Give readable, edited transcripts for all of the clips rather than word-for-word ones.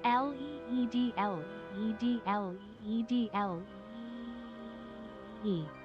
L E E D L E D L E D L E.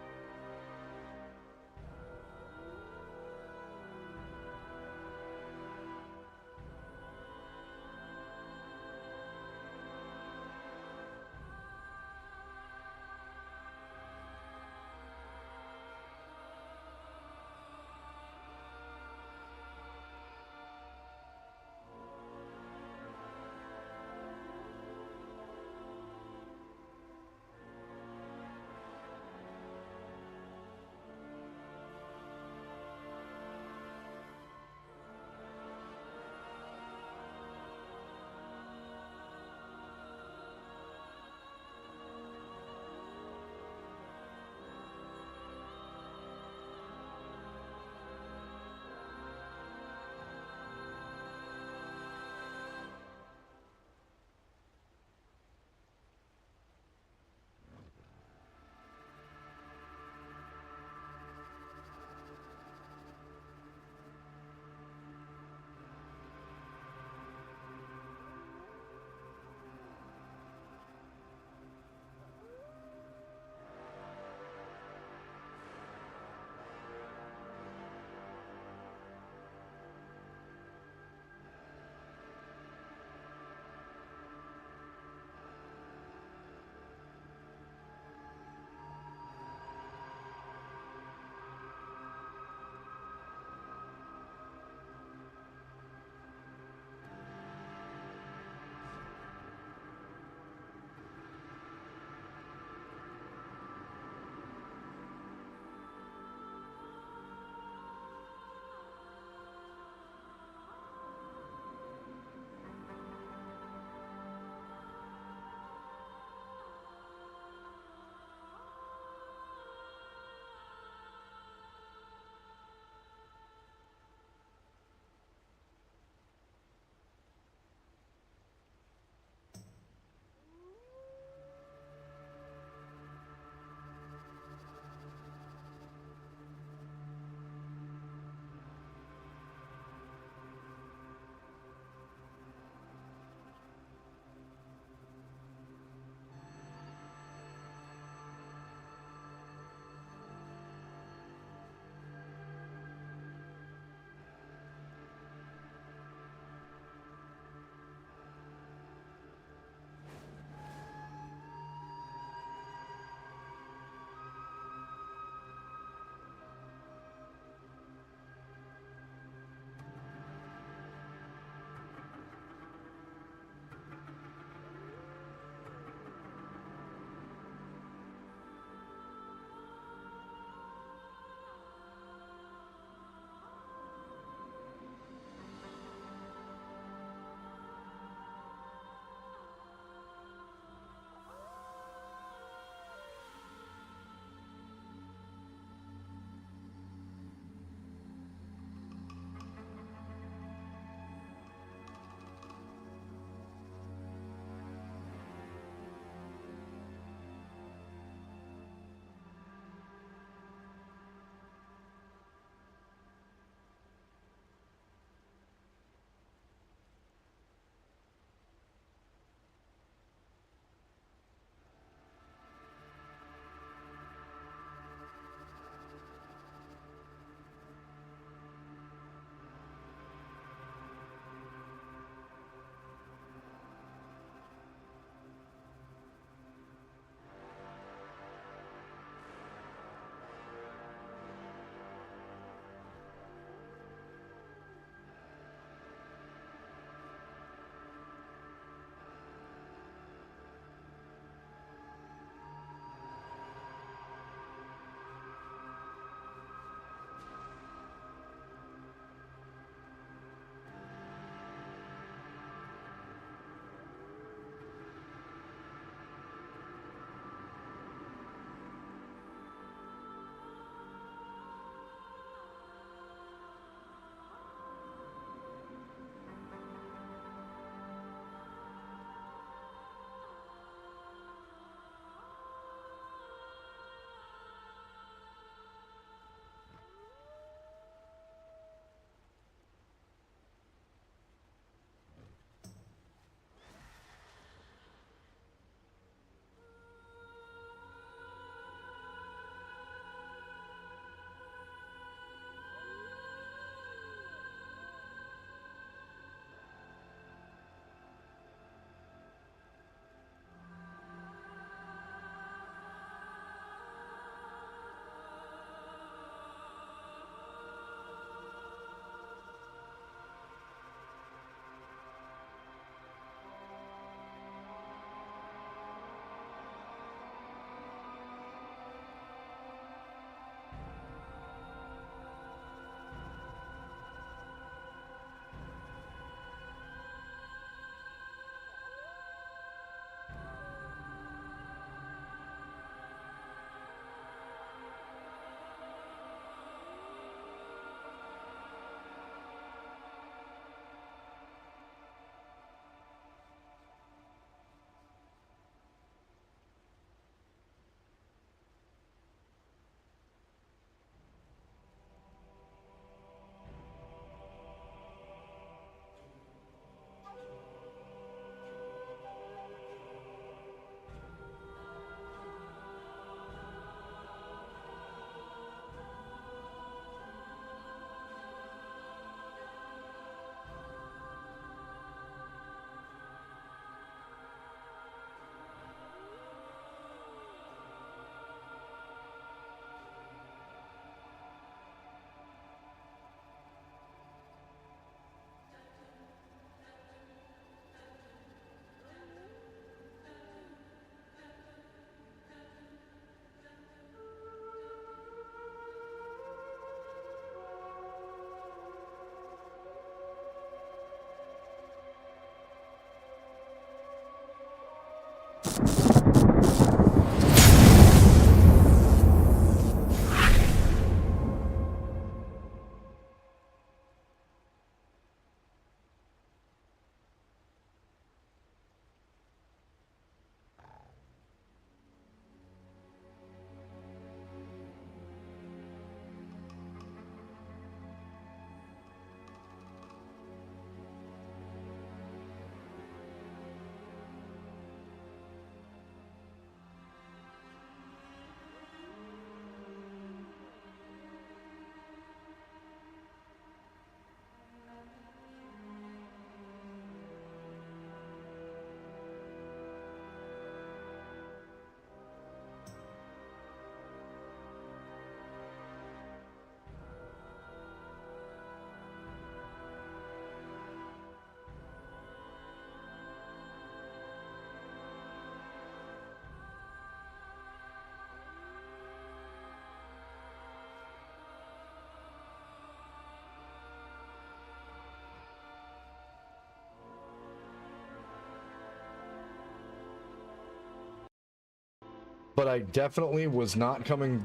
but I definitely was not coming...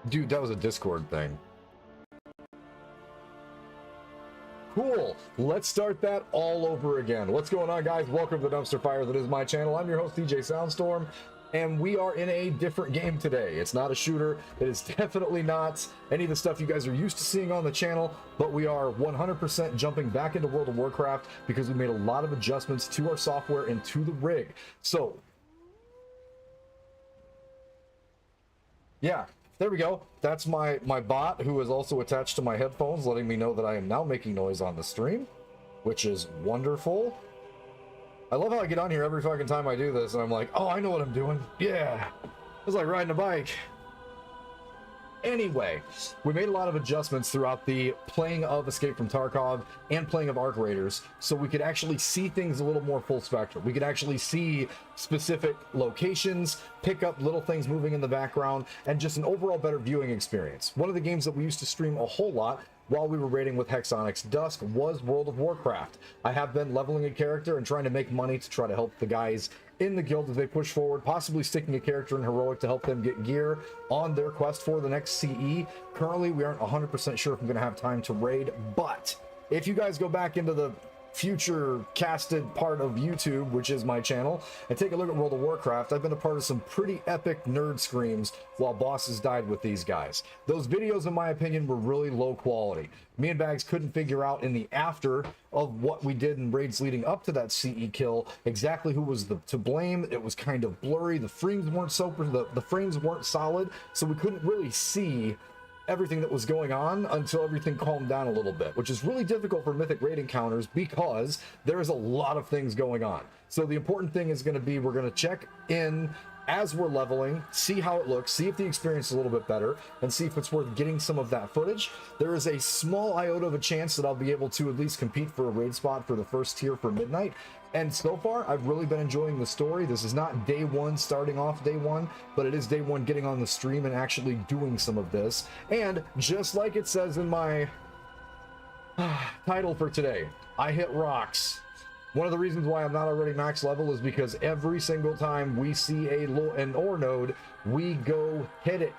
Dude, that was a Discord thing. Cool. Let's start that all over again. What's going on, guys? Welcome to the Dumpster Fire. That is my channel. I'm your host, DJ Soundstorm, and we are in a different game today. It's not a shooter. It is definitely not any of the stuff you guys are used to seeing on the channel, but we are 100% jumping back into World of Warcraft because we made a lot of adjustments to our software and to the rig. So, yeah. There we go. That's my bot, who is also attached to my headphones, letting me know that I am now making noise on the stream, which is wonderful. I love how I get on here every fucking time I do this, and I'm like, oh, I know what I'm doing. Yeah. It's like riding a bike. Anyway, we made a lot of adjustments throughout the playing of Escape from Tarkov and playing of Arc Raiders, so we could actually see things a little more full spectrum. We could actually see specific locations, pick up little things moving in the background, and just an overall better viewing experience. One of the games that we used to stream a whole lot while we were raiding with Hexonic's Dusk was World of Warcraft. I have been leveling a character and trying to make money to try to help the guys in the guild as they push forward, possibly sticking a character in Heroic to help them get gear on their quest for the next CE. Currently, we aren't 100% sure if I'm going to have time to raid, but if you guys go back into the future casted part of YouTube, which is my channel, and take a look at World of Warcraft, I've been a part of some pretty epic nerd screams while bosses died with these guys. Those videos, in my opinion, were really low quality. Me and Bags couldn't figure out in the after of what we did in raids leading up to that CE kill exactly who was to blame. It was kind of blurry. The frames weren't the frames weren't solid, so we couldn't really see everything that was going on until everything calmed down a little bit, which is really difficult for Mythic raid encounters because there is a lot of things going on. So the important thing is going to be, we're going to check in as we're leveling, see how it looks, see if the experience is a little bit better, and see if it's worth getting some of that footage. There is a small iota of a chance that I'll be able to at least compete for a raid spot for the first tier for Midnight. And so far, I've really been enjoying the story. This is not day one, starting off day one, but it is day one getting on the stream and actually doing some of this. And just like it says in my title for today, I hit rocks. One of the reasons why I'm not already max level is because every single time we see an ore node, we go hit it.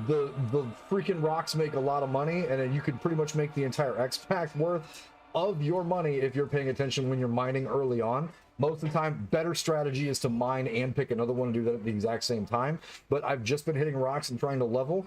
The freaking rocks make a lot of money, and you can pretty much make the entire X pack worth of your money if you're paying attention when you're mining early on. Most of the time, better strategy is to mine and pick another one and do that at the exact same time. But I've just been hitting rocks and trying to level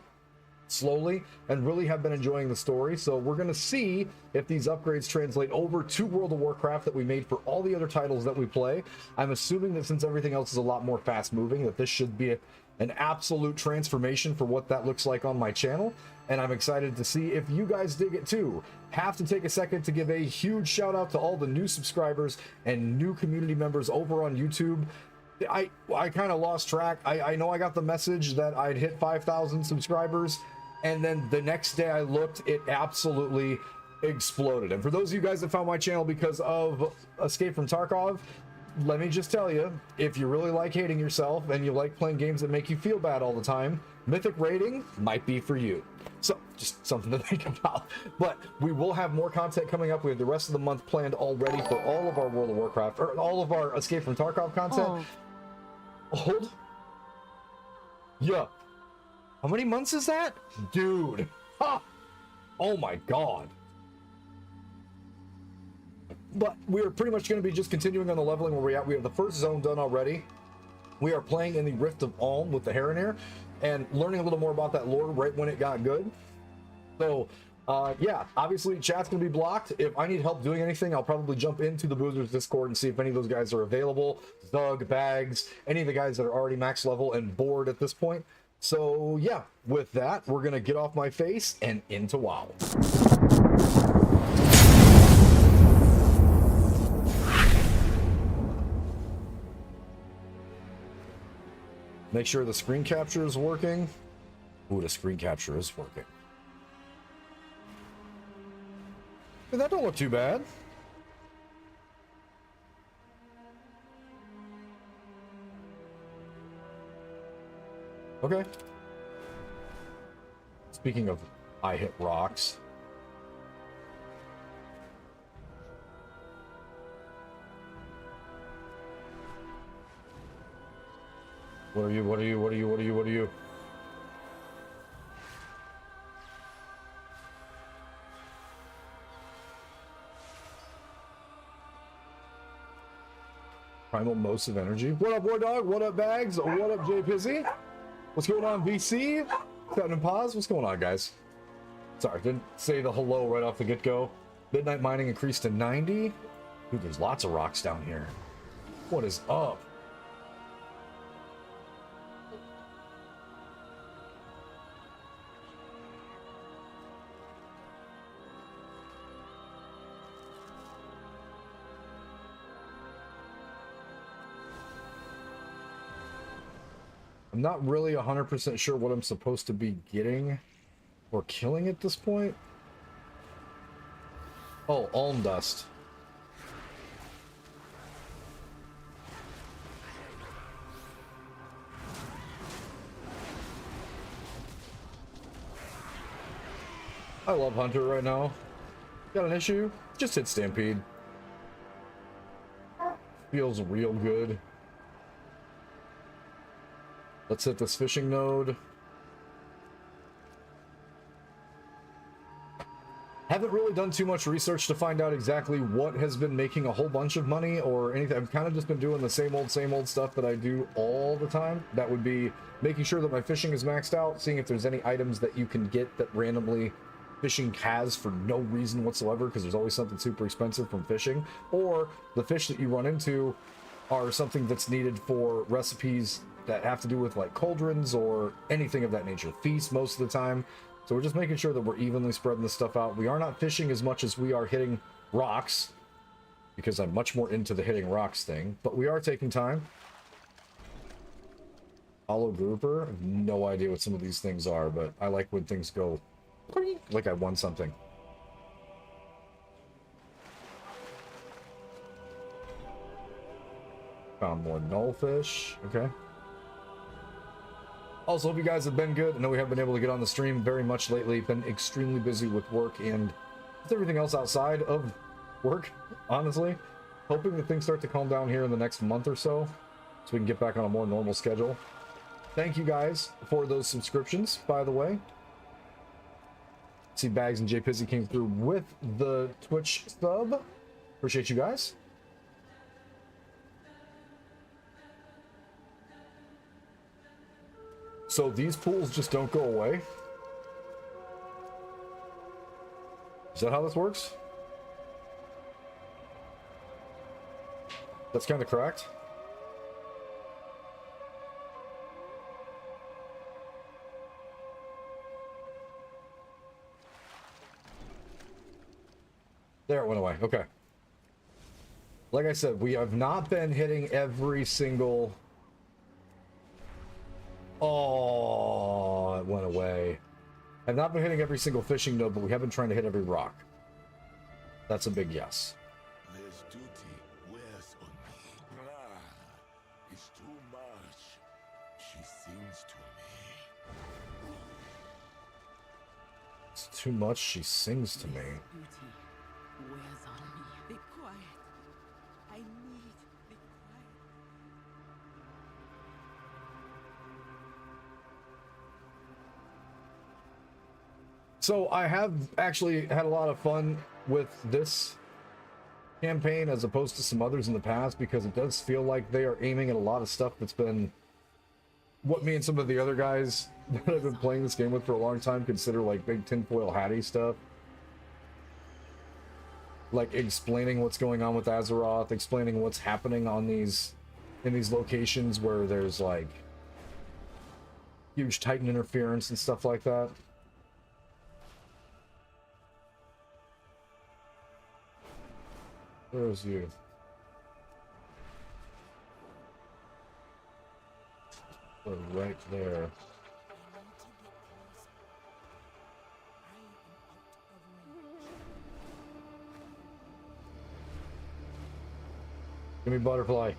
slowly and really have been enjoying the story. So we're going to see if these upgrades translate over to World of Warcraft that we made for all the other titles that we play. I'm assuming that since everything else is a lot more fast moving, that this should be an absolute transformation for what that looks like on my channel, and I'm excited to see if you guys dig it too. Have to take a second to give a huge shout out to all the new subscribers and new community members over on YouTube. I kind of lost track. I know I got the message that I'd hit 5,000 subscribers, and then the next day I looked, it absolutely exploded. And for those of you guys that found my channel because of Escape from Tarkov, let me just tell you, if you really like hating yourself and you like playing games that make you feel bad all the time, Mythic raiding might be for you. So just something to think about. But we will have more content coming up. We have the rest of the month planned already for all of our World of Warcraft, or all of our Escape from Tarkov content. Hold. Yeah. How many months is that? Dude. Ha! Oh my god. But we are pretty much going to be just continuing on the leveling where we're at. We have the first zone done already. We are playing in the Rift of Ulm with the Heronir and learning a little more about that lore right when it got good. So, yeah, obviously chat's going to be blocked. If I need help doing anything, I'll probably jump into the Boozers Discord and see if any of those guys are available. Zug, Bags, any of the guys that are already max level and bored at this point. So, yeah, with that, we're going to get off my face and into WoW. Make sure the screen capture is working. Ooh, the screen capture is working. Hey, that don't look too bad. Okay. Speaking of I hit rocks. What are you? What are you? What are you? What are you? What are you? Primal Most of Energy. What up, War Dog? What up, Bags? What up, Jay Pizzy? What's going on, VC? Captain Paz? What's going on, guys? Sorry, didn't say the hello right off the get-go. Midnight mining increased to 90. Dude, there's lots of rocks down here. What is up? I'm not really 100% sure what I'm supposed to be getting or killing at this point. Oh, alm dust. I love Hunter right now. Got an issue? Just hit Stampede. Feels real good. Let's hit this fishing node. Haven't really done too much research to find out exactly what has been making a whole bunch of money or anything. I've kind of just been doing the same old stuff that I do all the time. That would be making sure that my fishing is maxed out, seeing if there's any items that you can get that randomly fishing has for no reason whatsoever, because there's always something super expensive from fishing, or the fish that you run into are something that's needed for recipes that have to do with like cauldrons or anything of that nature. Feast most of the time. So we're just making sure that we're evenly spreading this stuff out. We are not fishing as much as we are hitting rocks, because I'm much more into the hitting rocks thing, but we are taking time. Hollow grouper. I have no idea what some of these things are, but I like when things go like I won something. Found more nullfish. Okay. Also, hope you guys have been good. I know we haven't been able to get on the stream very much lately. Been extremely busy with work and with everything else outside of work, honestly. Hoping that things start to calm down here in the next month or so we can get back on a more normal schedule. Thank you guys for those subscriptions, by the way. See Bags and J Pizzy came through with the Twitch sub. Appreciate you guys. So these pools just don't go away? Is that how this works? That's kind of correct. There, it went away. Okay. Like I said, we have not been hitting every single... Oh, it went away. I've not been hitting every single fishing node, but we have been trying to hit every rock. That's a big yes. This duty wears on me. It's too much. She sings to me. It's too much. She sings to me. Duty wears on me. Be quiet. I need the quiet. So I have actually had a lot of fun with this campaign as opposed to some others in the past, because it does feel like they are aiming at a lot of stuff that's been what me and some of the other guys that I've been playing this game with for a long time consider like big tinfoil hatty stuff. Like explaining what's going on with Azeroth, explaining what's happening on these in these locations where there's like huge Titan interference and stuff like that. Where's you? Oh, right there. Give me butterfly.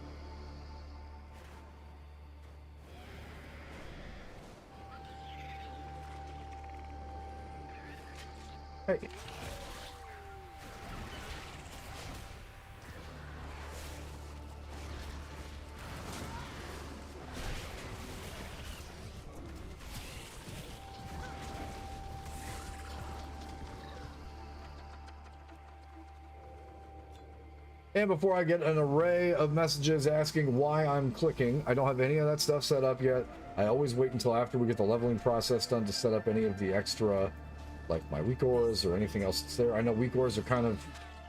Hey. And before I get an array of messages asking why I'm clicking, I don't have any of that stuff set up yet. I always wait until after we get the leveling process done to set up any of the extra, like my weak auras or anything else that's there. I know weak auras are kind of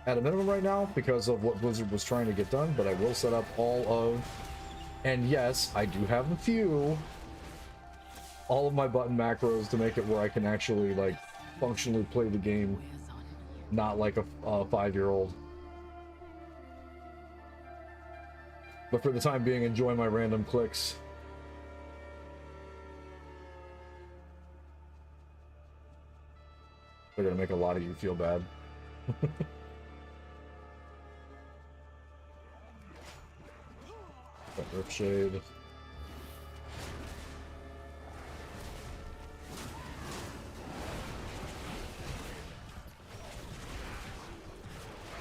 at a minimum right now because of what Blizzard was trying to get done, but I will set up all of, and yes, I do have a few, all of my button macros to make it where I can actually, like, functionally play the game, Wears on me. not like a 5-year-old. But for the time being, enjoy my random clicks. They're gonna make a lot of you feel bad. That Rip Shade.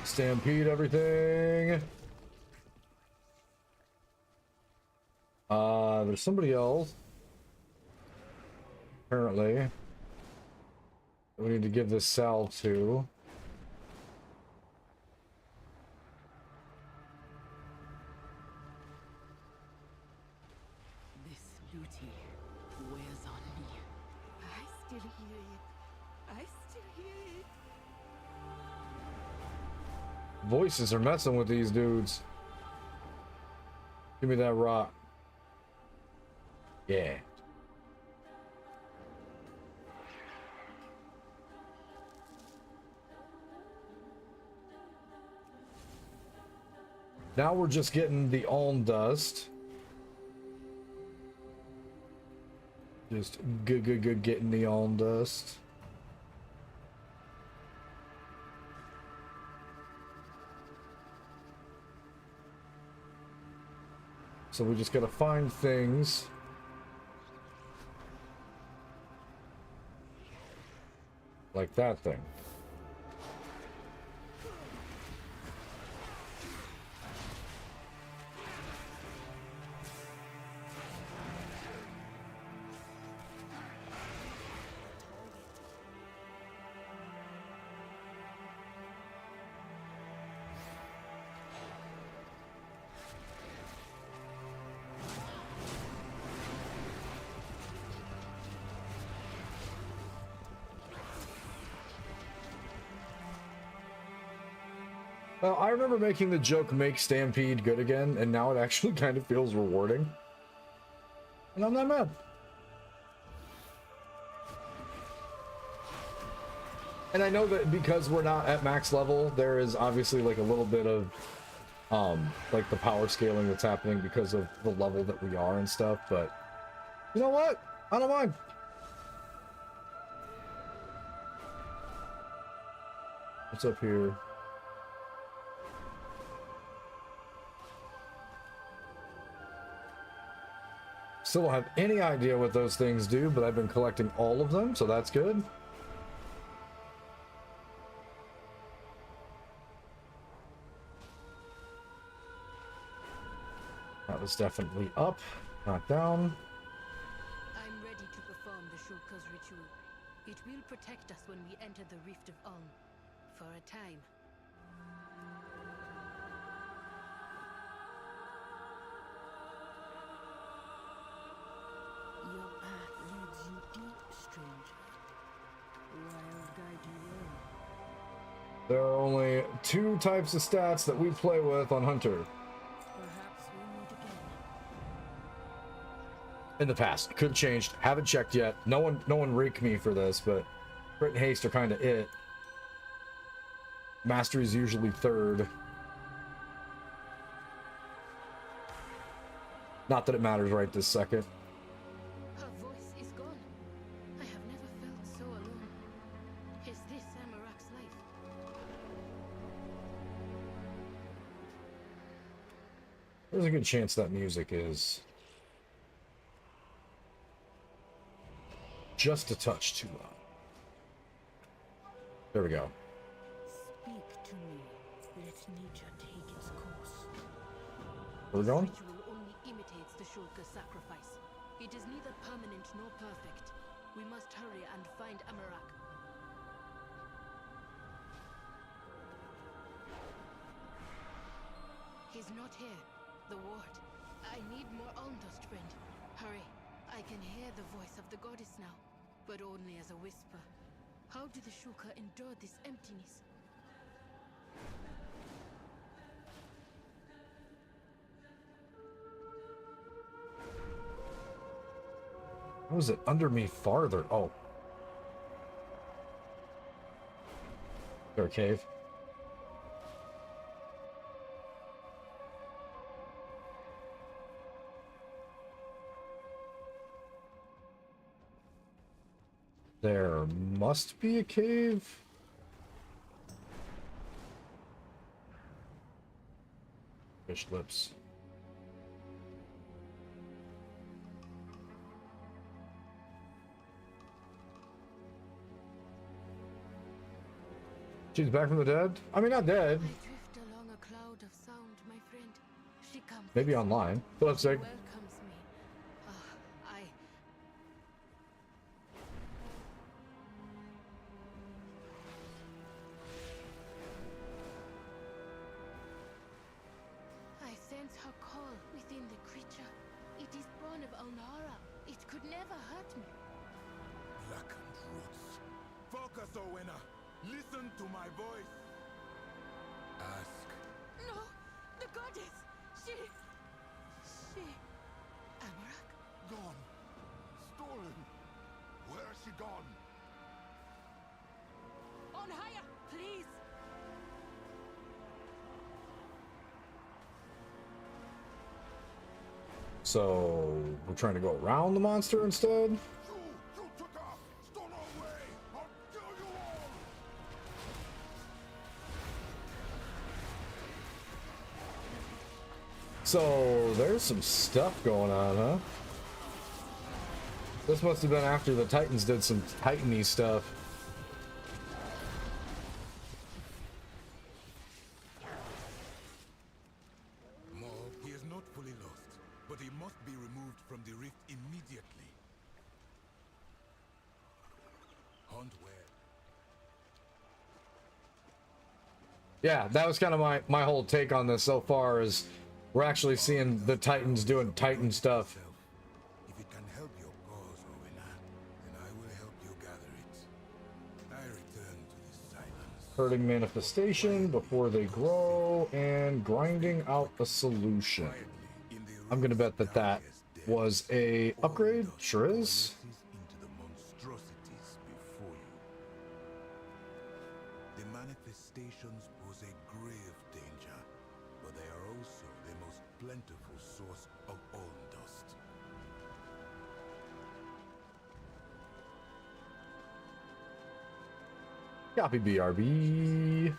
Stampede everything. There's somebody else. Apparently. We need to give this salve to. This beauty wears on me. I still hear it. I still hear it. Voices are messing with these dudes. Give me that rock. Yeah. Now we're just getting the Alm Dust. Just good getting the Alm Dust. So we just gotta find things. Like that thing. Well, I remember making the joke, make Stampede good again, and now it actually kind of feels rewarding. And I'm not mad. And I know that because we're not at max level, there is obviously like a little bit of, like the power scaling that's happening because of the level that we are and stuff, but you know what? I don't mind. What's up here? Still don't have any idea what those things do, but I've been collecting all of them, so that's good. That was definitely up, not down. I'm ready to perform the Shulker's ritual. It will protect us when we enter the Rift of Ulm. For a time. Your path leads you deep, stranger. Wild guide you will. There are only 2 types of stats that we play with on Hunter. Perhaps we'll meet again. In the past. Could have changed. Haven't checked yet. No one rake me for this, but crit and haste are kind of it. Mastery is usually 3rd. Not that it matters right this second. Her voice is gone. I have never felt so alone. Is this Amarak's life? There's a good chance that music is just a touch too loud. There we go. Speak to me. Let nature take its course. Where we going? This ritual only imitates the Shulker's sacrifice. It is neither permanent nor perfect. We must hurry and find Amarak. is not here. The ward. I need more alm dust, friend. Hurry. I can hear the voice of the goddess now, but only as a whisper. How do the Shuka endure this emptiness? How is it under me farther? Oh. There a cave? There must be a cave. Fish lips. She's back from the dead? I mean, not dead. I drift along a cloud of sound, my friend. She comes. Maybe online. But let's say. Welcomes me. I sense her call within the creature. It is born of Alnara. It could never hurt me. Blackened roots. Focus, Owena. Listen to my voice. Ask. No, the goddess. She. Amarak? Gone. Stolen. Where has she gone? On higher, please. So we're trying to go around the monster instead? You took her. Stole her away. I'll kill you all. So there's some stuff going on, huh? This must have been after the Titans did some Titan-y stuff. More, he is not fully lost, but he must be removed from the rift immediately. Hunt where? Yeah, that was kind of my whole take on this so far is we're actually seeing the Titans doing Titan stuff. If it can help your cause, Rowena, then I will help you gather it. I return to the silence. Hurting manifestation before they grow and grinding out a solution. I'm gonna bet that that was a upgrade. Sure is. Into the monstrosities before you. The manifestations pose a grave danger, but they are also the most plentiful source of all dust. Copy BRB.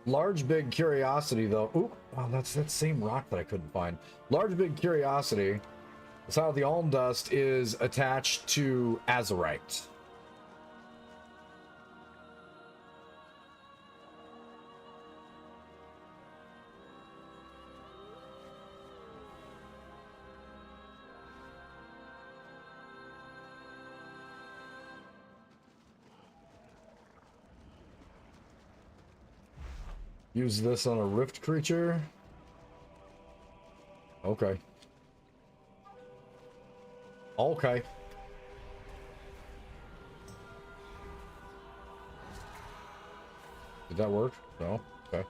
Large big curiosity though. Oop, wow, that's that same rock that I couldn't find. Large big curiosity is how the alm dust is attached to azurite. Use this on a rift creature. Okay. Okay. Did that work? No? Okay.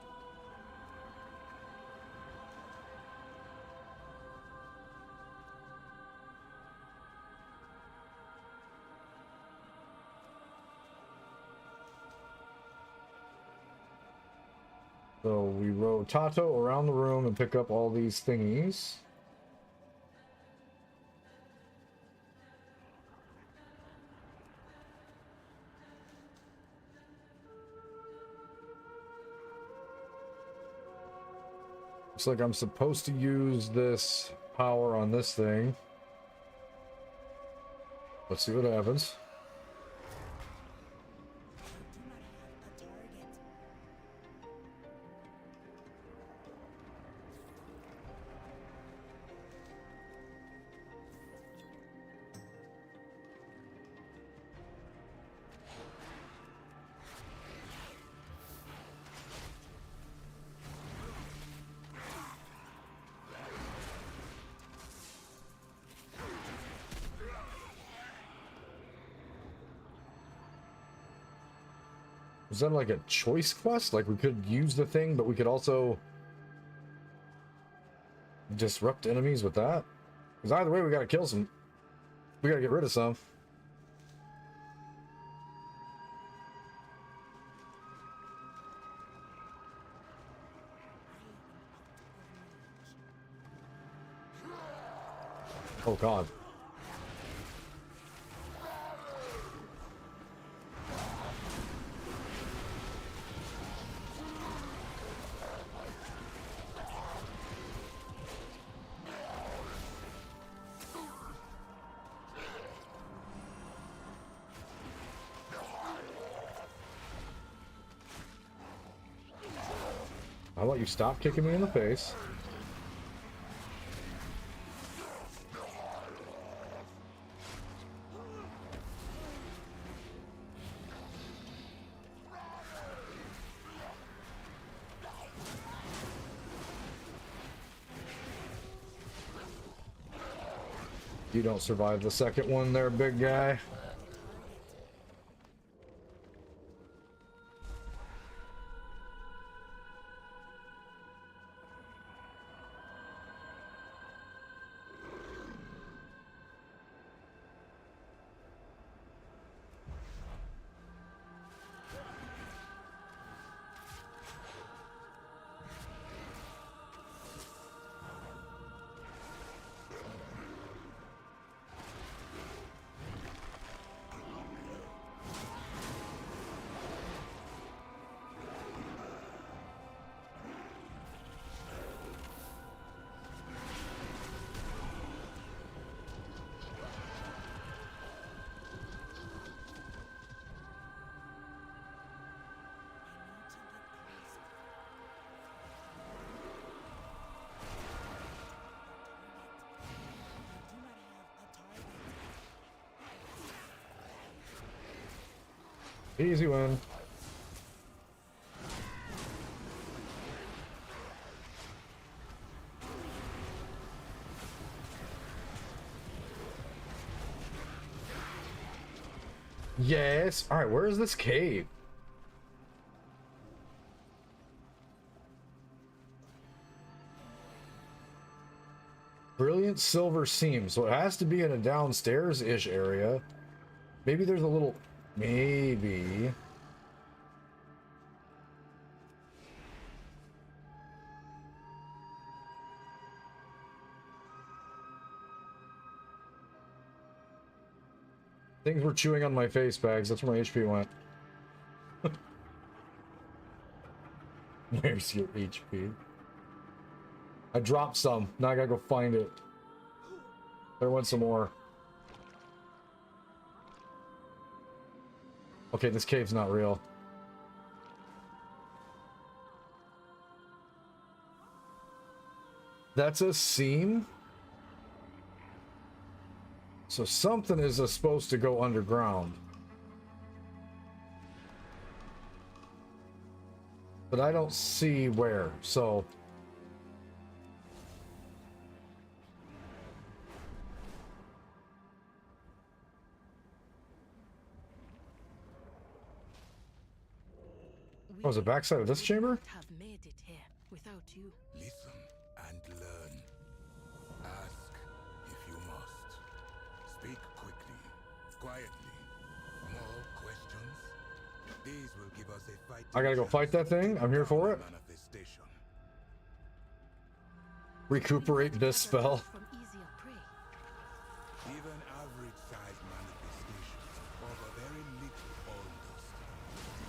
So we rotato around the room and pick up all these thingies. Looks like I'm supposed to use this power on this thing. Let's see what happens. Was that like a choice quest? Like we could use the thing, but we could also disrupt enemies with that? Because either way, we gotta kill some. We gotta get rid of some. Oh god. How about you stop kicking me in the face? You don't survive the second one there, big guy. Easy win. Yes. All right, where is this cave? Brilliant silver seam. So it has to be in a downstairs-ish area. Maybe there's a little... Maybe. Things were chewing on my face bags. That's where my HP went. Where's your HP? I dropped some. Now I gotta go find it. There went some more. Okay, this cave's not real. That's a seam? So something is supposed to go underground. But I don't see where, so... Oh, is the backside of this chamber? Have made it here without you. Listen and learn. Ask if you must. Speak quickly, quietly. More questions? These will give us a fight. I gotta go fight that thing. I'm here for it. Manifestation. Recuperate this spell. From easier prey. Even average-sized manifestations of a very little all-dust.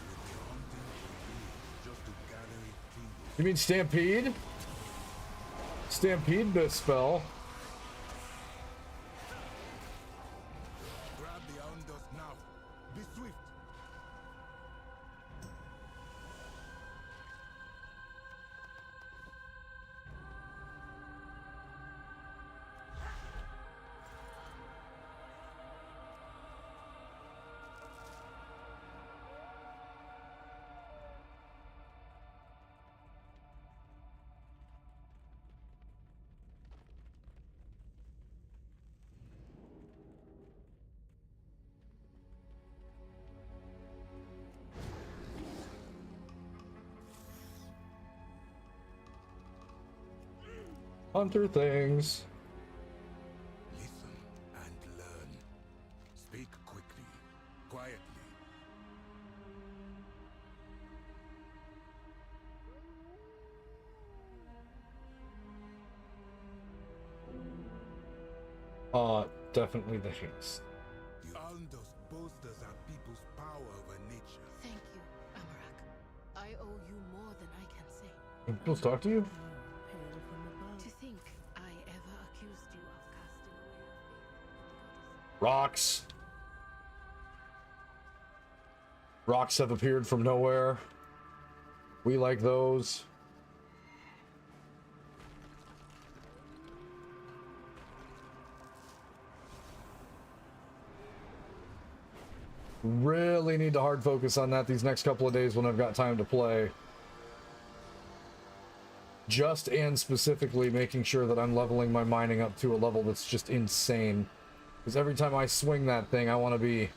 You will be hunting for years just to gather it tingles. You mean Stampede? Stampede this spell. Grab the all-dust now. Be swift. Hunter things. Listen and learn. Speak quickly, quietly. Definitely the haste. You Aldos bolsters our people's power over nature. Thank you, Amarak. I owe you more than I can say. Can people talk to you? To think I ever accused you of casting away your faith. Rocks. Rocks have appeared from nowhere. We like those. Really need to hard focus on that these next couple of days when I've got time to play. Just and specifically making sure that I'm leveling my mining up to a level that's just insane. Because every time I swing that thing, I want to be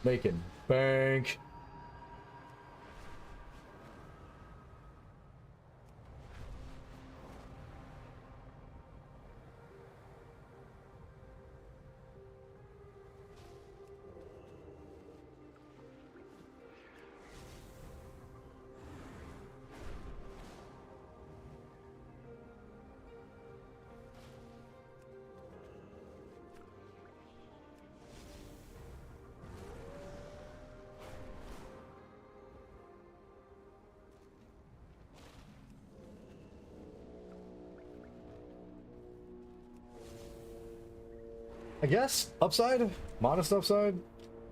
making bank. I guess upside, modest upside,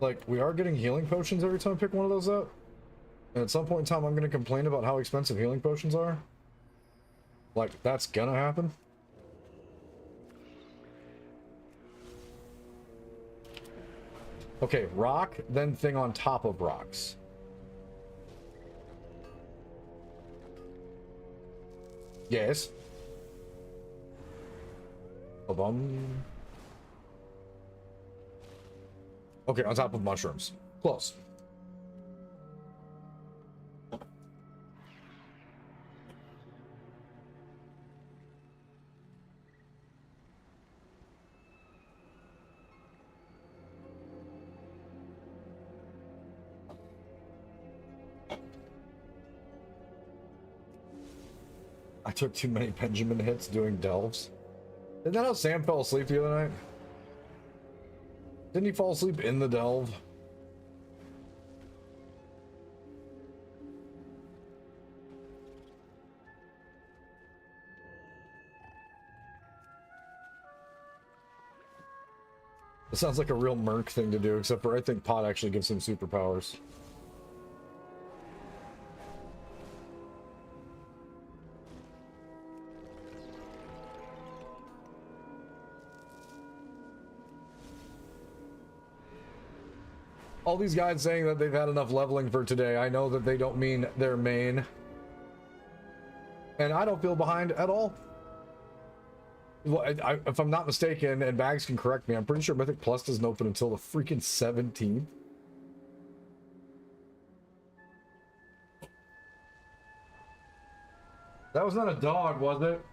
like we are getting healing potions every time I pick one of those up. And at some point in time, I'm going to complain about how expensive healing potions are. Like, that's gonna happen. Okay, rock, then thing on top of rocks. Yes. Ba-bum. Okay, on top of mushrooms. Close. I took too many Benjamin hits doing delves. Isn't that how Sam fell asleep the other night? Didn't he fall asleep in the delve? It sounds like a real merc thing to do, except for I think pot actually gives him superpowers. All these guys saying that they've had enough leveling for today, I know that they don't mean their main. And I don't feel behind at all. Well, if I'm not mistaken, and Bags can correct me, I'm pretty sure Mythic Plus doesn't open until the freaking 17th. That was not a dog, was it?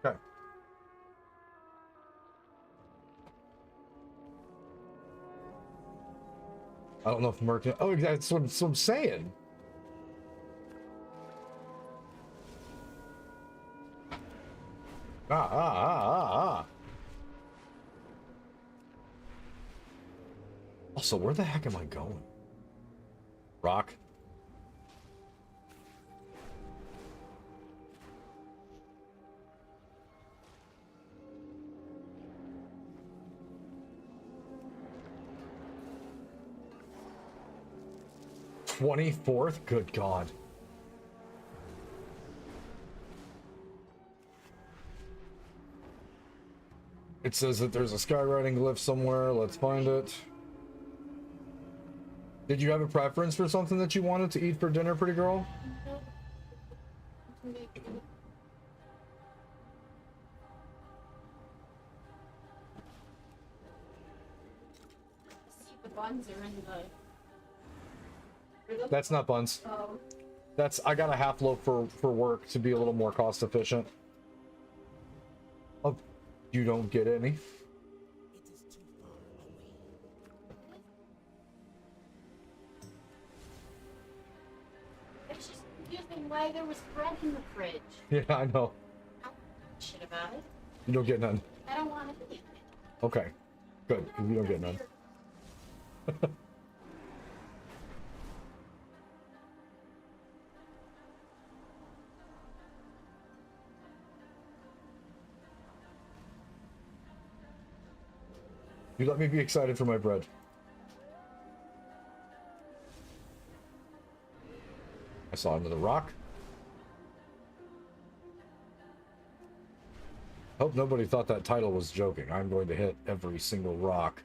Okay. I don't know if Merc... Oh, that's what I'm saying. Ah. Also, where the heck am I going? Rock. $24th? Good God. It says that there's a skywriting glyph somewhere. Let's find it. Did you have a preference for something that you wanted to eat for dinner, pretty girl? See, the buns are in the... That's not buns. Oh. I got a half loaf for work to be a little more cost efficient. Oh, you don't get any. It is too far away. It's just confusing why there was bread in the fridge. Yeah, I know. I don't give a shit about it. You don't get none. I don't want to eat it. Okay, good. You don't get none. You let me be excited for my bread. I saw another rock. Hope nobody thought that title was joking. I'm going to hit every single rock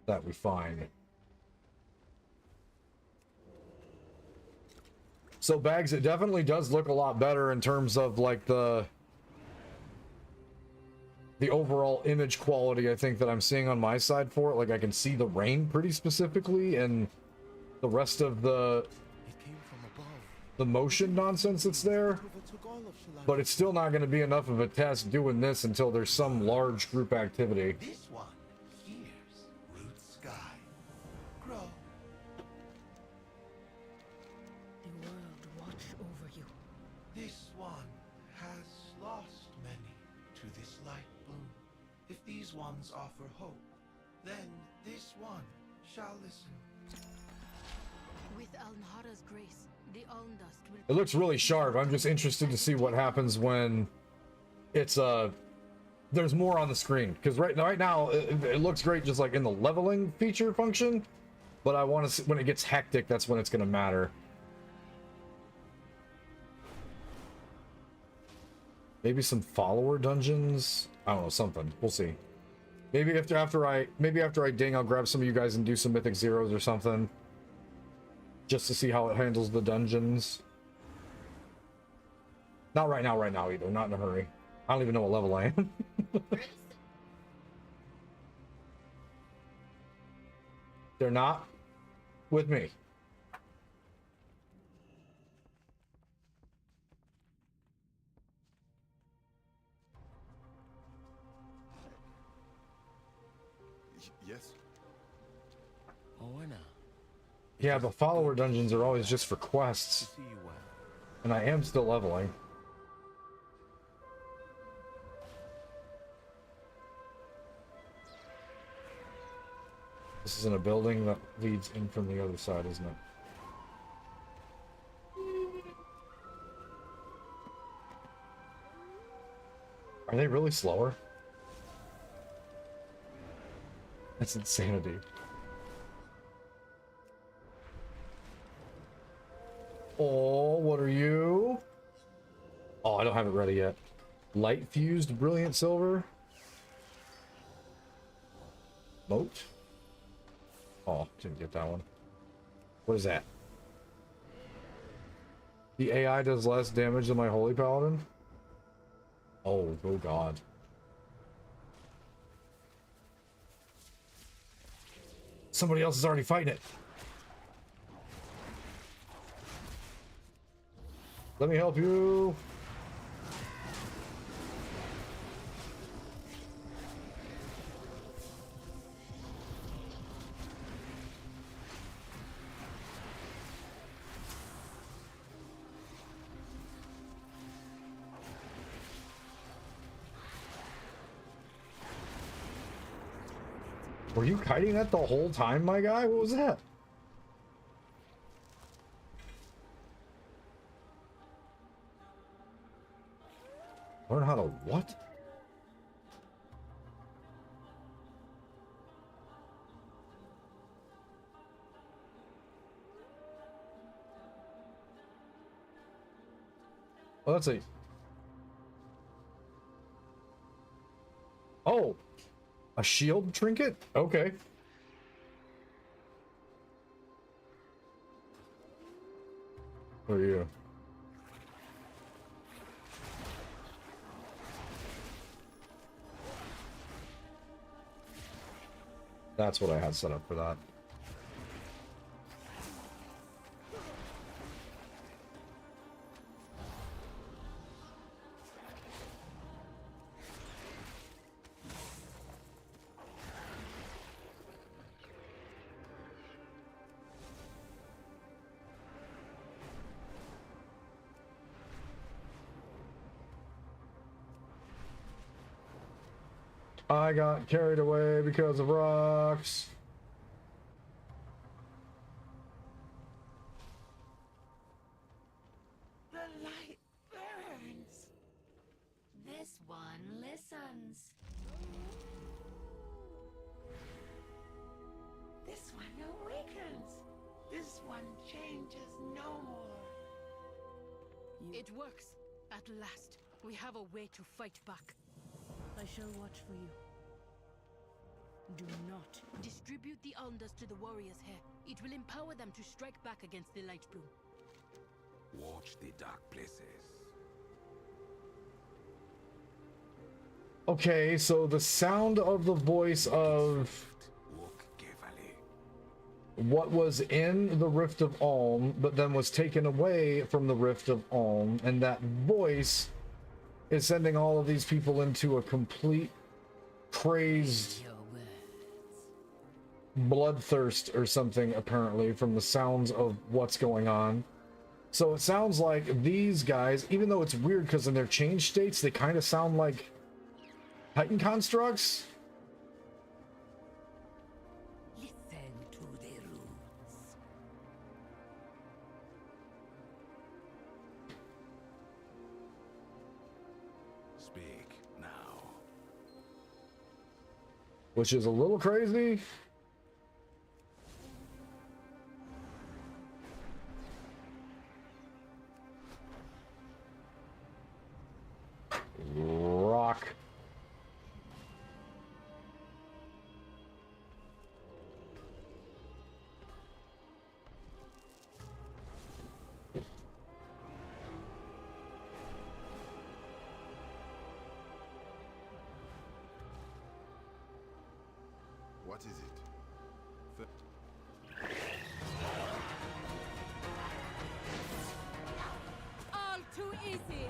that we find. So Bags, it definitely does look a lot better in terms of like the overall image quality, I think, that I'm seeing on my side for it. Like I can see the rain pretty specifically, and the rest of the motion nonsense that's there. But it's still not going to be enough of a test doing this until there's some large group activity. This one hears root sky. Grow. The world watch over you. This one has lost many to this light bloom. If these ones offer hope, then this one shall listen. With Alnhara's grace, the Alndust will... It looks really sharp. I'm just interested to see what happens when it's there's more on the screen, because right now it looks great just like in the leveling feature function, but I want to see when it gets hectic. That's when it's going to matter. Maybe some follower dungeons. I don't know, something. We'll see. Maybe after I ding, I'll grab some of you guys and do some Mythic Zeros or something, just to see how it handles the dungeons. Not right now either. Not in a hurry. I don't even know what level I am. They're not with me. Yes. Yeah, but follower dungeons are always just for quests. See you well. And I am still leveling. This is in a building that leads in from the other side, isn't it? Are they really slower? That's insanity. Oh, what are you? Oh, I don't have it ready yet. Light fused brilliant silver. Moat. Oh, didn't get that one. What is that? The AI does less damage than my Holy Paladin? Oh god. Somebody else is already fighting it. Let me help you. Were you kiting that the whole time, my guy? What was that? Learn how to what? Oh, let's see. Oh, a shield trinket? Okay. Who are you? That's what I had set up for that. I got carried away because of rocks. The light burns. This one listens. This one awakens. This one changes no more. It works. At last, we have a way to fight back. I shall watch for you. Do not. Distribute the Aldas to the warriors here. It will empower them to strike back against the Light Bloom. Watch the dark places. Okay, so the sound of the voice of Walk carefully. what was in the Rift of Ulm, but then was taken away from the Rift of Ulm, and that voice is sending all of these people into a complete crazed Your words. bloodthirst or something, apparently, from the sounds of what's going on. So it sounds like these guys, even though it's weird because in their change states, they kind of sound like Titan constructs. Listen to the roots. Speak now. Which is a little crazy. Rock. What is it? All too easy!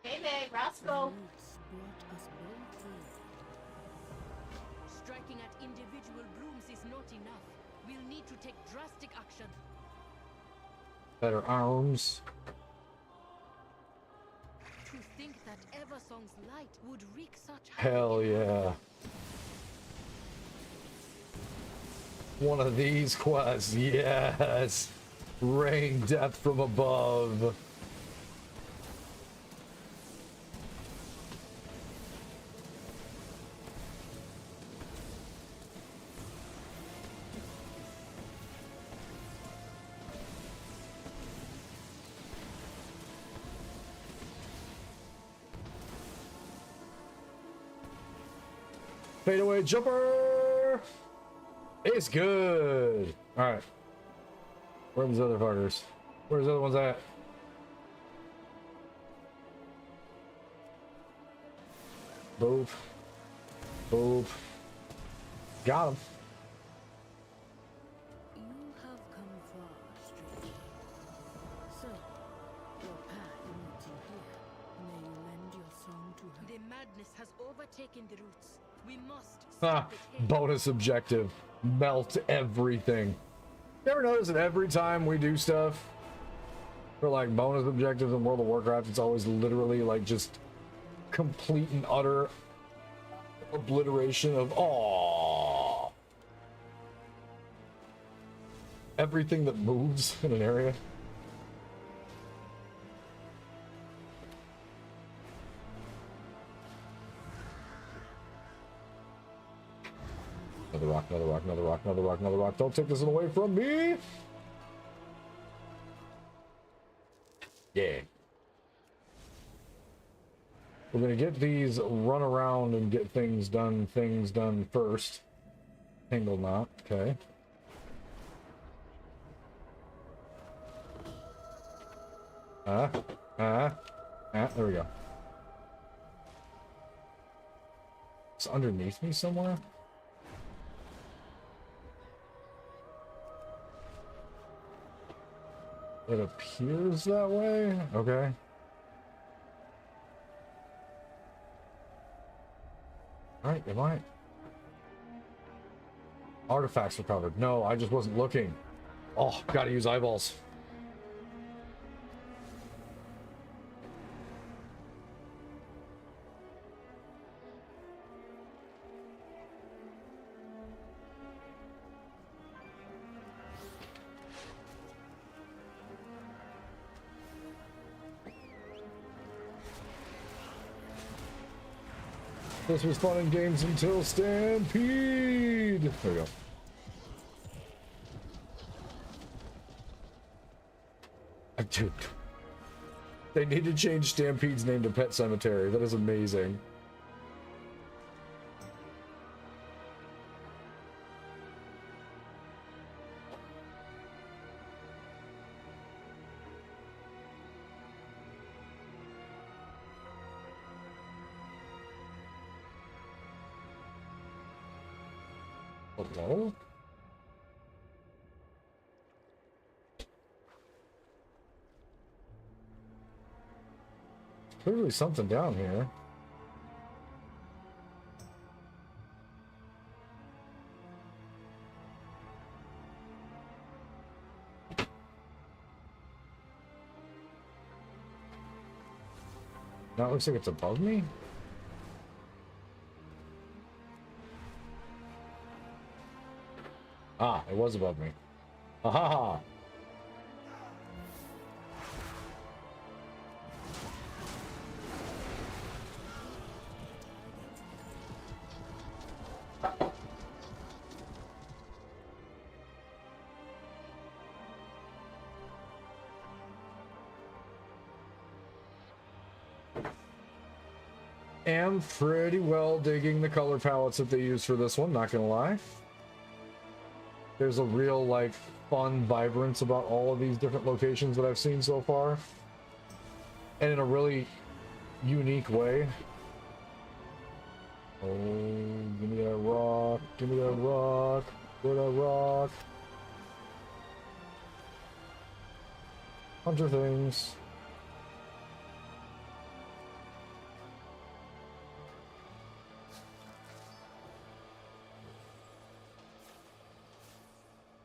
Hey, babe, Roscoe. Roots brought us both here. Striking at individual blooms is not enough. We'll need to take drastic action. Better arms. To think that Eversong's light would wreak such Hell yeah. One of these quests, yes. Rain death from above. Fadeaway jumper! It's good! Alright. Where are these other fuckers? Where's the other ones at? Boop. Boop. Got him. You have come far, stranger. So, your path leads you here. May you lend your song to her. The madness has overtaken the roots. We must Ah, stop it here. bonus objective. Melt everything. You ever notice that every time we do stuff for like bonus objectives in World of Warcraft, it's always literally like just complete and utter obliteration of everything that moves in an area. Another rock, another rock, another rock, another rock, another rock. Don't take this one away from me! Yeah. We're gonna get these run around and get things done first. Tangle knot, okay. There we go. It's underneath me somewhere? It appears that way? Okay. Alright, you might. Artifacts recovered. No, I just wasn't looking. Oh, gotta use eyeballs. This was fun and games until Stampede. There we go. Dude, they need to change Stampede's name to Pet Cemetery. That is amazing. Hello? Clearly something down here. Now it looks like it's above me. Ah, it was above me. Ahaha! Am pretty well digging the color palettes that they use for this one, not gonna lie. There's a real, like, fun vibrance about all of these different locations that I've seen so far. And in a really unique way. Oh, give me that rock, give me that rock, where that rock. Hunter things.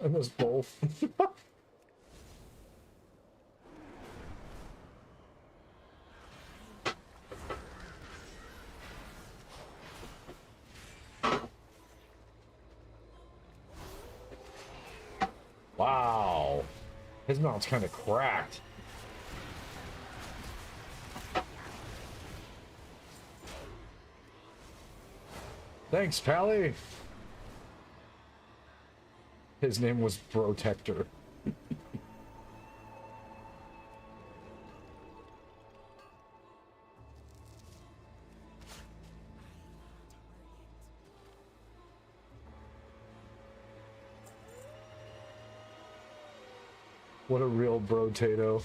I miss both. Wow. His mouth's kind of cracked. Thanks, Pally. His name was Protector. What a real bro-tato.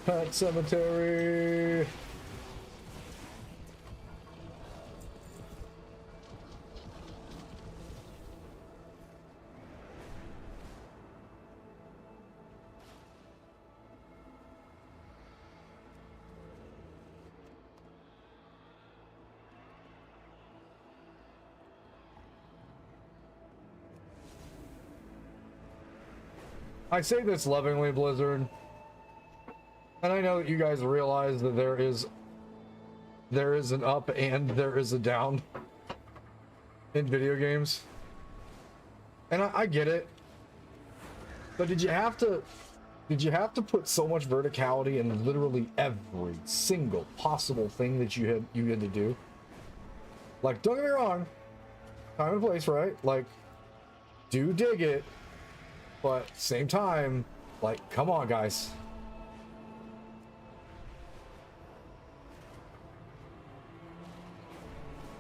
Pet Cemetery. I say this lovingly, Blizzard. And I know that you guys realize that there is an up and there is a down in video games. And I get it. But did you have to put so much verticality in literally every single possible thing that you had to do? Like, don't get me wrong, time and place, right? Like, do dig it, but same time, like, come on, guys.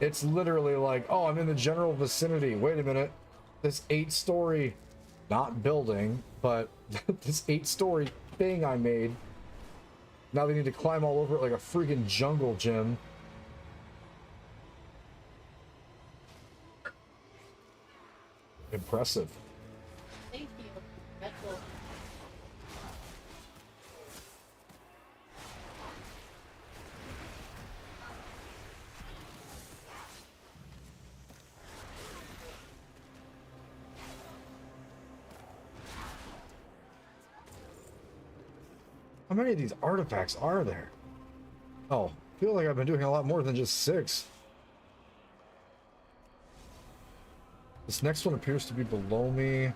It's literally like, oh, I'm in the general vicinity. Wait a minute. This 8-story, not building, but this 8-story thing I made. Now they need to climb all over it like a freaking jungle gym. Impressive. Thank you. That's all. How many of these artifacts are there? Oh, I feel like I've been doing a lot more than just 6. This next one appears to be below me.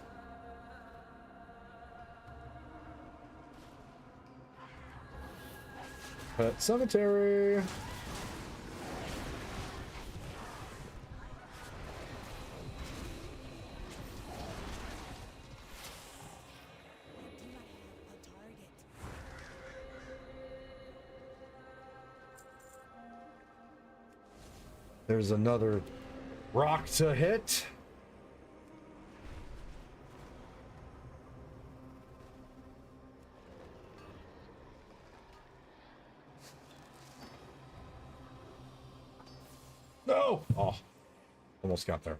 Pet Cemetery. There's another rock to hit. No! Oh, almost got there.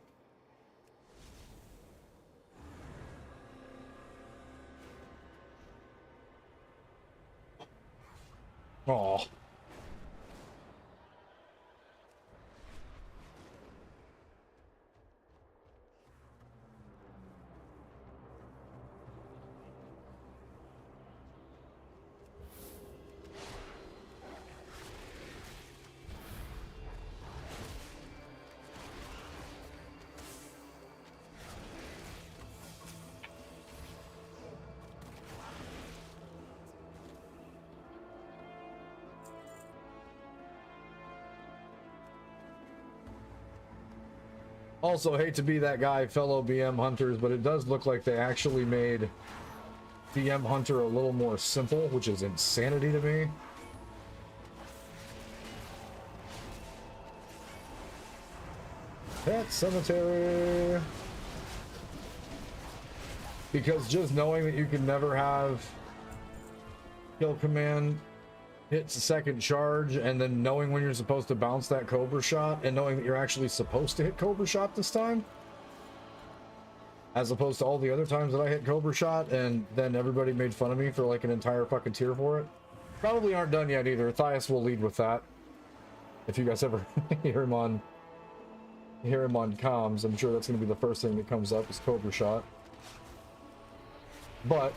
Oh. Also, hate to be that guy, fellow BM hunters, but it does look like they actually made BM Hunter a little more simple, which is insanity to me. Pet Cemetery. Because just knowing that you can never have kill command hits a second charge, and then knowing when you're supposed to bounce that Cobra shot, and knowing that you're actually supposed to hit Cobra shot this time, as opposed to all the other times that I hit Cobra shot and then everybody made fun of me for like an entire fucking tier for it. Probably aren't done yet either. Thias will lead with that. If you guys ever hear him on comms, I'm sure that's going to be the first thing that comes up is Cobra shot. But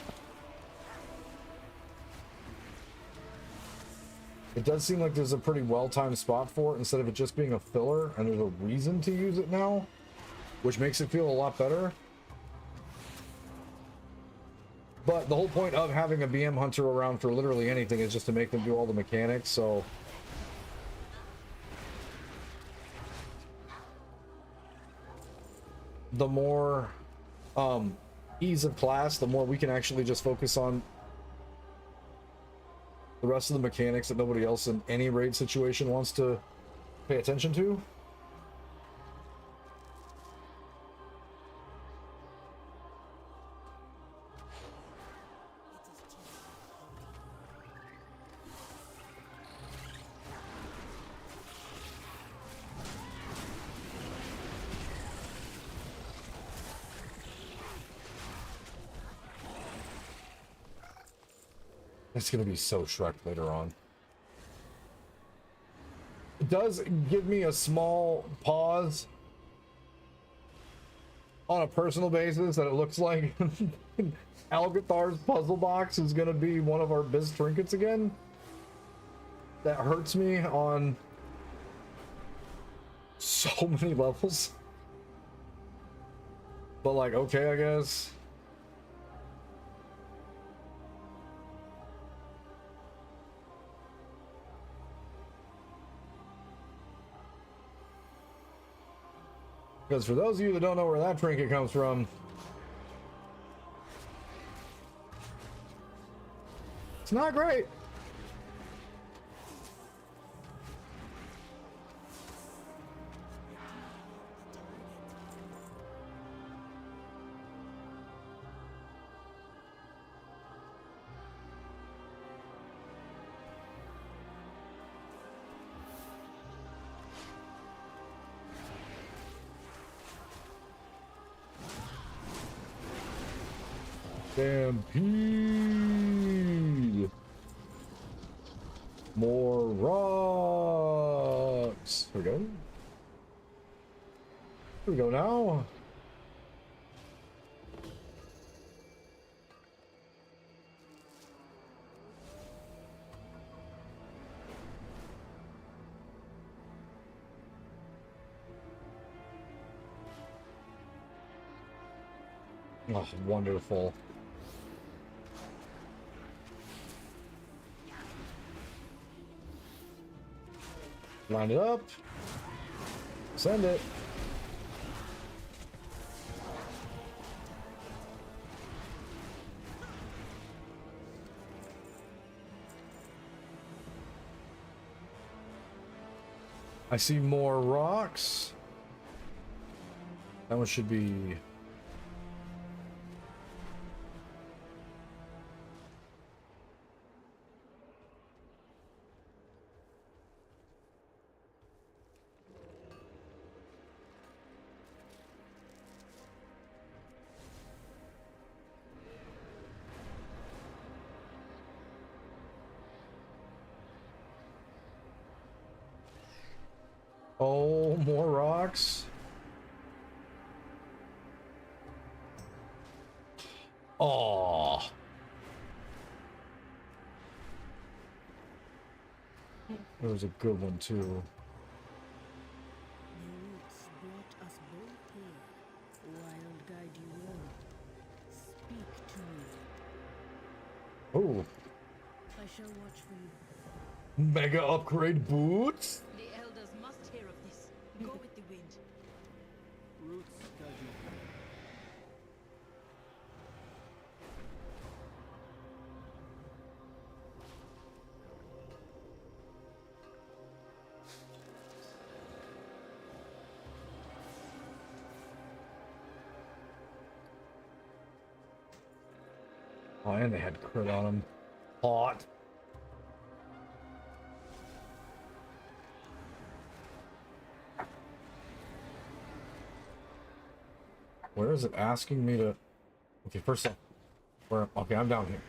it does seem like there's a pretty well-timed spot for it instead of it just being a filler, and there's a reason to use it now, which makes it feel a lot better. But the whole point of having a BM Hunter around for literally anything is just to make them do all the mechanics, so the more ease of class, the more we can actually just focus on the rest of the mechanics that nobody else in any raid situation wants to pay attention to. It's going to be so Shrek later on. It does give me a small pause on a personal basis that it looks like Algathar's puzzle box is going to be one of our biz trinkets again. That hurts me on so many levels. But like, okay, I guess. Because for those of you that don't know where that trinket comes from, it's not great. Stampede. More rocks. Here we go. Here we go now. Oh, wonderful. Line it up. Send it. I see more rocks. That one should be... Oh, more rocks. Oh. There was a good one too. The roots brought us both here. Wild guide you will. Speak to me. Oh, I shall watch for you. mega upgrade boots. The elders must hear of this. Go with the wind. Roots guide you. Oh, and they had crit on them. Hot. Where is it asking me to... Okay, first off, where... Okay, I'm down here.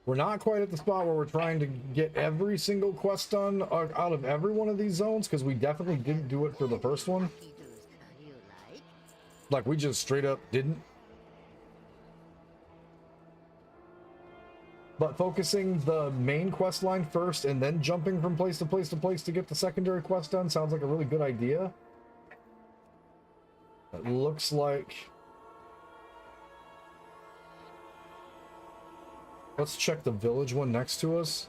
We're not quite at the spot where we're trying to get every single quest done out of every one of these zones, because we definitely didn't do it for the first one. Like, we just straight up didn't. But focusing the main quest line first and then jumping from place to place to place to get the secondary quest done sounds like a really good idea. It looks like... Let's check the village one next to us.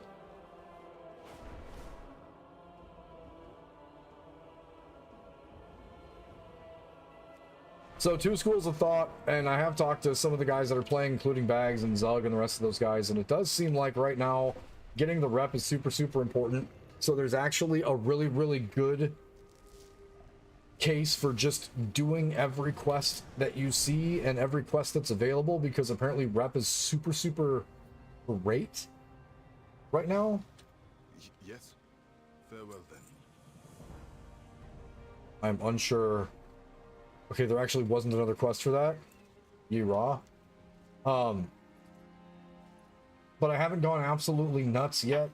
So, two schools of thought, and I have talked to some of the guys that are playing, including Bags and Zug and the rest of those guys, and it does seem like right now getting the rep is super, super important. So there's actually a really, really good case for just doing every quest that you see and every quest that's available, because apparently rep is super, super great right now. Yes. Farewell then. I'm unsure. Okay, there actually wasn't another quest for that. Ye raw. But I haven't gone absolutely nuts yet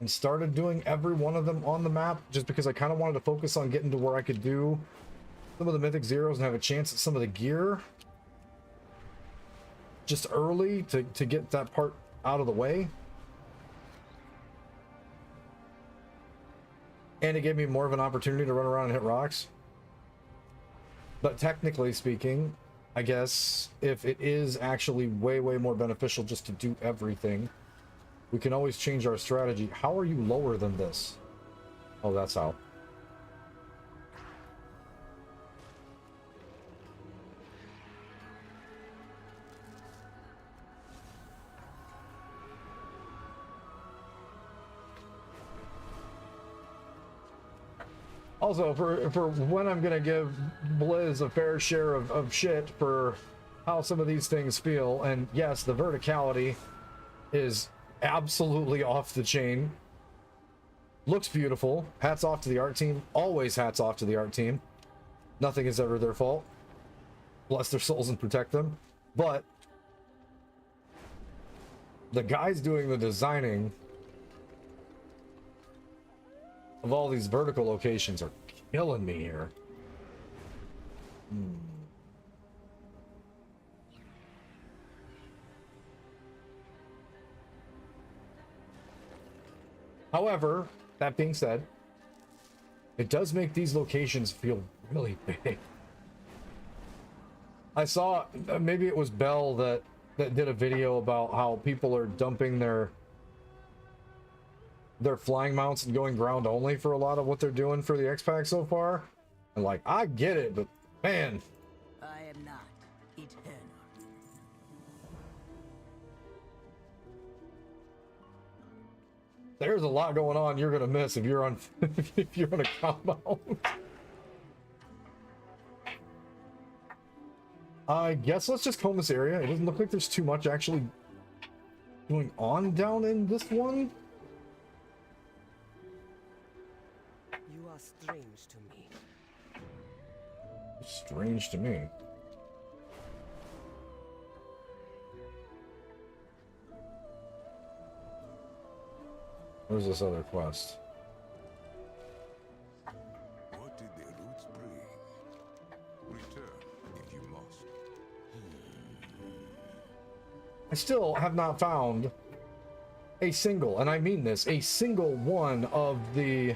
and started doing every one of them on the map, just because I kind of wanted to focus on getting to where I could do some of the Mythic Zeros and have a chance at some of the gear just early to get that part out of the way. And it gave me more of an opportunity to run around and hit rocks. But technically speaking, I guess if it is actually way, way more beneficial just to do everything, we can always change our strategy. How are you lower than this? Oh, that's how. Also, for when I'm gonna give Blizz a fair share of shit for how some of these things feel, and yes, the verticality is absolutely off the chain. Looks beautiful. Hats off to the art team. Always hats off to the art team. Nothing is ever their fault. bless their souls and protect them. But the guys doing the designing of all these vertical locations are killing me here. However, that being said, it does make these locations feel really big. I saw, maybe it was Bell that did a video about how people are dumping their flying mounts and going ground only for a lot of what they're doing for the X-Pack so far. And like, I get it, but man. I am not eternal. There's a lot going on you're gonna miss if you're on if you're on a compound. I guess let's just comb this area. It doesn't look like there's too much actually going on down in this one. You are strange to me. Strange to me. Where's this other quest? What did the roots bring? Return if you must. I still have not found a single, and I mean this, a single one of the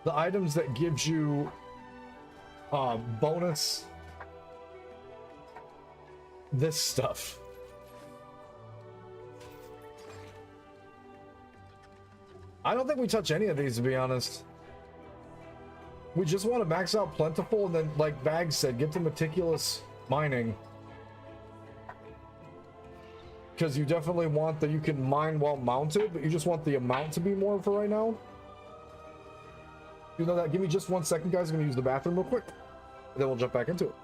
items that gives you bonus this stuff. I don't think we touch any of these, to be honest. We just want to max out plentiful, and then, like Bags said, get to meticulous mining. Because you definitely want that you can mine while mounted, but you just want the amount to be more for right now. You know that? Give me just 1 second, guys. I'm going to use the bathroom real quick. And then we'll jump back into it.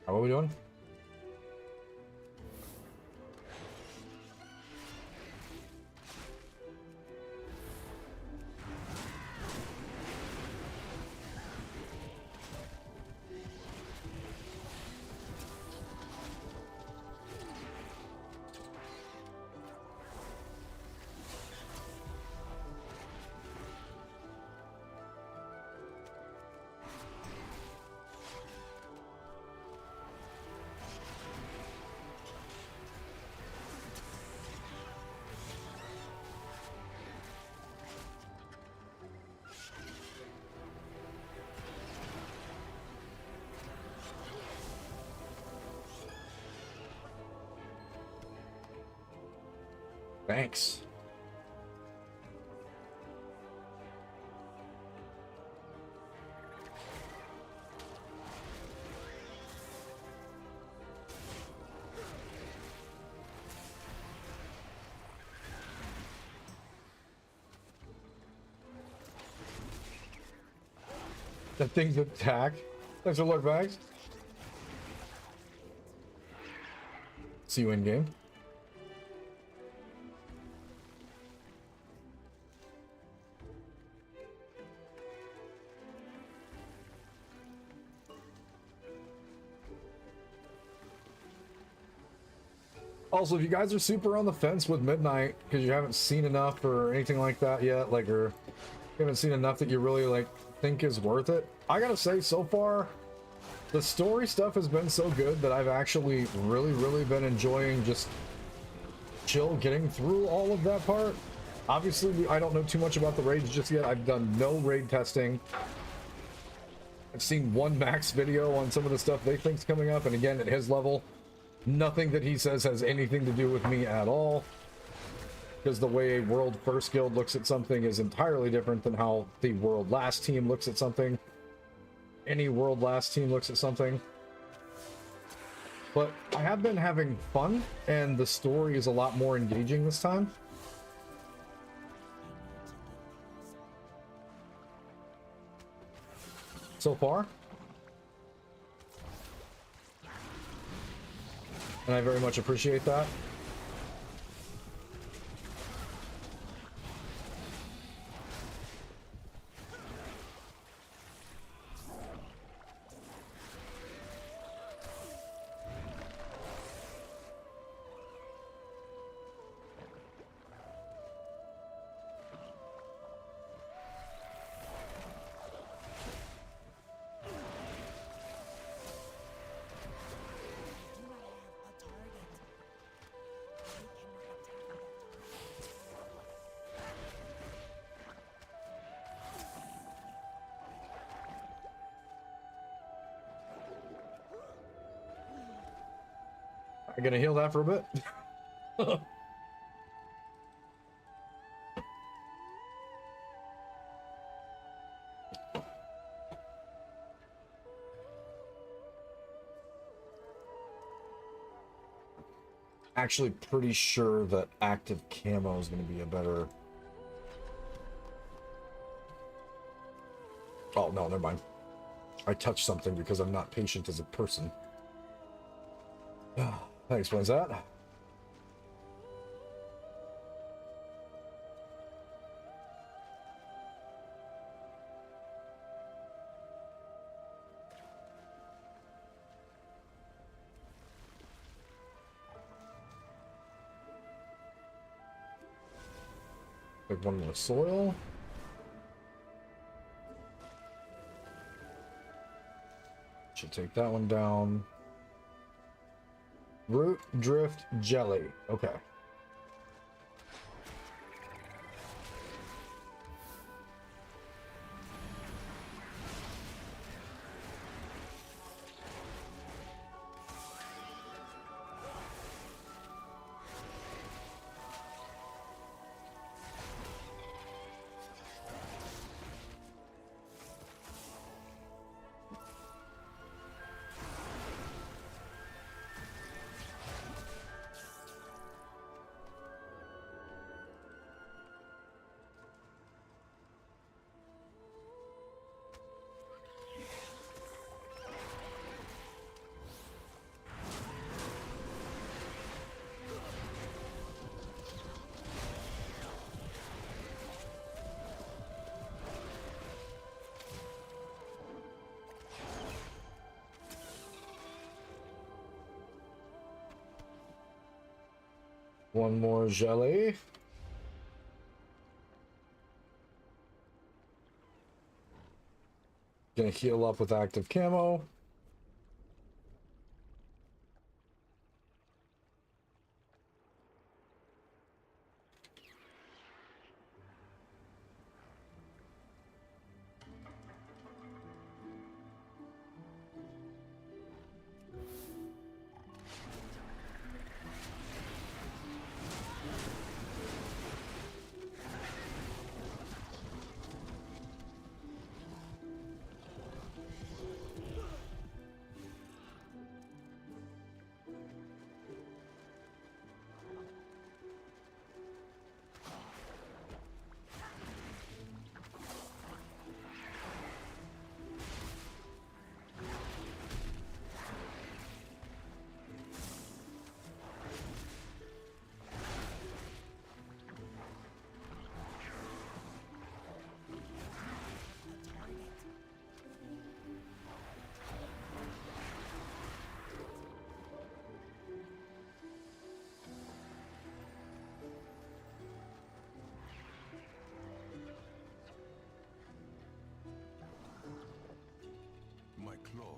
How are we doing? Thanks. That thing's attack. Thanks for look bags. See you in game. Also, if you guys are super on the fence with Midnight because you haven't seen enough or anything like that yet, like, or you haven't seen enough that you really like think is worth it, I gotta say, so far the story stuff has been so good that I've actually really been enjoying just chill getting through all of that part. Obviously, I don't know too much about the raids just yet. I've done no raid testing. I've seen one Max video on some of the stuff they think's coming up, and again, at his level, nothing that he says has anything to do with me at all, because the way a World First Guild looks at something is entirely different than how the World Last team looks at something. Any World Last team looks at something. But I have been having fun, and the story is a lot more engaging this time. So far. And I very much appreciate that. I'm gonna heal that for a bit. Actually pretty sure that active camo is going to be a better... Oh, no, never mind. I touched something because I'm not patient as a person. That explains that. Like one more soil. Should take that one down. Root, drift, jelly. Okay. One more jelly. Gonna heal up with active camo.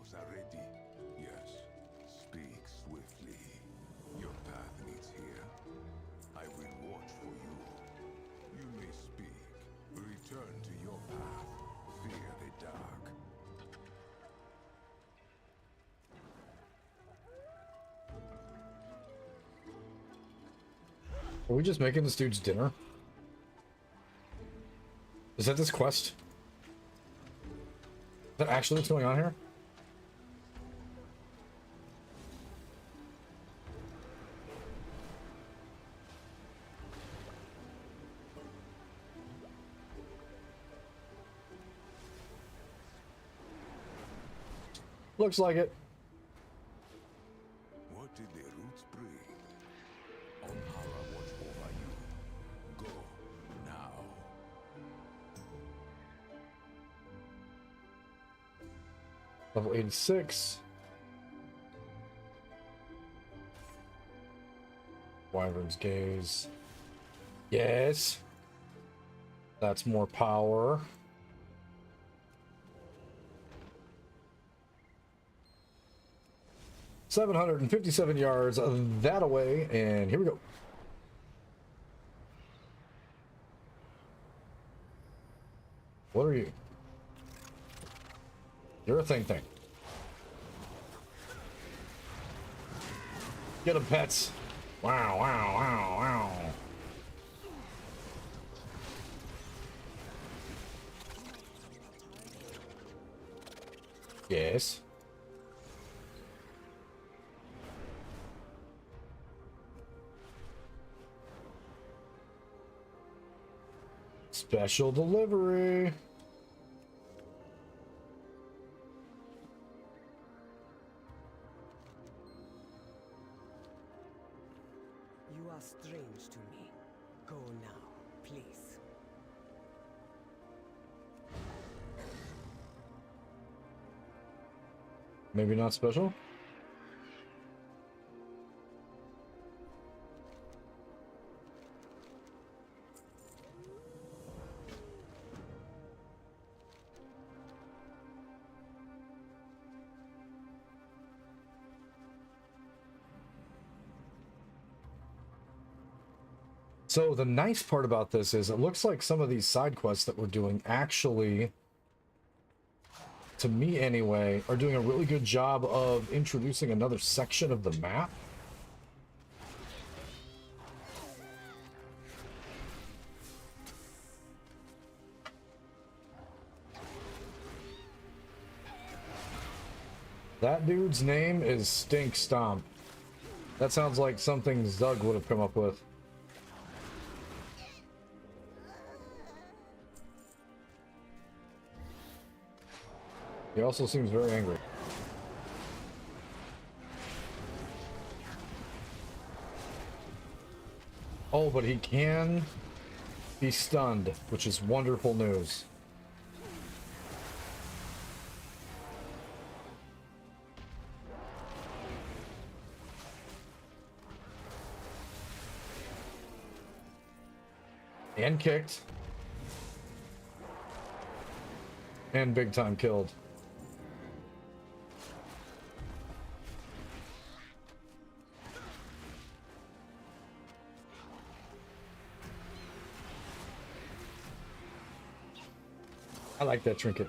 arrows are ready. Yes. Speak swiftly. Your path leads here. I will watch for you. You may speak. Return to your path. Fear the dark. Are we just making this dude's dinner? Is that this quest? Is that actually what's going on here? Looks like it. What did the roots bring? Onhara watch over you. Go now. Level 86. Wyvern's Gaze. Yes. That's more power. $757 yards that away, and here we go. What are you? You're a thing. Get 'em, pets. Wow, wow, wow, wow. Yes. Special delivery. You are strange to me. Go now, please. Maybe not special? So the nice part about this is it looks like some of these side quests that we're doing actually, to me anyway, are doing a really good job of introducing another section of the map. That dude's name is Stink Stomp. That sounds like something Zug would have come up with. He also seems very angry. Oh, but he can be stunned, which is wonderful news. And kicked. And big time killed. I like that trinket.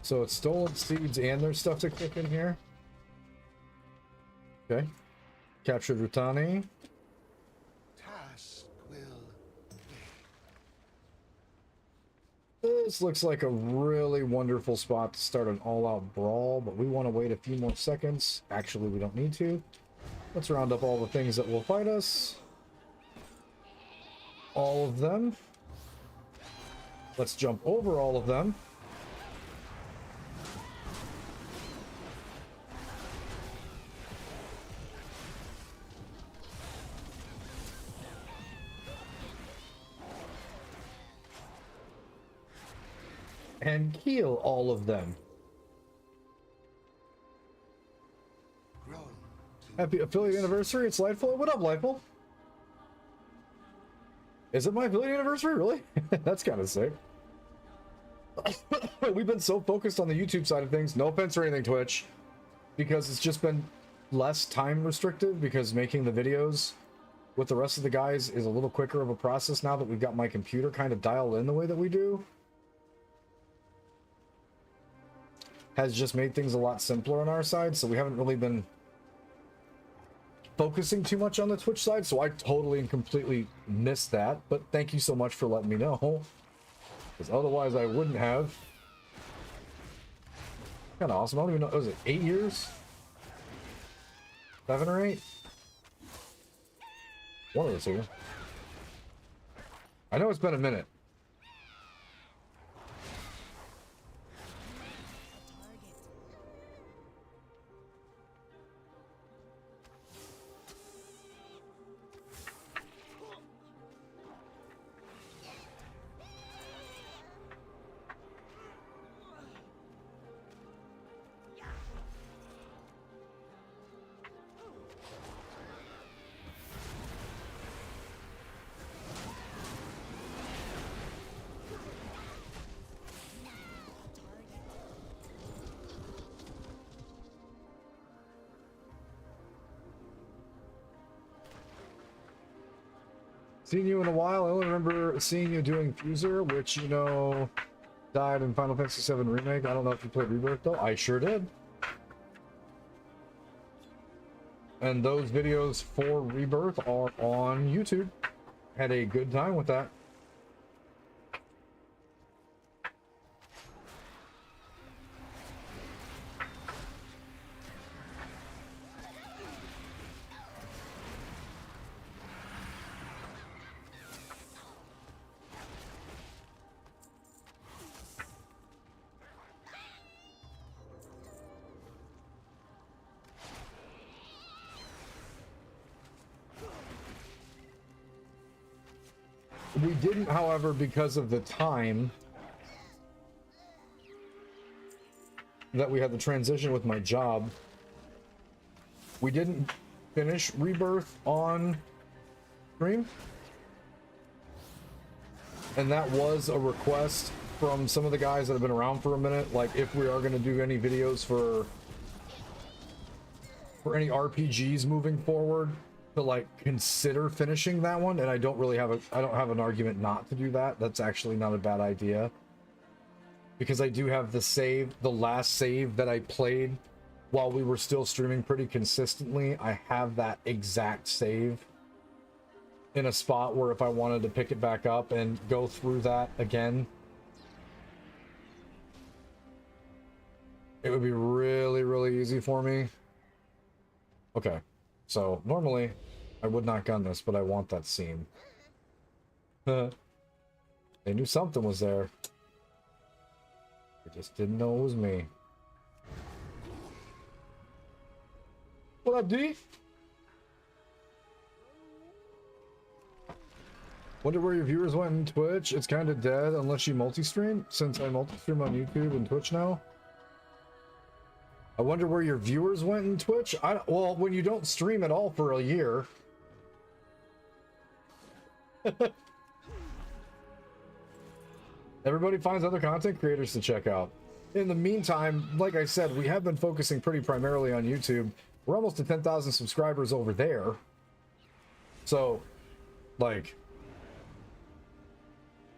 So it's stolen seeds and there's stuff to click in here. Okay. Captured Rutani. Task will This looks like a really wonderful spot to start an all-out brawl, but we want to wait a few more seconds. Actually, we don't need to. Let's round up all the things that will fight us. All of them. Let's jump over all of them. And heal all of them. Happy affiliate anniversary. It's Lightful. What up, Lightful? Is it my affiliate anniversary? Really? That's kind of sick. We've been so focused on the YouTube side of things. No offense or anything, Twitch, because it's just been less time restrictive, because making the videos with the rest of the guys is a little quicker of a process now that we've got my computer kind of dialed in the way that we do. Has just made things a lot simpler on our side, so we haven't really been focusing too much on the Twitch side, so I totally and completely missed that. But thank you so much for letting me know, because otherwise I wouldn't have. Kind of awesome. I don't even know, was it 8 years? 7 or 8? One of the two. I know it's been a minute. Seen you in a while. I only remember seeing you doing Fuser, which, you know, died in Final Fantasy VII Remake. I don't know if you played Rebirth, though. I sure did. And those videos for Rebirth are on YouTube. Had a good time with that. We didn't, however, because of the time that we had the transition with my job, we didn't finish Rebirth on stream. And that was a request from some of the guys that have been around for a minute, like if we are going to do any videos for any RPGs moving forward, to like consider finishing that one. And I don't have an argument not to do that. That's actually not a bad idea, because I do have the last save that I played while we were still streaming pretty consistently. I have that exact save in a spot where if I wanted to pick it back up and go through that again, it would be really, really easy for me. Okay, so normally I would not gun this, but I want that scene. They knew something was there. They just didn't know it was me. What up, D? Wonder where your viewers went in Twitch. It's kind of dead unless you multi-stream, since I multi-stream on YouTube and Twitch now. I wonder where your viewers went in Twitch. Well, when you don't stream at all for a year. Everybody finds other content creators to check out. In the meantime, like I said, we have been focusing pretty primarily on YouTube. We're almost to 10,000 subscribers over there. So, like,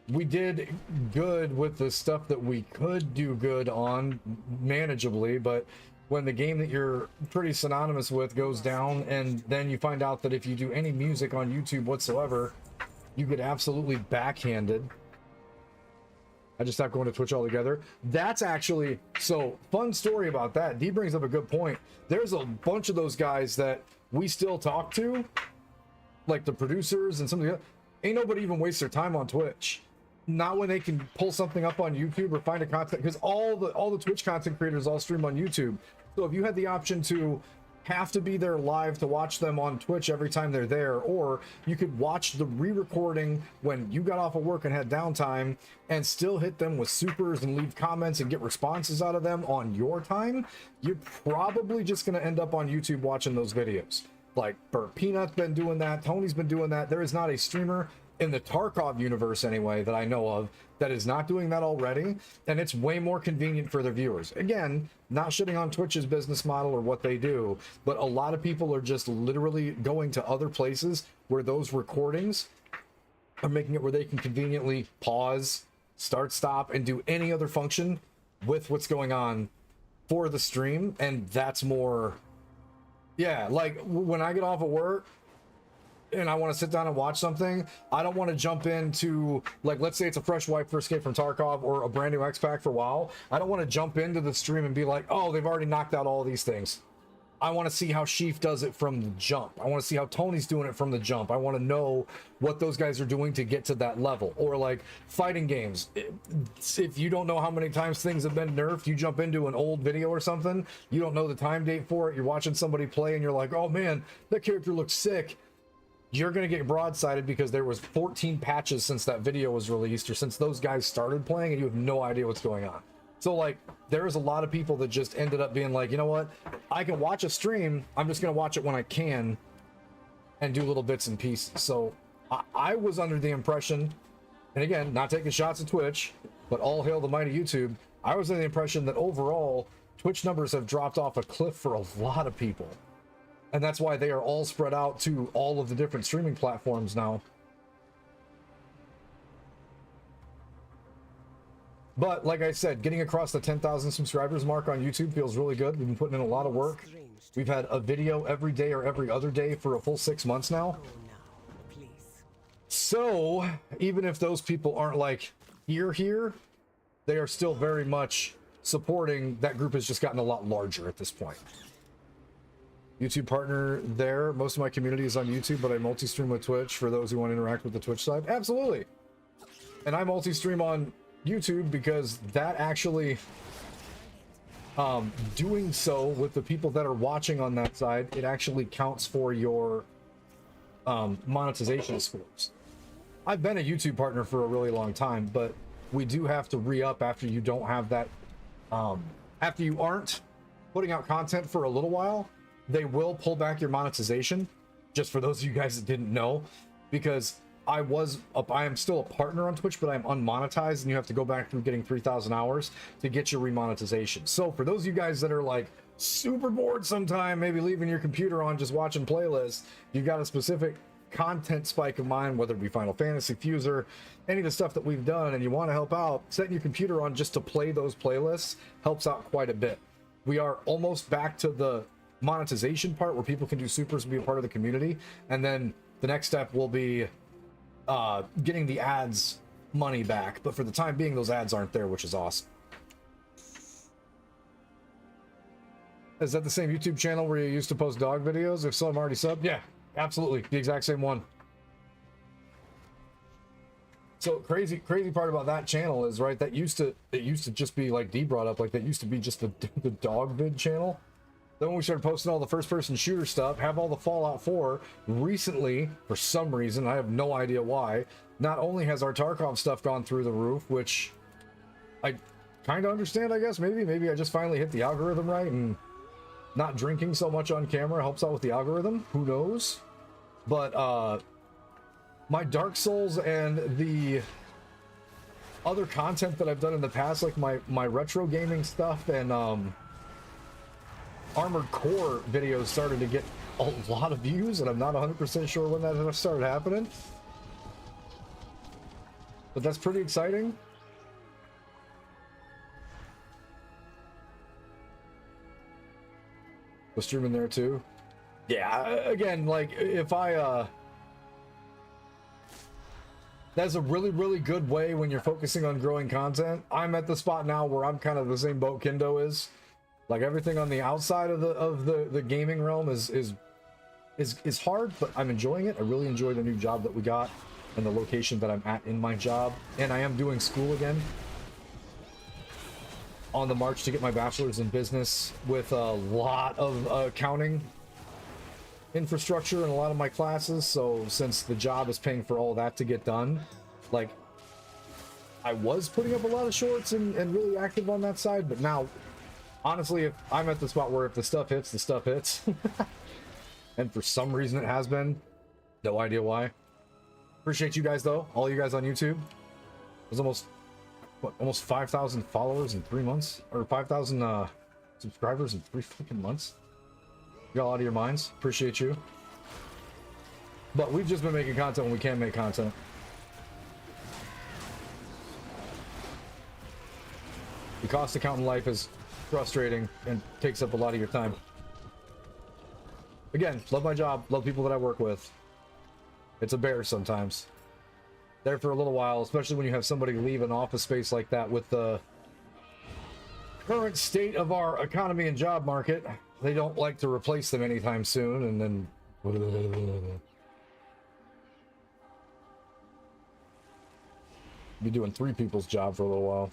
we did good with the stuff that we could do good on manageably, but when the game that you're pretty synonymous with goes down, and then you find out that if you do any music on YouTube whatsoever, you get absolutely backhanded. I just stopped going to Twitch altogether. That's actually, so fun story about that. D brings up a good point. There's a bunch of those guys that we still talk to, like the producers and some of the other. Ain't nobody even wastes their time on Twitch. Not when they can pull something up on YouTube or find a content, because all the Twitch content creators all stream on YouTube. So if you had the option to have to be there live to watch them on Twitch every time they're there, or you could watch the re-recording when you got off of work and had downtime and still hit them with supers and leave comments and get responses out of them on your time, you're probably just going to end up on YouTube watching those videos. Like Burt Peanut's been doing that, Tony's been doing that. There is not a streamer in the Tarkov universe anyway that I know of that is not doing that already, and it's way more convenient for their viewers. Again, not shitting on Twitch's business model or what they do, but a lot of people are just literally going to other places where those recordings are making it where they can conveniently pause, start, stop, and do any other function with what's going on for the stream. And that's more, yeah, like when I get off of work and I want to sit down and watch something, I don't want to jump into, like, let's say it's a fresh wipe for Escape from Tarkov or a brand new X-Pack for WoW. I don't want to jump into the stream and be like, oh, they've already knocked out all these things. I want to see how Sheaf does it from the jump. I want to see how Tony's doing it from the jump. I want to know what those guys are doing to get to that level. Or like fighting games. If you don't know how many times things have been nerfed, you jump into an old video or something, you don't know the time date for it, you're watching somebody play and you're like, oh man, that character looks sick. You're going to get broadsided because there was 14 patches since that video was released or since those guys started playing and you have no idea what's going on. So like there's a lot of people that just ended up being like, you know what, I can watch a stream, I'm just going to watch it when I can and do little bits and pieces. So I was under the impression, and again, not taking shots at Twitch, but all hail the mighty YouTube, I was under the impression that overall Twitch numbers have dropped off a cliff for a lot of people. And that's why they are all spread out to all of the different streaming platforms now. But like I said, getting across the 10,000 subscribers mark on YouTube feels really good. We've been putting in a lot of work. We've had a video every day or every other day for a full 6 months now. So even if those people aren't like here, they are still very much supporting. That group has just gotten a lot larger at this point. YouTube partner there. Most of my community is on YouTube, but I multi-stream with Twitch for those who want to interact with the Twitch side. Absolutely. And I multi-stream on YouTube because that actually, doing so with the people that are watching on that side, it actually counts for your monetization scores. I've been a YouTube partner for a really long time, but we do have to re-up after you don't have that, after you aren't putting out content for a little while. They will pull back your monetization, just for those of you guys that didn't know, because I am still a partner on Twitch, but I'm unmonetized, and you have to go back through getting 3,000 hours to get your remonetization. So for those of you guys that are like super bored sometime, maybe leaving your computer on just watching playlists, you've got a specific content spike of mine, whether it be Final Fantasy, Fuser, any of the stuff that we've done, and you want to help out, setting your computer on just to play those playlists helps out quite a bit. We are almost back to the monetization part where people can do supers and be a part of the community, and then the next step will be getting the ads money back, but for the time being those ads aren't there, which is awesome. Is that the same YouTube channel where you used to post dog videos? If so, I'm already subbed. Yeah, absolutely, the exact same one. So crazy part about that channel is, right, it used to just be like D brought up, like that used to be just the dog vid channel. Then when we started posting all the first-person shooter stuff, have all the Fallout 4, recently, for some reason, I have no idea why, not only has our Tarkov stuff gone through the roof, which I kind of understand, I guess. Maybe I just finally hit the algorithm right, and not drinking so much on camera helps out with the algorithm. Who knows? But my Dark Souls and the other content that I've done in the past, like my retro gaming stuff and Armored Core videos started to get a lot of views, and I'm not 100% sure when that started happening. But that's pretty exciting. Was streaming there too? Yeah, again, like if that's a really good way when you're focusing on growing content. I'm at the spot now where I'm kind of the same boat Kendo is. Like everything on the outside of the gaming realm is hard, but I'm enjoying it. I really enjoy the new job that we got and the location that I'm at in my job. And I am doing school again. On the march to get my bachelor's in business with a lot of accounting infrastructure in a lot of my classes. So since the job is paying for all that to get done, like I was putting up a lot of shorts and really active on that side, but now honestly, if I'm at the spot where if the stuff hits, the stuff hits. And for some reason it has been. No idea why. Appreciate you guys though, all you guys on YouTube. There's almost what, almost 5,000 followers in 3 months, or 5,000 subscribers in 3 freaking months. You got out of your minds. Appreciate you. But we've just been making content when we can make content. The cost account in life is frustrating and takes up a lot of your time. Again, love my job, love people that I work with. It's a bear sometimes. There for a little while, especially when you have somebody leave an office space like that with the current state of our economy and job market. They don't like to replace them anytime soon, and then be doing 3 people's job for a little while.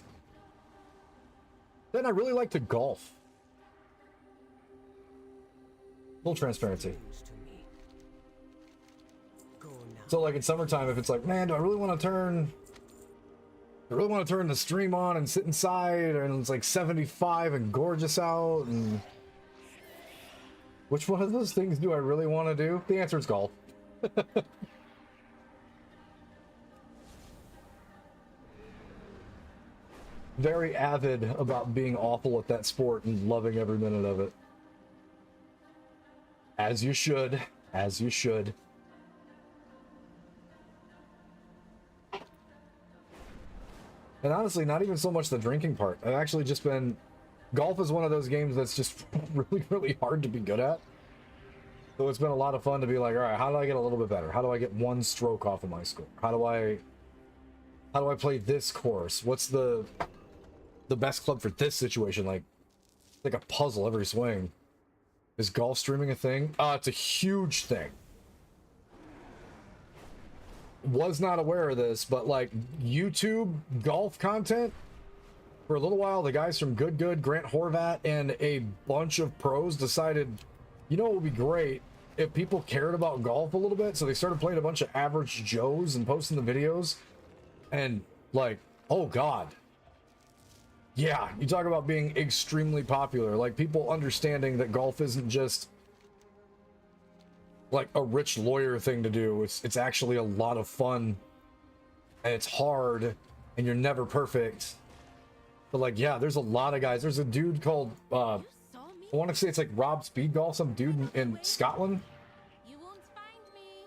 Then I really like to golf. Full transparency. So like in summertime, if it's like, man, do I really want to turn the stream on and sit inside, and it's like 75 and gorgeous out, and which one of those things do I really want to do? The answer is golf. Very avid about being awful at that sport and loving every minute of it. As you should. As you should. And honestly, not even so much the drinking part. I've actually just been... Golf is one of those games that's just really, really hard to be good at. So it's been a lot of fun to be like, all right, how do I get a little bit better? How do I get 1 stroke off of my score? How do I play this course? What's the best club for this situation? Like a puzzle every swing. Is golf streaming a thing? It's a huge thing. Was not aware of this, but like YouTube golf content, for a little while, the guys from Good, Grant Horvat, and a bunch of pros decided, you know, it would be great if people cared about golf a little bit. So they started playing a bunch of average Joes and posting the videos. And like, oh God. Yeah, you talk about being extremely popular. Like people understanding that golf isn't just like a rich lawyer thing to do. It's actually a lot of fun. And it's hard. And you're never perfect. But like, yeah, there's a lot of guys. There's a dude called, I want to say it's like Rob Speed Golf, some dude in Scotland. You won't find me.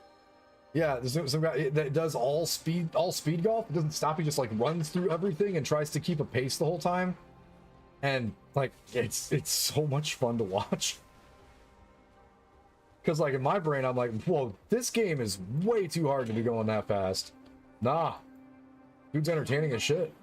Yeah, there's some guy that does all speed golf. It doesn't stop. He just like runs through everything and tries to keep a pace the whole time. And like, it's so much fun to watch. Because like in my brain, I'm like, whoa, this game is way too hard to be going that fast. Nah, dude's entertaining as shit.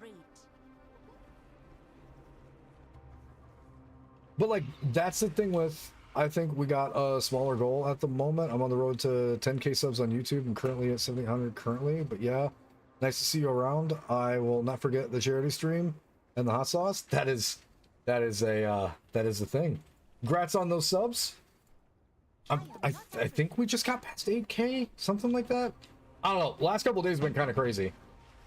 But like, that's the thing with, I think we got a smaller goal at the moment. I'm on the road to 10K subs on YouTube. I'm currently at 700 currently, but yeah, nice to see you around. I will not forget the charity stream and the hot sauce. That is a thing. Congrats on those subs. I think we just got past 8K, something like that. I don't know. Last couple of days have been kind of crazy.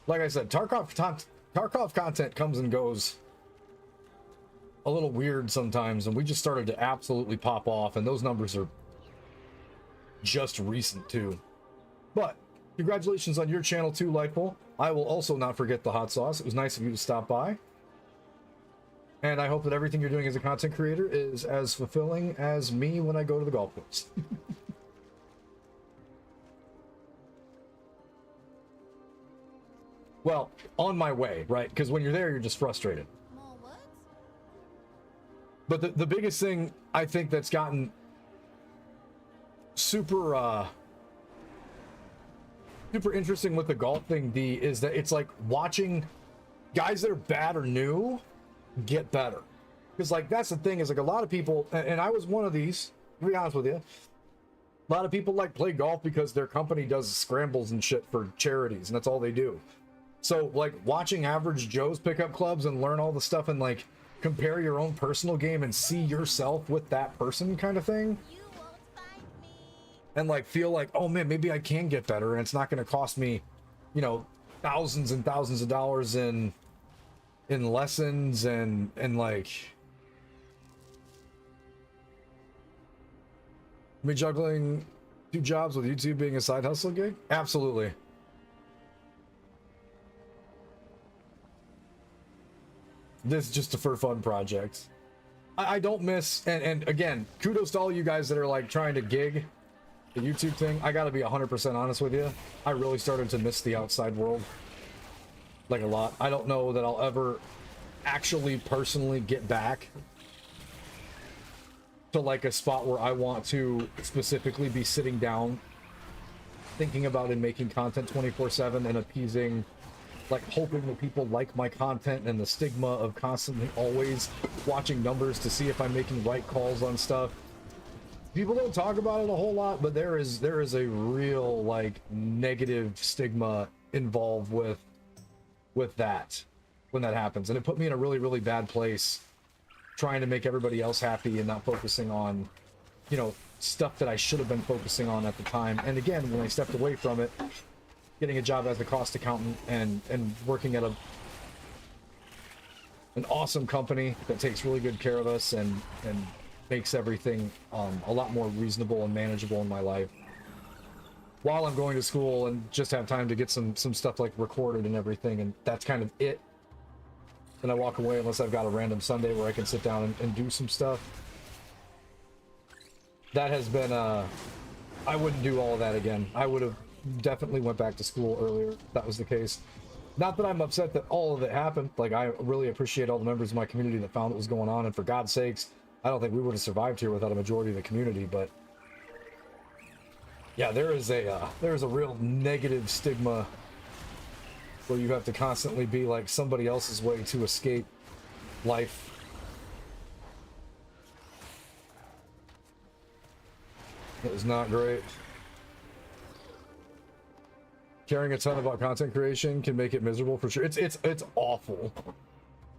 Like I said, Tarkov content comes and goes a little weird sometimes, and we just started to absolutely pop off, and those numbers are just recent too. But congratulations on your channel too, Lightful. I will also not forget the hot sauce. It was nice of you to stop by, and I hope that everything you're doing as a content creator is as fulfilling as me when I go to the golf course. Well, on my way, right? Because when you're there, you're just frustrated. But the biggest thing I think that's gotten super interesting with the golf thing, D, is that it's like watching guys that are bad or new get better. Because like that's the thing, is like a lot of people, and I was one of these, to be honest with you, a lot of people like play golf because their company does scrambles and shit for charities, and that's all they do. So like watching average Joes pick up clubs and learn all the stuff and like compare your own personal game and see yourself with that person kind of thing, and like feel like, oh man, maybe I can get better, and it's not going to cost me, you know, thousands and thousands of dollars in lessons and like me juggling 2 jobs with YouTube being a side hustle gig. Absolutely. this is just a for fun project. I don't miss, and again, kudos to all you guys that are like trying to gig the YouTube thing. I gotta be 100% honest with you. I really started to miss the outside world, like a lot. I don't know that I'll ever actually personally get back to like a spot where I want to specifically be sitting down thinking about and making content 24/7 and appeasing, like hoping that people like my content, and the stigma of constantly always watching numbers to see if I'm making right calls on stuff. People don't talk about it a whole lot, but there is a real like negative stigma involved with that when that happens, and it put me in a really, really bad place trying to make everybody else happy and not focusing on, you know, stuff that I should have been focusing on at the time. And again, when I stepped away from it, getting a job as a cost accountant and working at an awesome company that takes really good care of us and makes everything a lot more reasonable and manageable in my life, while I'm going to school and just have time to get some stuff like recorded and everything, and that's kind of it. And I walk away unless I've got a random Sunday where I can sit down and do some stuff. That has been I wouldn't do all of that again. I would have definitely went back to school earlier if that was the case. Not that I'm upset that all of it happened. Like, I really appreciate all the members of my community that found what was going on, and for God's sakes, I don't think we would have survived here without a majority of the community. But yeah, there is a real negative stigma where you have to constantly be like somebody else's way to escape life. It was not great. Caring a ton about content creation can make it miserable for sure. It's awful.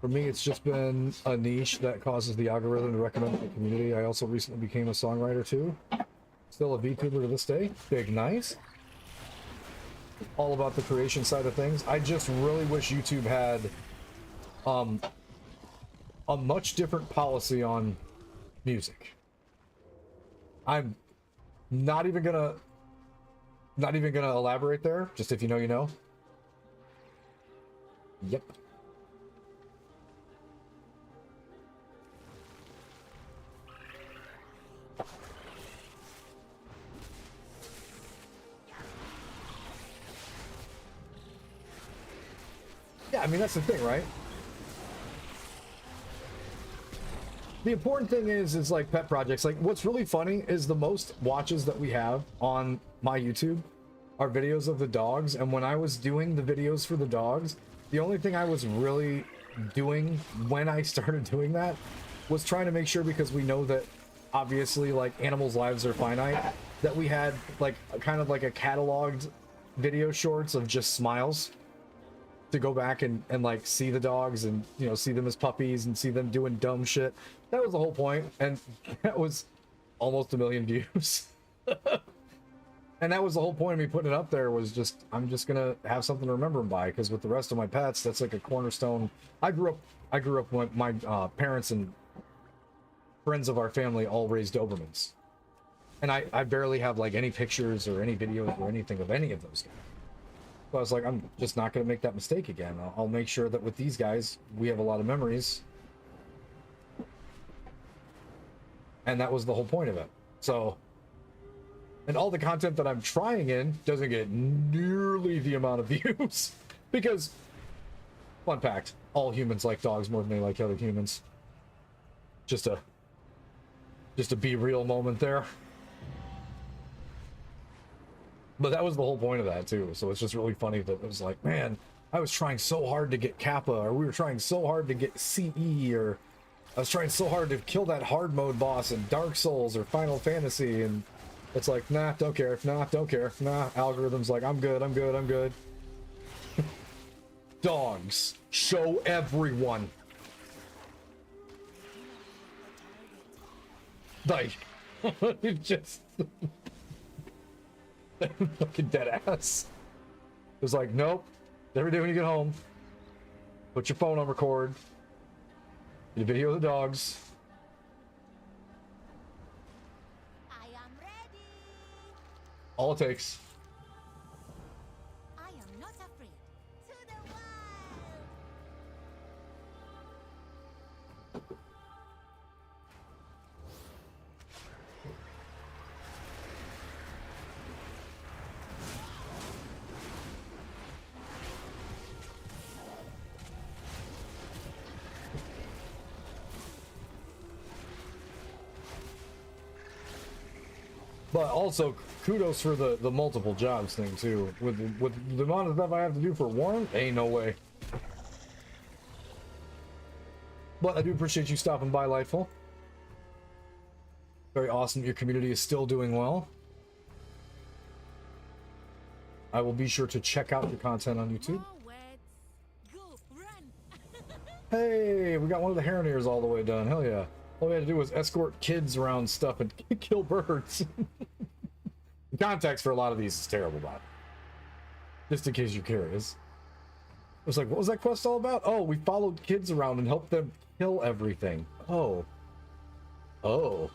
For me, it's just been a niche that causes the algorithm to recommend the community. I also recently became a songwriter too. Still a VTuber to this day. Big nice. All about the creation side of things. I just really wish YouTube had a much different policy on music. I'm not even gonna elaborate there. Just if you know, you know. Yep. Yeah, I mean, that's the thing, right? The important thing is like pet projects. Like, what's really funny is the most watches that we have on my YouTube are videos of the dogs. And when I was doing the videos for the dogs, the only thing I was really doing when I started doing that was trying to make sure, because we know that obviously like animals' lives are finite, that we had like kind of like a cataloged video shorts of just smiles to go back and like see the dogs and, you know, see them as puppies and see them doing dumb shit. That was the whole point, and that was almost 1 million views. And that was the whole point of me putting it up there, was just, I'm just gonna have something to remember them by, because with the rest of my pets, that's like a cornerstone. I grew up when my parents and friends of our family all raised Dobermans, and I barely have like any pictures or any videos or anything of any of those guys. So I was like, I'm just not going to make that mistake again. I'll make sure that with these guys, we have a lot of memories. And that was the whole point of it. So, and all the content that I'm trying in doesn't get nearly the amount of views. Because, fun fact, all humans like dogs more than they like other humans. Just a be real moment there. But that was the whole point of that too. So it's just really funny that it was like, man, I was trying so hard to get Kappa, or we were trying so hard to get CE, or I was trying so hard to kill that hard mode boss in Dark Souls or Final Fantasy, and it's like, nah, don't care, nah, don't care, nah. Algorithm's like, I'm good. Dogs, show everyone. Like, it just fucking dead ass. It was like, nope. Every day when you get home, put your phone on record. Get a video of the dogs. I am ready. All it takes. I am not afraid. To the wild. But also kudos for the multiple jobs thing too. With the amount of stuff I have to do for one, ain't no way. But I do appreciate you stopping by, Lightful. Very awesome. Your community is still doing well. I will be sure to check out your content on YouTube. Hey, we got one of the Harriers all the way done. Hell yeah. All we had to do was escort kids around stuff and kill birds. The context for a lot of these is terrible, Bob. Just in case you're curious. It was like, what was that quest all about? Oh, we followed kids around and helped them kill everything. Oh. Oh.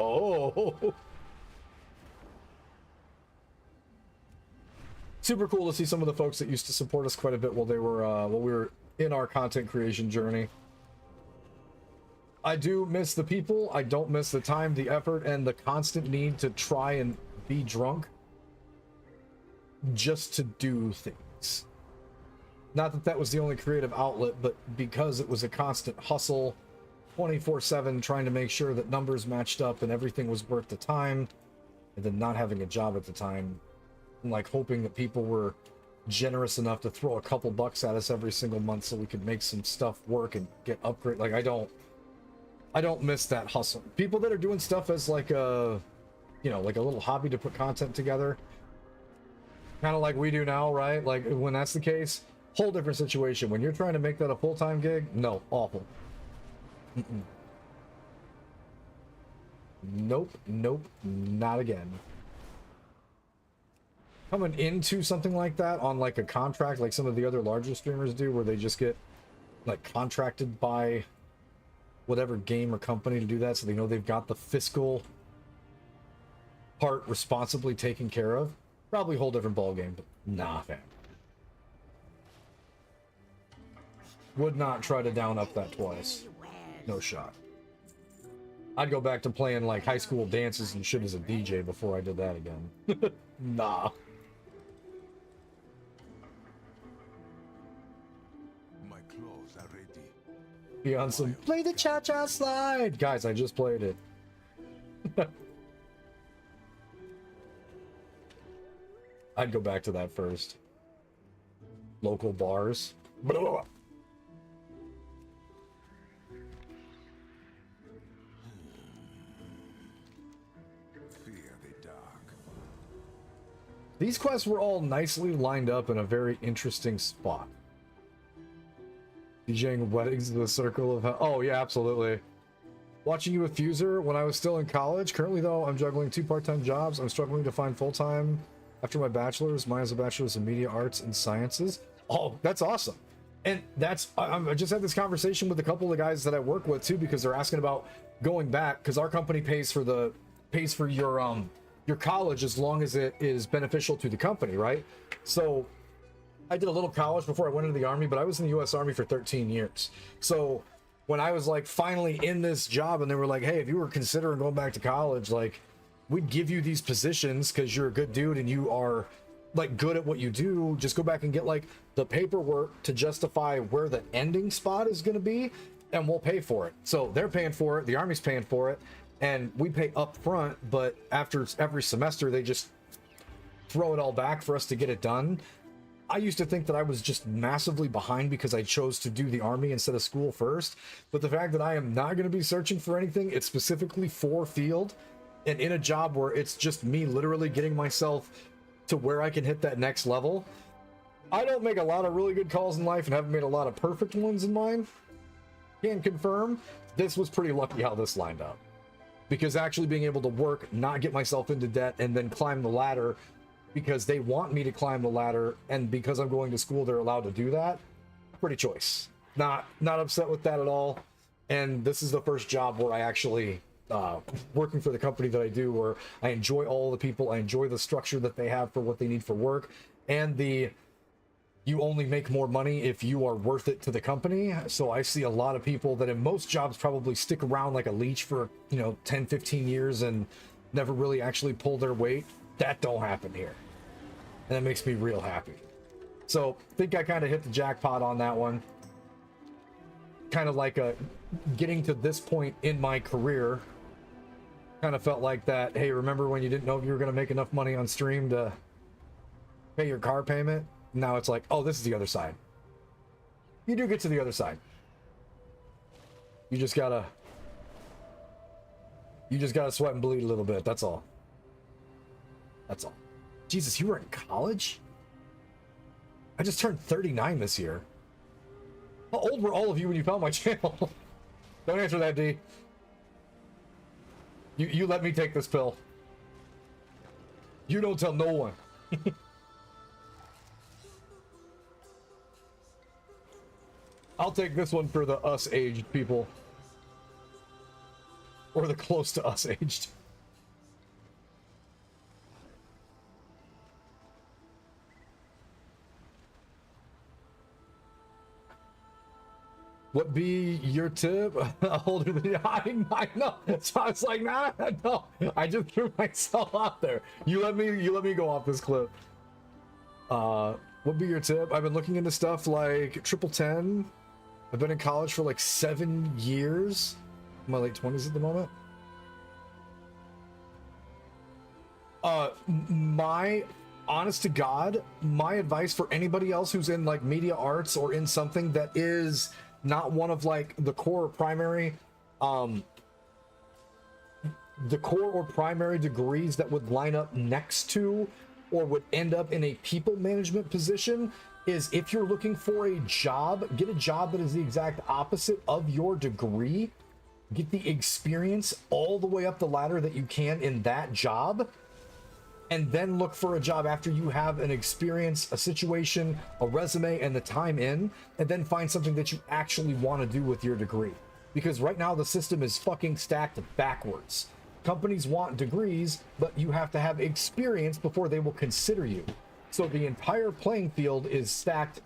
Oh. Super cool to see some of the folks that used to support us quite a bit while they were while we were in our content creation journey. I do miss the people. I don't miss the time, the effort, and the constant need to try and be drunk just to do things. Not that that was the only creative outlet, but because it was a constant hustle, 24/7, trying to make sure that numbers matched up and everything was worth the time, and then not having a job at the time, and like hoping that people were generous enough to throw a couple bucks at us every single month so we could make some stuff work and get upgrade. Like I don't miss that hustle. People that are doing stuff as like a, you know, like a little hobby to put content together, kind of like we do now, right? Like when that's the case, whole different situation. When you're trying to make that a full-time gig, no, awful. Mm-mm. Nope, not again. Coming into something like that on like a contract, like some of the other larger streamers do, where they just get like contracted by whatever game or company to do that, so they know they've got the fiscal part responsibly taken care of. Probably a whole different ballgame, but nah, fam. Would not try to down up that twice. No shot. I'd go back to playing like high school dances and shit as a DJ before I did that again. Nah. My claws are ready. Be on some play the cha-cha slide. Guys, I just played it. I'd go back to that first. Local bars. Blah. These quests were all nicely lined up in a very interesting spot. DJing weddings in the circle of hell. Oh yeah, absolutely. Watching you with Fuser when I was still in college. Currently though, I'm juggling 2 part-time jobs. I'm struggling to find full-time after my bachelor's. Mine is a bachelor's in media arts and sciences. Oh, that's awesome. And that's, I just had this conversation with a couple of guys that I work with too, because they're asking about going back, because our company pays for your college as long as it is beneficial to the company, right? So I did a little college before I went into the Army, but I was in the U.S. Army for 13 years. So when I was like finally in this job and they were like, hey, if you were considering going back to college, like we'd give you these positions because you're a good dude and you are like good at what you do. Just go back and get like the paperwork to justify where the ending spot is going to be, and we'll pay for it. So they're paying for it, the Army's paying for it, and we pay up front, but after every semester they just throw it all back for us to get it done. I used to think that I was just massively behind because I chose to do the Army instead of school first, but the fact that I am not going to be searching for anything, it's specifically for field and in a job where it's just me literally getting myself to where I can hit that next level. I don't make a lot of really good calls in life and haven't made a lot of perfect ones in mine. Can confirm this was pretty lucky how this lined up, because actually being able to work, not get myself into debt, and then climb the ladder because they want me to climb the ladder, and because I'm going to school they're allowed to do that. Pretty choice. Not upset with that at all. And this is the first job where I actually working for the company that I do, where I enjoy all the people, I enjoy the structure that they have for what they need for work, and you only make more money if you are worth it to the company. So I see a lot of people that in most jobs probably stick around like a leech for 10-15 years and never really actually pull their weight. That don't happen here, and it makes me real happy. So I think I kind of hit the jackpot on that one. Kind of like getting to this point in my career Kind of felt like that. Hey, remember when you didn't know if you were going to make enough money on stream to pay your car payment? Now it's like, oh, this is the other side. You do get to the other side. You just gotta sweat and bleed a little bit. That's all. That's all. Jesus, you were in college? I just turned 39 this year. How old were all of you when you found my channel? Don't answer that, D. You let me take this pill. You don't tell no one. I'll take this one for the us-aged people. Or the close to us-aged. What be your tip? Older than you. I know. So I was like, nah, no. I just threw myself out there. You let me go off this clip. What be your tip? I've been looking into stuff like triple 10. I've been in college for like 7 years. In my late 20s at the moment. My honest to God, my advice for anybody else who's in like media arts or in something that is not one of like the core or primary degrees that would line up next to or would end up in a people management position is, if you're looking for a job, get a job that is the exact opposite of your degree. Get the experience all the way up the ladder that you can in that job, and then look for a job after you have an experience, a situation, a resume, and the time in, and then find something that you actually want to do with your degree. Because right now the system is fucking stacked backwards. Companies want degrees, but you have to have experience before they will consider you. So the entire playing field is stacked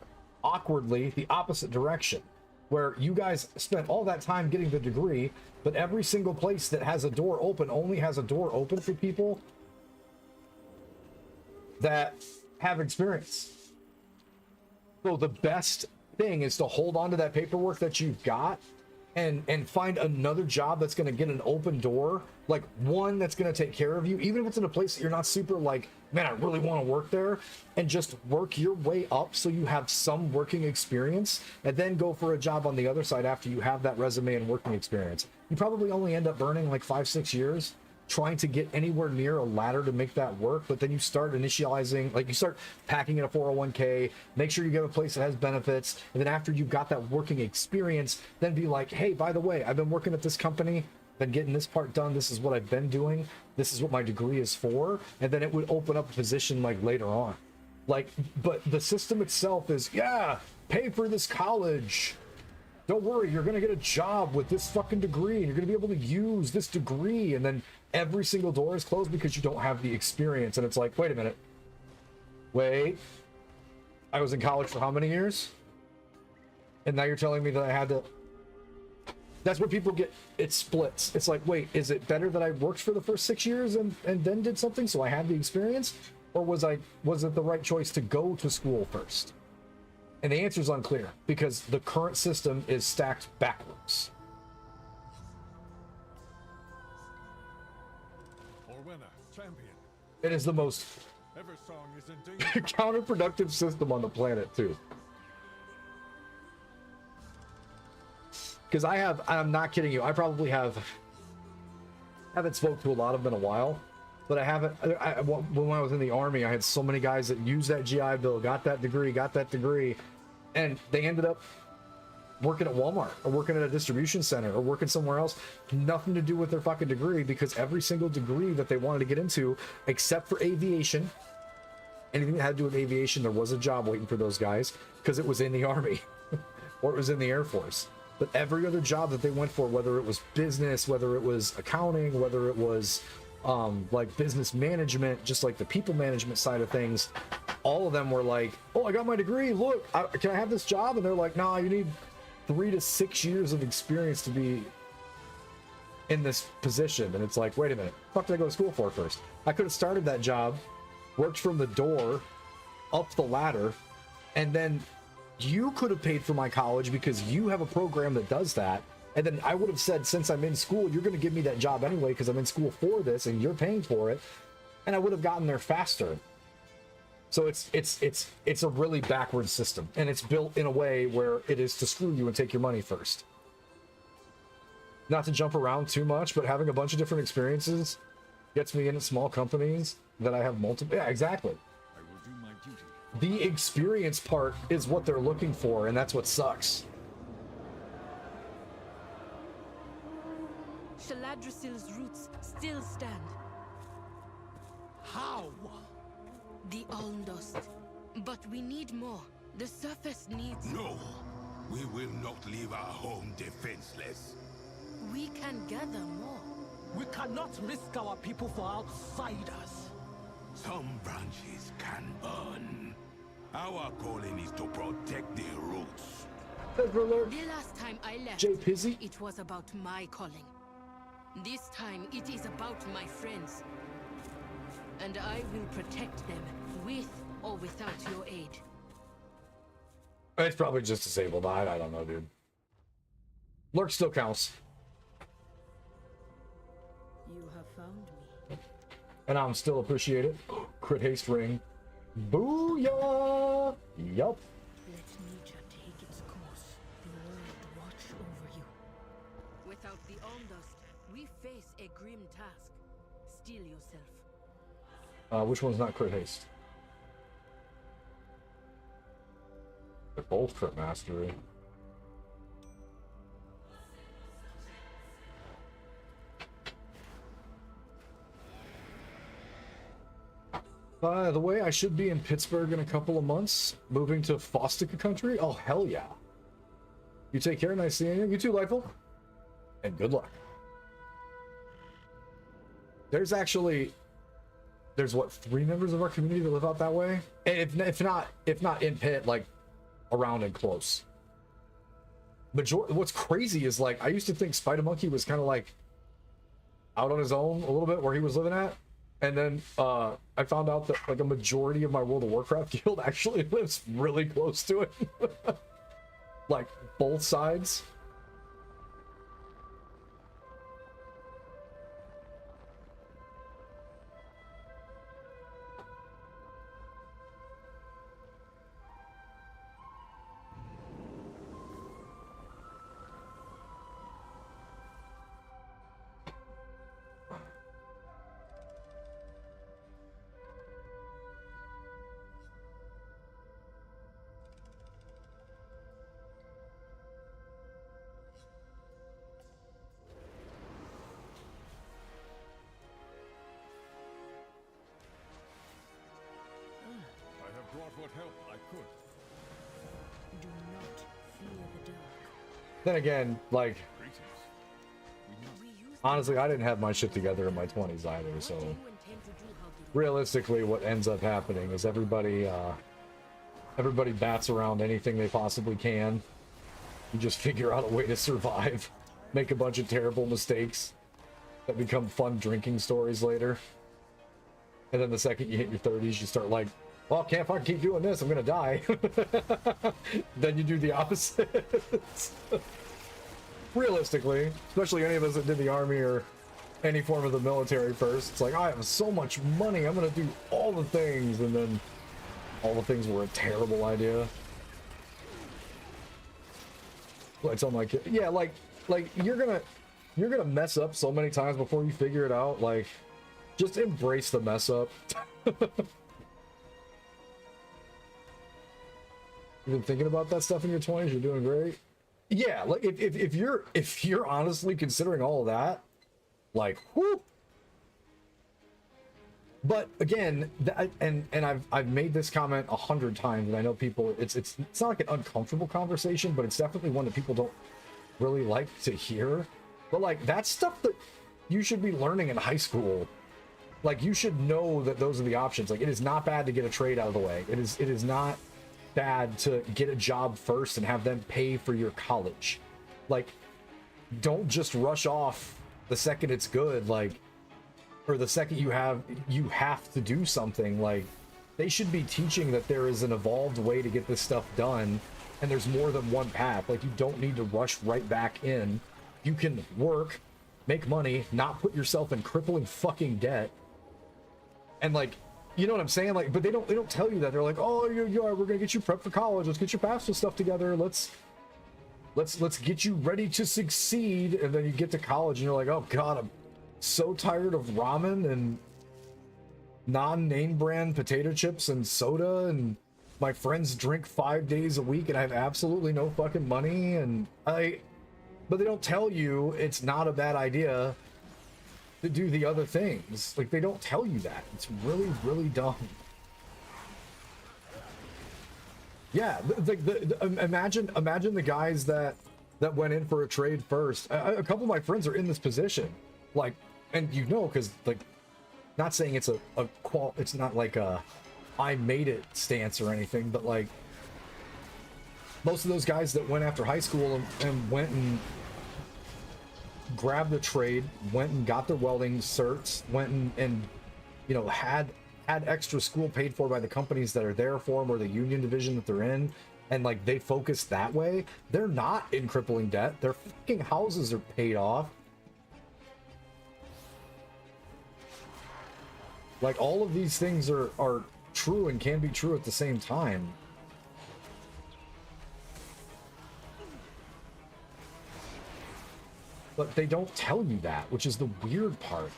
awkwardly the opposite direction, where you guys spent all that time getting the degree, but every single place that has a door open only has a door open for people that have experience. So the best thing is to hold on to that paperwork that you've got and find another job that's going to get an open door, like one that's going to take care of you, even if it's in a place that you're not super like, man, I really want to work there, and just work your way up so you have some working experience, and then go for a job on the other side after you have that resume and working experience. You probably only end up burning like 5-6 years trying to get anywhere near a ladder to make that work, but then you start initializing, like you start packing in a 401k, make sure you get a place that has benefits, and then after you've got that working experience, then be like, hey, by the way, I've been working at this company, been getting this part done, this is what I've been doing, this is what my degree is for, and then it would open up a position like later on. Like, but the system itself is, yeah, pay for this college. Don't worry, you're gonna get a job with this fucking degree, and you're gonna be able to use this degree, and then every single door is closed because you don't have the experience. And it's like, wait a minute. Wait. I was in college for how many years? And now you're telling me that I had to... That's where people get... It splits. It's like, wait, is it better that I worked for the first 6 years and then did something so I had the experience? Or was it the right choice to go to school first? And the answer is unclear because the current system is stacked backwards. Champion. It is the most counterproductive system on the planet too. Because I'm not kidding you, I probably haven't spoke to a lot of them in a while, but I haven't, when I was in the army, I had so many guys that used that GI Bill, got that degree, and they ended up working at Walmart or working at a distribution center or working somewhere else, nothing to do with their fucking degree, because every single degree that they wanted to get into, except for aviation, anything that had to do with aviation, there was a job waiting for those guys because it was in the Army or it was in the Air Force. But every other job that they went for, whether it was business, whether it was accounting, whether it was like business management, just like the people management side of things, all of them were like, oh, I got my degree, look, can I have this job? And they're like, nah, you need 3 to 6 years of experience to be in this position. And it's like, wait a minute, what did I go to school for first? I could have started that job, worked from the door up the ladder, and then you could have paid for my college because you have a program that does that, And then I would have said, since I'm in school, you're going to give me that job anyway because I'm in school for this and you're paying for it. And I would have gotten there faster. So it's a really backwards system, and it's built in a way where it is to screw you and take your money first. Not to jump around too much, but having a bunch of different experiences gets me into small companies that I have multiple. Yeah, exactly. I will do my duty. The experience part is what they're looking for, and that's what sucks. Shaladrisil's roots still stand. How? The Almdust. But we need more. The surface needs... No! We will not leave our home defenseless. We can gather more. We cannot risk our people for outsiders. Some branches can burn. Our calling is to protect the roots. The last time I left, Jay Pizzy? it was about my calling. This time it is about my friends. And I will protect them, with or without your aid. It's probably just disabled. I don't know, dude. Lurk still counts. You have found me. And I'm still appreciate it. Crit haste ring. Booyah! Yup. Let nature take its course. The world watch over you. Without the Almdust, we face a grim task. Steel yourself. Which one's not crit haste? They're both crit mastery. By the way, I should be in Pittsburgh in a couple of months, moving to Fostica country. Oh, hell yeah. You take care. Nice seeing you. You too, Lightful. And good luck. There's what, 3 members of our community that live out that way? If not in Pitt, like around and close. What's crazy is, like, I used to think Spider Monkey was kind of like out on his own a little bit where he was living at, and then I found out that like a majority of my World of Warcraft guild actually lives really close to it. Like both sides. Brought what help I could. Do not fear the dark. Then again, like, honestly, I didn't have my shit together in my 20s either, so realistically what ends up happening is everybody bats around anything they possibly can. You just figure out a way to survive, make a bunch of terrible mistakes that become fun drinking stories later. And then the second you hit your 30s, you start like, well, can't fucking keep doing this, I'm gonna die. Then you do the opposite. Realistically, especially any of us that did the army or any form of the military first, it's like, I have so much money, I'm gonna do all the things, and then all the things were a terrible idea. I tell my kid, yeah, like you're gonna mess up so many times before you figure it out. Like, just embrace the mess up. You've been thinking about that stuff in your 20s, you're doing great. Yeah, like if you're honestly considering all of that, like, whoo. But again, I've made this comment 100 times, and I know people, it's not like an uncomfortable conversation, but it's definitely one that people don't really like to hear. But like, that's stuff that you should be learning in high school. Like, you should know that those are the options. Like, it is not bad to get a trade out of the way. It is not bad to get a job first and have them pay for your college. Like, don't just rush off the second it's good, like, or the second you have to do something. Like, they should be teaching that there is an evolved way to get this stuff done, and there's more than one path. Like, you don't need to rush right back in you can work, make money, not put yourself in crippling fucking debt, and like, you know what I'm saying? Like, but they don't tell you that. They're like, oh, we're gonna get you prepped for college. Let's get your FAFSA stuff together. Let's get you ready to succeed. And then you get to college and you're like, oh god, I'm so tired of ramen and non-name brand potato chips and soda, and my friends drink 5 days a week and I have absolutely no fucking money. But they don't tell you it's not a bad idea to do the other things. Like, they don't tell you that. It's really, really dumb. Yeah, imagine the guys that went in for a trade first. A couple of my friends are in this position, like, and you know, because like, not saying it's it's not like a I made it stance or anything, but like, most of those guys that went after high school and went and grabbed the trade, went and got their welding certs, went and you know, had extra school paid for by the companies that are there for them or the union division that they're in, and like, they focus that way. They're not in crippling debt. Their fucking houses are paid off. Like, all of these things are true and can be true at the same time. But they don't tell you that, which is the weird part.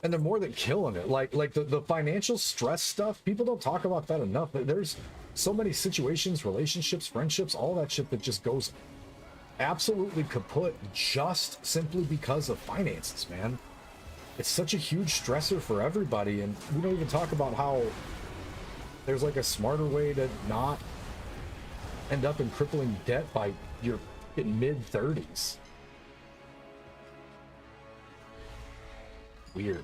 And they're more than killing it. Like the financial stress stuff, people don't talk about that enough. There's so many situations, relationships, friendships, all that shit that just goes absolutely kaput just simply because of finances, man. It's such a huge stressor for everybody, and we don't even talk about how there's like a smarter way to not end up in crippling debt by your mid-30s. Weird.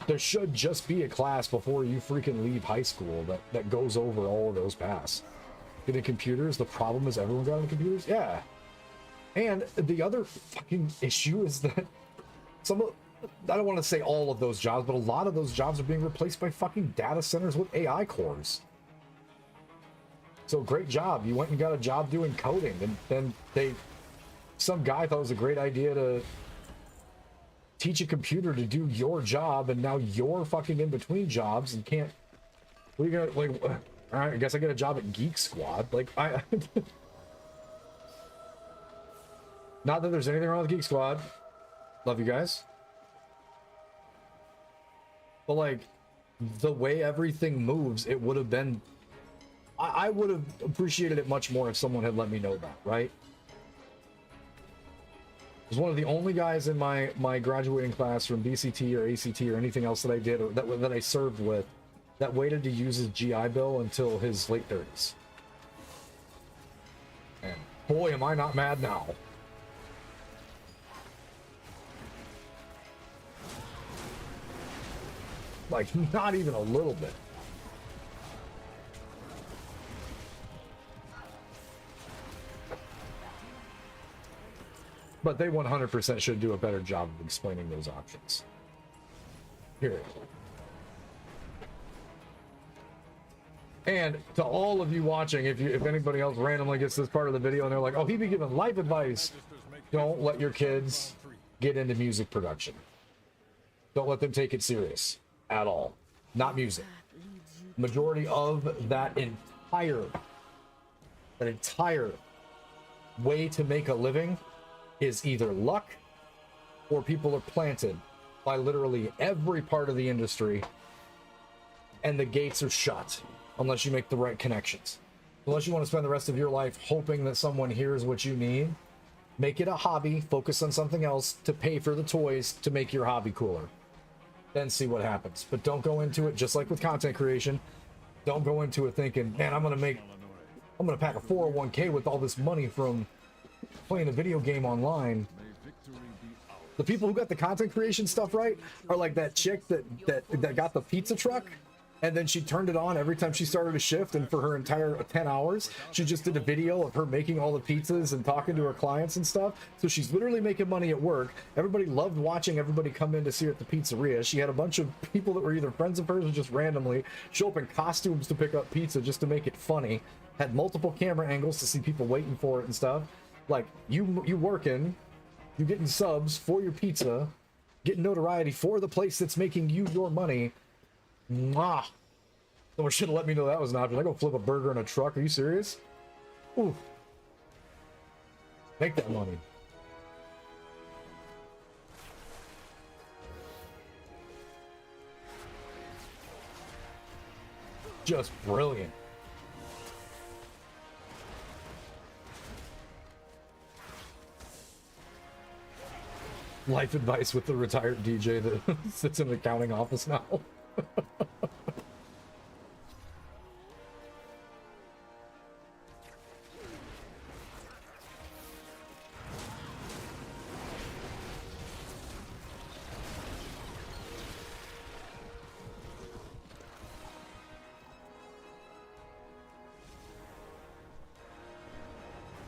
There should just be a class before you freaking leave high school that goes over all of those paths. Getting computers, the problem is everyone got into computers? Yeah. And the other fucking issue is that I don't want to say all of those jobs, but a lot of those jobs are being replaced by fucking data centers with AI cores. So great job. You went and got a job doing coding, and then some guy thought it was a great idea to teach a computer to do your job, and now you're fucking in between jobs and can't. What are you gonna, like, all right, I guess I get a job at Geek Squad. Like, not that there's anything wrong with Geek Squad. Love you guys. But like, the way everything moves, it would have been, I would have appreciated it much more if someone had let me know that, right? I was one of the only guys in my graduating class from BCT or ACT or anything else that I did, or that I served with, that waited to use his GI Bill until his late 30s. And boy, am I not mad now. Like, not even a little bit. But they 100% should do a better job of explaining those options. Period. And to all of you watching, if anybody else randomly gets this part of the video and they're like, oh, he'd be giving life advice, don't let your kids get into music production. Don't let them take it serious at all. Not music. Majority of that entire way to make a living is either luck or people are planted by literally every part of the industry, and the gates are shut unless you make the right connections. Unless you want to spend the rest of your life hoping that someone hears what you need, make it a hobby, focus on something else to pay for the toys to make your hobby cooler. Then see what happens. But don't go into it, just like with content creation, don't go into it thinking, man, I'm gonna pack a 401k with all this money from playing a video game online. The people who got the content creation stuff right are like that chick that got the pizza truck And then she turned it on every time she started a shift, and for her entire 10 hours, she just did a video of her making all the pizzas and talking to her clients and stuff. So she's literally making money at work. Everybody loved watching everybody come in to see her at the pizzeria. She had a bunch of people that were either friends of hers or just randomly show up in costumes to pick up pizza just to make it funny. Had multiple camera angles to see people waiting for it and stuff. Like, you working, you getting subs for your pizza, getting notoriety for the place that's making you your money. Mwah. Someone should have let me know that was an option. I go flip a burger in a truck. Are you serious? Ooh. Make that money. Just brilliant. Life advice with the retired DJ that sits in the accounting office now.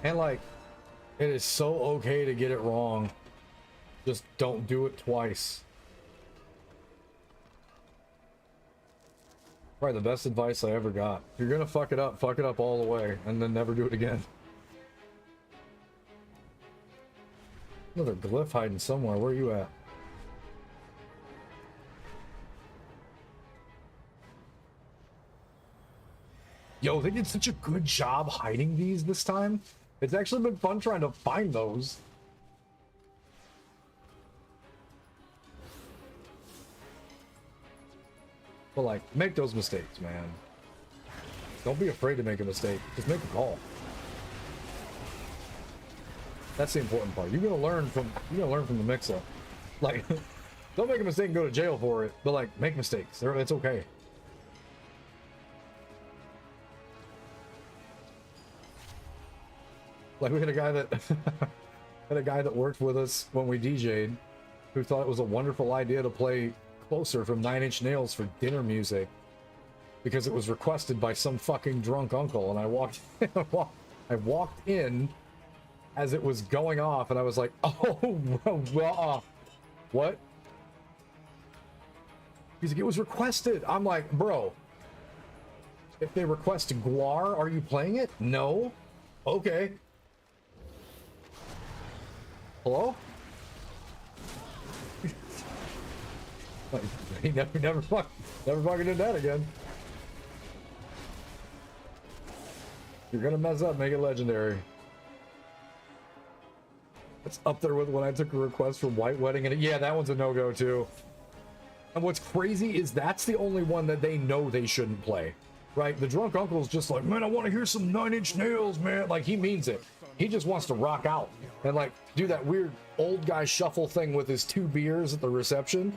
And like, it is so okay to get it wrong. Just don't do it twice. Probably the best advice I ever got. If you're gonna fuck it up all the way, and then never do it again. Another glyph hiding somewhere. Where are you at? Yo, they did such a good job hiding these this time. It's actually been fun trying to find those. But like, make those mistakes, man. Don't be afraid to make a mistake. Just make a call. That's the important part. You're gonna learn from the mix-up. Like, don't make a mistake and go to jail for it. But like, make mistakes. It's okay. Like, we had a guy that worked with us when we DJ'd, who thought it was a wonderful idea to play Closer from 9 Inch Nails for dinner music because it was requested by some fucking drunk uncle. And I walked in as it was going off, and I was like, oh, well, what? He's like, it was requested. I'm like, bro, if they request Guar, are you playing it? No. Okay. Hello? He never fucking did that again. You're gonna mess up, make it legendary. It's up there with when I took a request for White Wedding, and yeah, that one's a no-go too. And what's crazy is that's the only one that they know they shouldn't play, right? The drunk uncle's just like, man, I want to hear some 9 Inch Nails, man. Like, he means it. He just wants to rock out and like do that weird old guy shuffle thing with his 2 beers at the reception.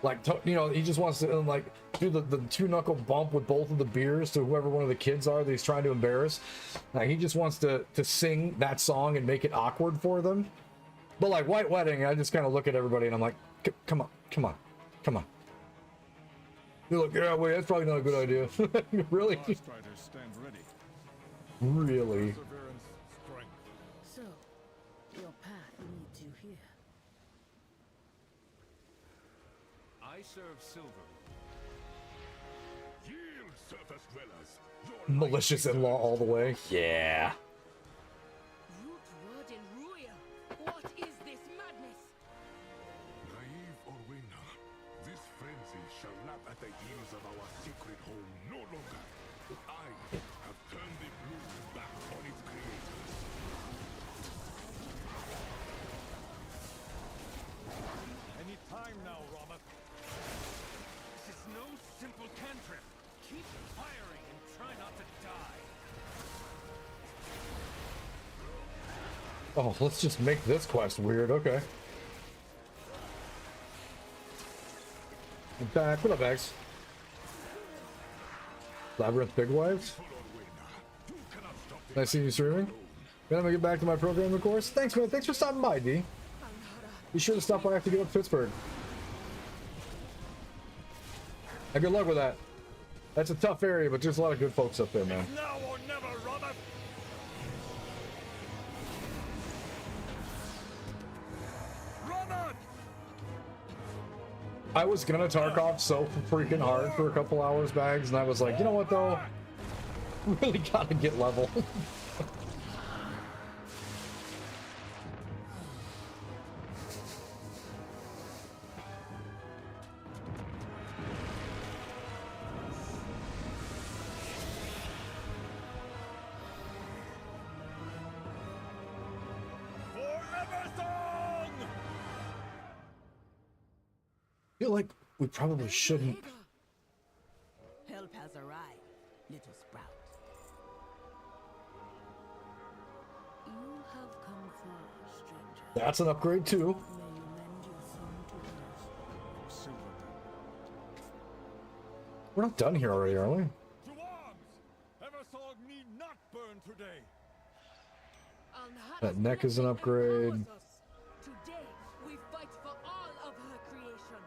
Like, you know, he just wants to like do the 2-knuckle bump with both of the beers to whoever one of the kids are that he's trying to embarrass. Like, he just wants to sing that song and make it awkward for them. But like White Wedding, I just kind of look at everybody and I'm like, come on. They're like, yeah, wait, that's probably not a good idea. Really? Really? So, your path leads you here. I serve silver. Yield, surface dwellers. Malicious in-law all the way. Yeah. What is this madness? Naive or winner, this frenzy shall lap at the heels of our secret home no longer. I have turned the blue back on its creators. Any time now, Robert. This is no simple cantrip. Keep firing and try not to die. Oh, let's just make this quest weird. Okay. I'm back. What up, X? Labyrinth Big Wives? Nice seeing you streaming. Then I'm gonna get back to my program, of course. Thanks, man. Thanks for stopping by, D. Be sure to stop by after you get up to Pittsburgh. And good luck with that. That's a tough area, but there's a lot of good folks up there, man. Now or never, Robert! Robert! I was gonna Tarkov so freaking hard for a couple hours, Bags, and I was like, you know what though? Really gotta get level. I feel like we probably shouldn't. Help has arrived, little sprout. You have come far, stranger. That's an upgrade too. May you lend your song to us. We're not done here already, are we? To arms! Eversog need not burn today. That neck is an upgrade. Today, we fight for all of her creation.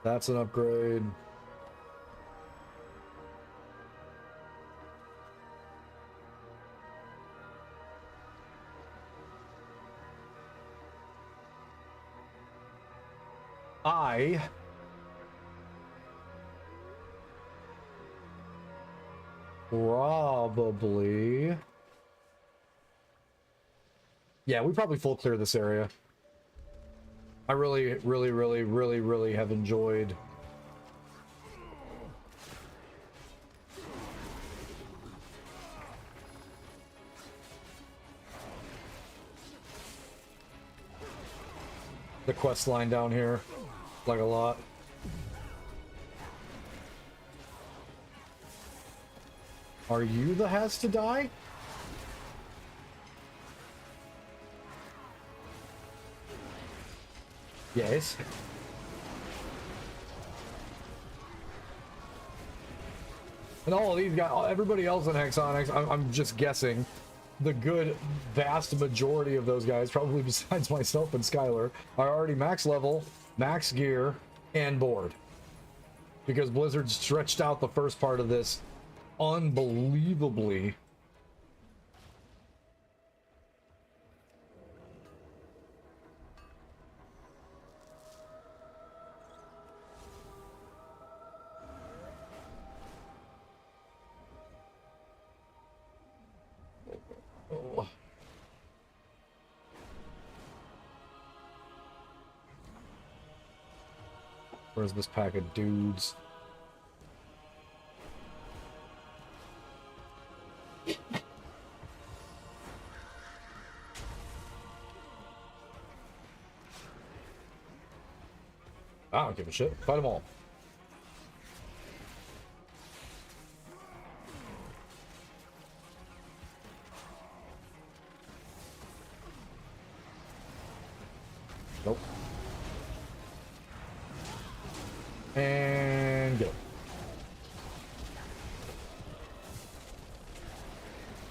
That's an upgrade. I probably, yeah, we probably full clear this area. I really have enjoyed the quest line down here, like a lot. Are you the has to die? Yes. And all of these guys, everybody else in Hexonics, I'm just guessing, the good vast majority of those guys, probably besides myself and Skylar, are already max level, max gear, and board. Because Blizzard stretched out the first part of this unbelievably. Oh. Where's this pack of dudes? I don't give a shit. Fight them all. Nope. And go.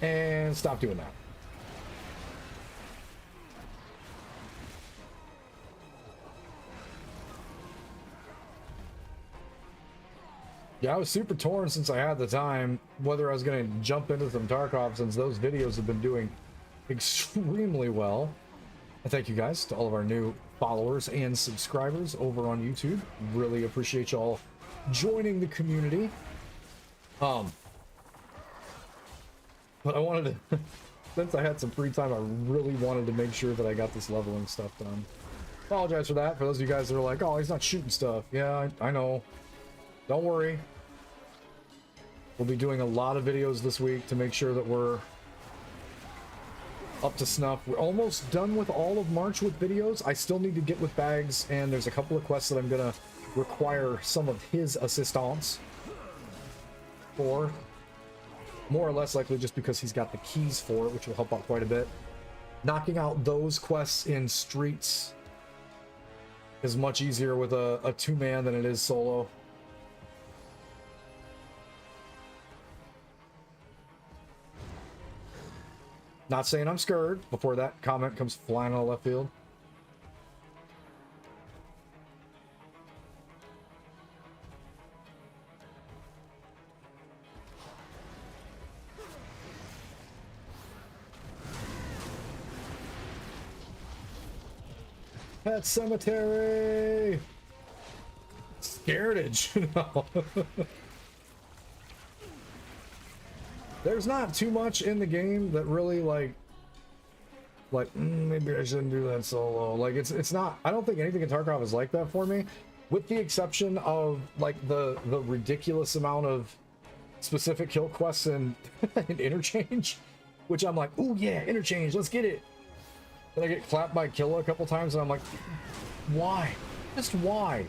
And stop doing that. Yeah, I was super torn since I had the time, whether I was going to jump into some Tarkov, since those videos have been doing extremely well. And thank you guys to all of our new followers and subscribers over on YouTube. Really appreciate y'all joining the community. But I wanted to, since I had some free time, I really wanted to make sure that I got this leveling stuff done. Apologize for that, for those of you guys that are like, oh, he's not shooting stuff. Yeah, I know. Don't worry. We'll be doing a lot of videos this week to make sure that we're up to snuff. We're almost done with all of March with videos. I still need to get with Bags, and there's a couple of quests that I'm gonna require some of his assistance for. More or less likely just because he's got the keys for it, which will help out quite a bit. Knocking out those quests in streets is much easier with a two-man than it is solo. Not saying I'm scared before that comment comes flying out of left field. Pet cemetery. Scaredage. No. There's not too much in the game that really like maybe I shouldn't do that solo. Like it's not. I don't think anything in Tarkov is like that for me, with the exception of like the ridiculous amount of specific kill quests and, and interchange, which I'm like, oh yeah, interchange, let's get it. Then I get clapped by Killa a couple times, and I'm like, why? Just why?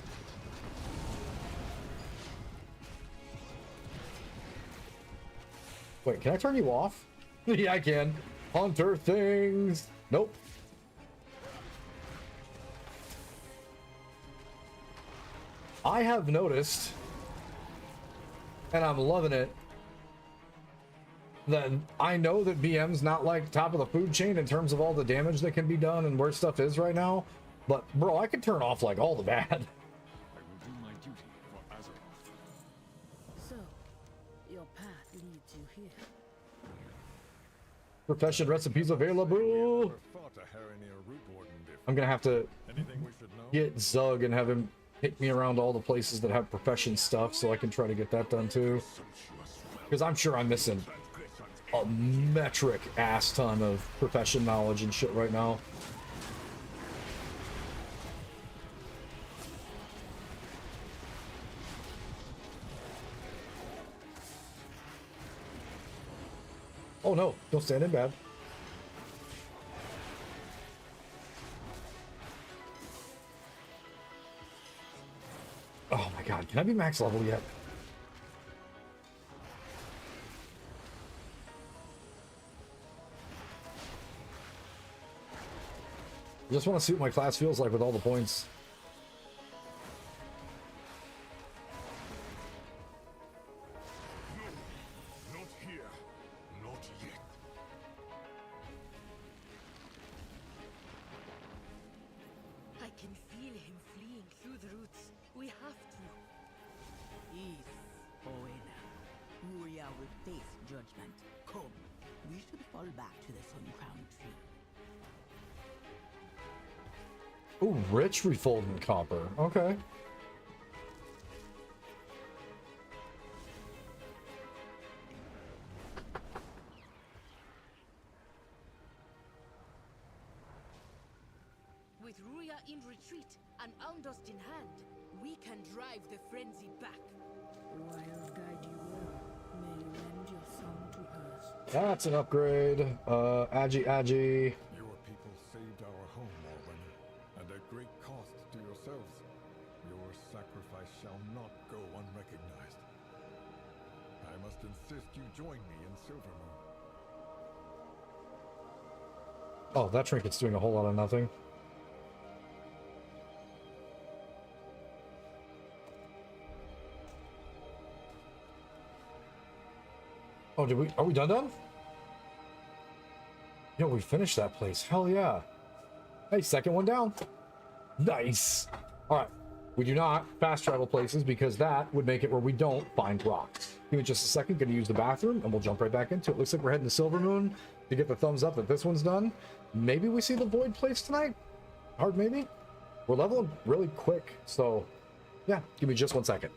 Wait, can I turn you off? Yeah, I can. Hunter things. Nope. I have noticed, and I'm loving it, that I know that BM's not like top of the food chain in terms of all the damage that can be done and where stuff is right now. But bro, I can turn off like all the bad. I will do my duty for Azeroth. So, your path leads you here. Profession recipes available. I'm gonna have to get Zug and have him take me around all the places that have profession stuff so I can try to get that done too. Because I'm sure I'm missing a metric ass ton of profession knowledge and shit right now. Oh no, don't stand in bad. Oh my god, can I be max level yet? I just want to see what my class feels like with all the points. No, not here. Not yet. I can feel him fleeing through the roots. We have to. Ease, Oena. Uria will face judgment. Come, we should fall back to the sun-crowned tree. Ooh, rich refolding copper. Okay. With Ruya in retreat and Almdust in hand, we can drive the frenzy back. Wild guide you will. May you lend your song to hers. That's an upgrade. Agi. Your people saved our home, Orban, and at great cost to yourselves. Your sacrifice shall not go unrecognized. I must insist you join me in Silvermoon. Oh, that trinket's doing a whole lot of nothing. Oh, are we done? Yo, we finished that place. Hell yeah. Hey, second one down. Nice. All right. We do not fast travel places because that would make it where we don't find rocks. Give me just a second. Gonna use the bathroom and we'll jump right back into it. Looks like we're heading to Silvermoon to get the thumbs up that this one's done. Maybe we see the Void place tonight. Hard maybe. We're leveling really quick. So yeah, give me just 1 second.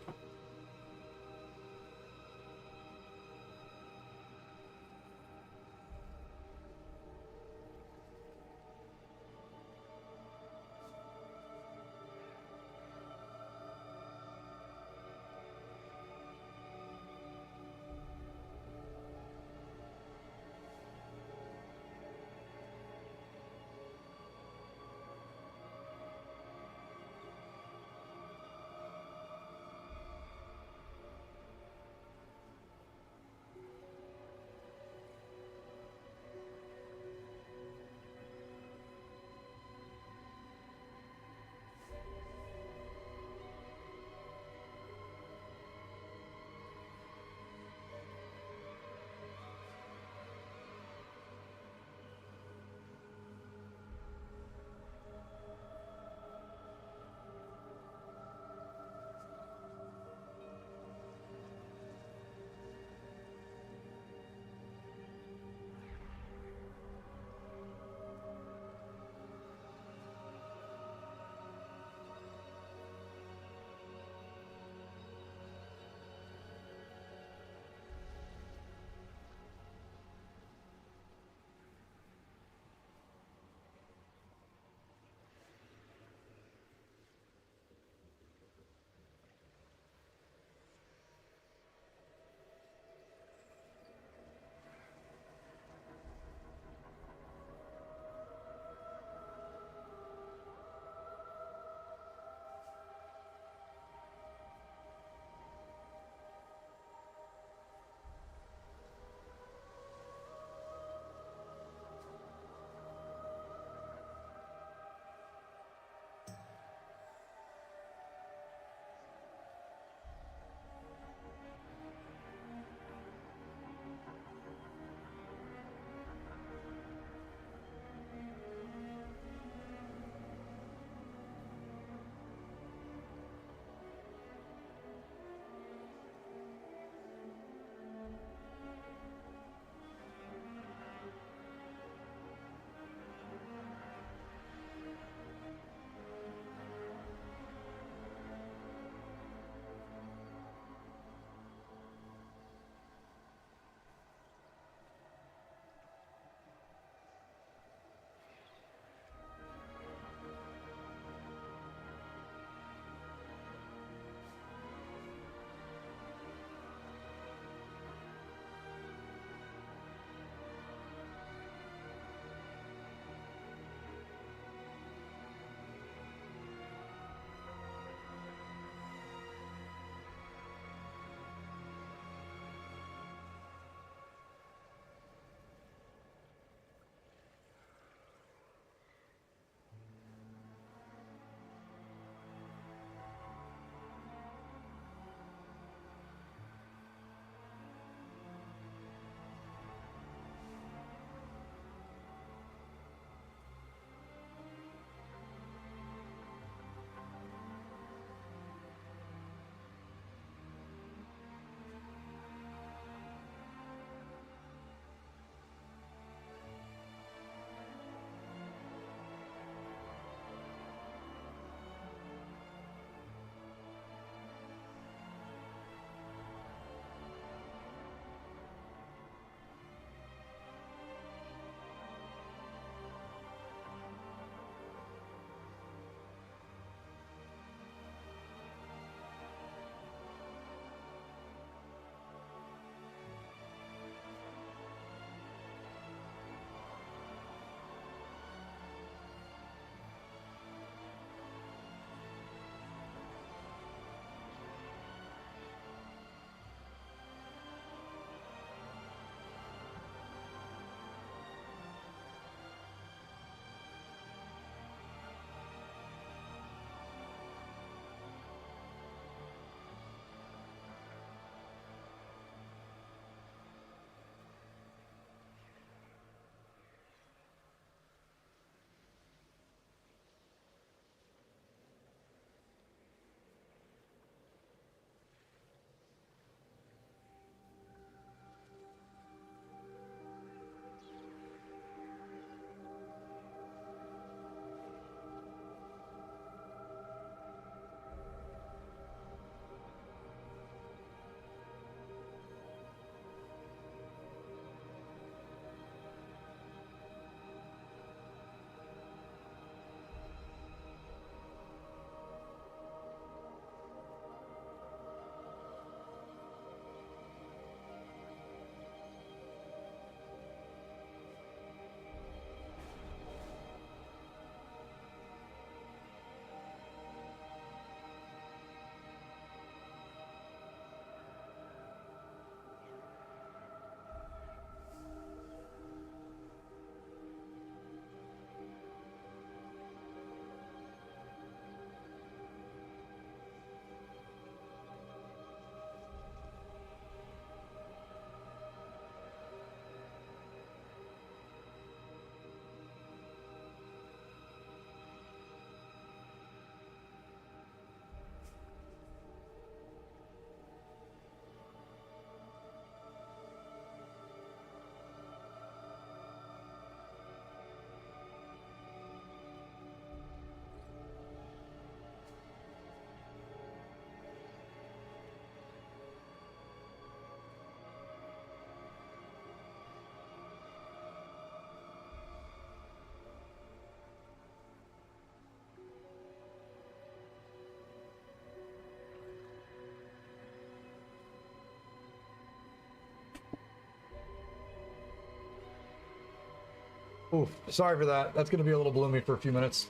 Oof, sorry for that. That's going to be a little bloomy for a few minutes.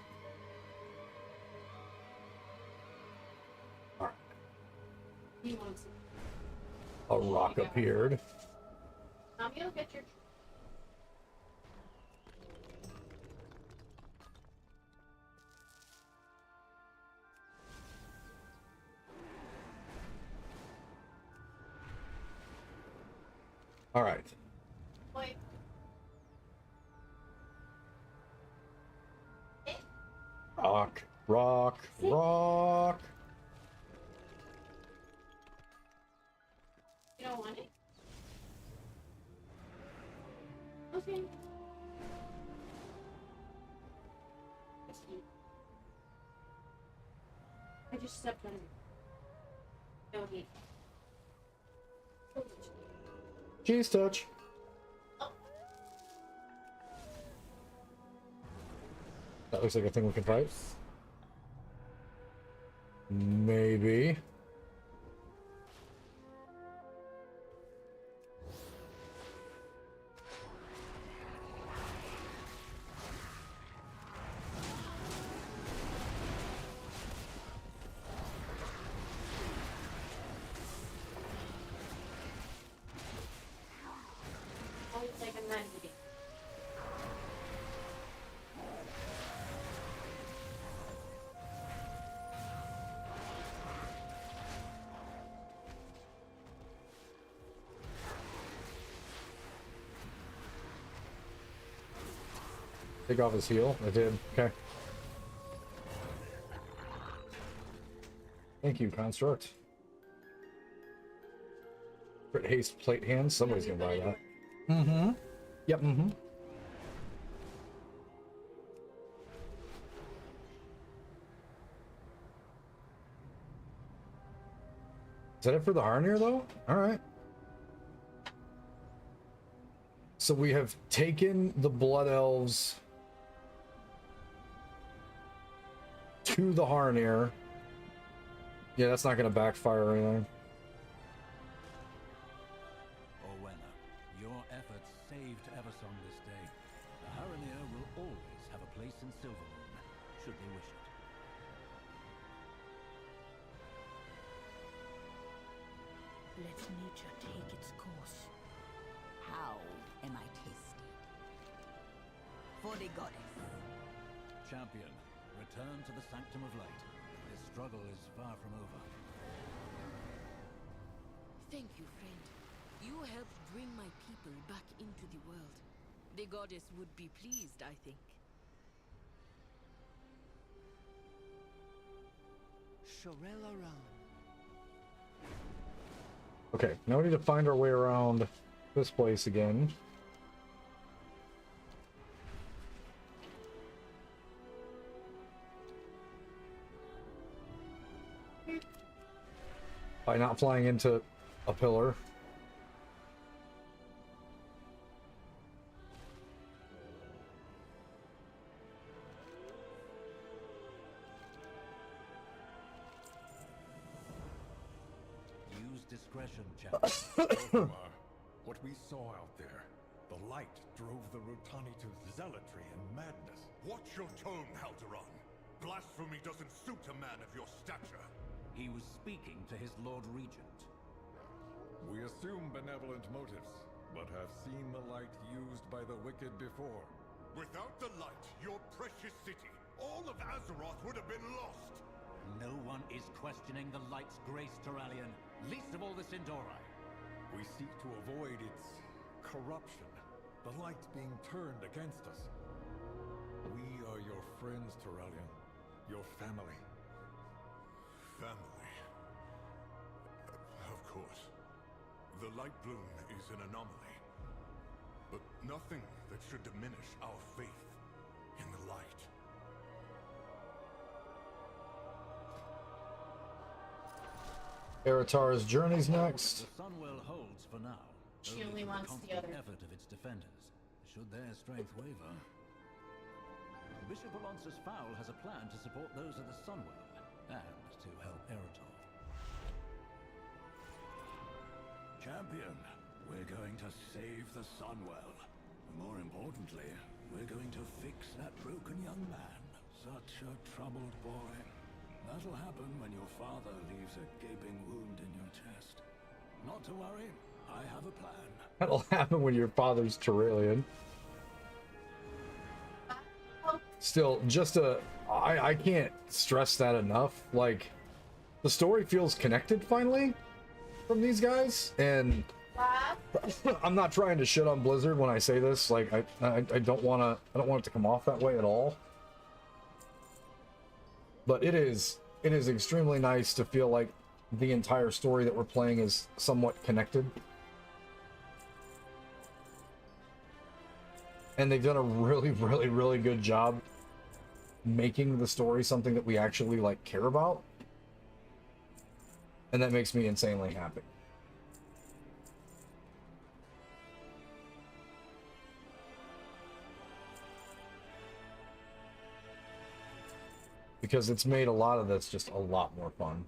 All right. He wants it. A rock appeared. You'll get your. All right. Wait. Rock, rock, rock. You don't want it? Okay. I just stepped on it. Don't eat. Cheese touch. That looks like a thing we can fight. Maybe. Oh, it's like a man eating. Take off his heel. I did. Okay. Thank you, Construct. Crit haste plate hands. Somebody's gonna buy that. Mm-hmm. Yep. Mm-hmm. Is that it for the Harnier, though? All right. So we have taken the Blood Elves to the Harnier. Yeah, that's not going to backfire or anything. Orwenna, your efforts saved Eversong this day. The Harnier will always have a place in Silvermoon, should they wish it. Let nature take its course. How am I tasted? For the goddess. Champion, return to the Sanctum of Light. This struggle is far from over. Thank you, friend. You helped bring my people back into the world. The goddess would be pleased, I think. Shorella Ram. Okay, now we need to find our way around this place again. By not flying into a pillar. Use discretion, champion. What we saw out there, the light drove the Rotani to zealotry and madness. Watch your tone, Halderon. Blasphemy doesn't suit a man of your stature. He was speaking to his Lord Regent. We assume benevolent motives, but have seen the light used by the wicked before. Without the light, your precious city, all of Azeroth would have been lost. No one is questioning the light's grace, Turalyon, least of all the Sin'dorei. We seek to avoid its corruption, the light being turned against us. We are your friends, Turalyon, your family. Family. Of course. The light bloom is an anomaly. But nothing that should diminish our faith in the light. Eritar's journey's next. The Sunwell holds for now. She only wants the other. Effort of its defenders, should their strength waver. Bishop Alonsus Fowl has a plan to support those of the Sunwell, and to help Eritar. Champion, we're going to save the Sunwell. More importantly, We're going to fix that broken young man. Such a troubled boy. That'll happen when your father leaves a gaping wound in your chest. Not to worry, I have a plan. That'll happen when your father's Tyrolean. Still, I can't stress that enough. Like, the story feels connected finally from these guys, and I'm not trying to shit on Blizzard when I say this. Like, I don't want it to come off that way at all. But it is extremely nice to feel like the entire story that we're playing is somewhat connected. And they've done a really, really, really good job making the story something that we actually, like, care about. And that makes me insanely happy. Because it's made a lot of this just a lot more fun.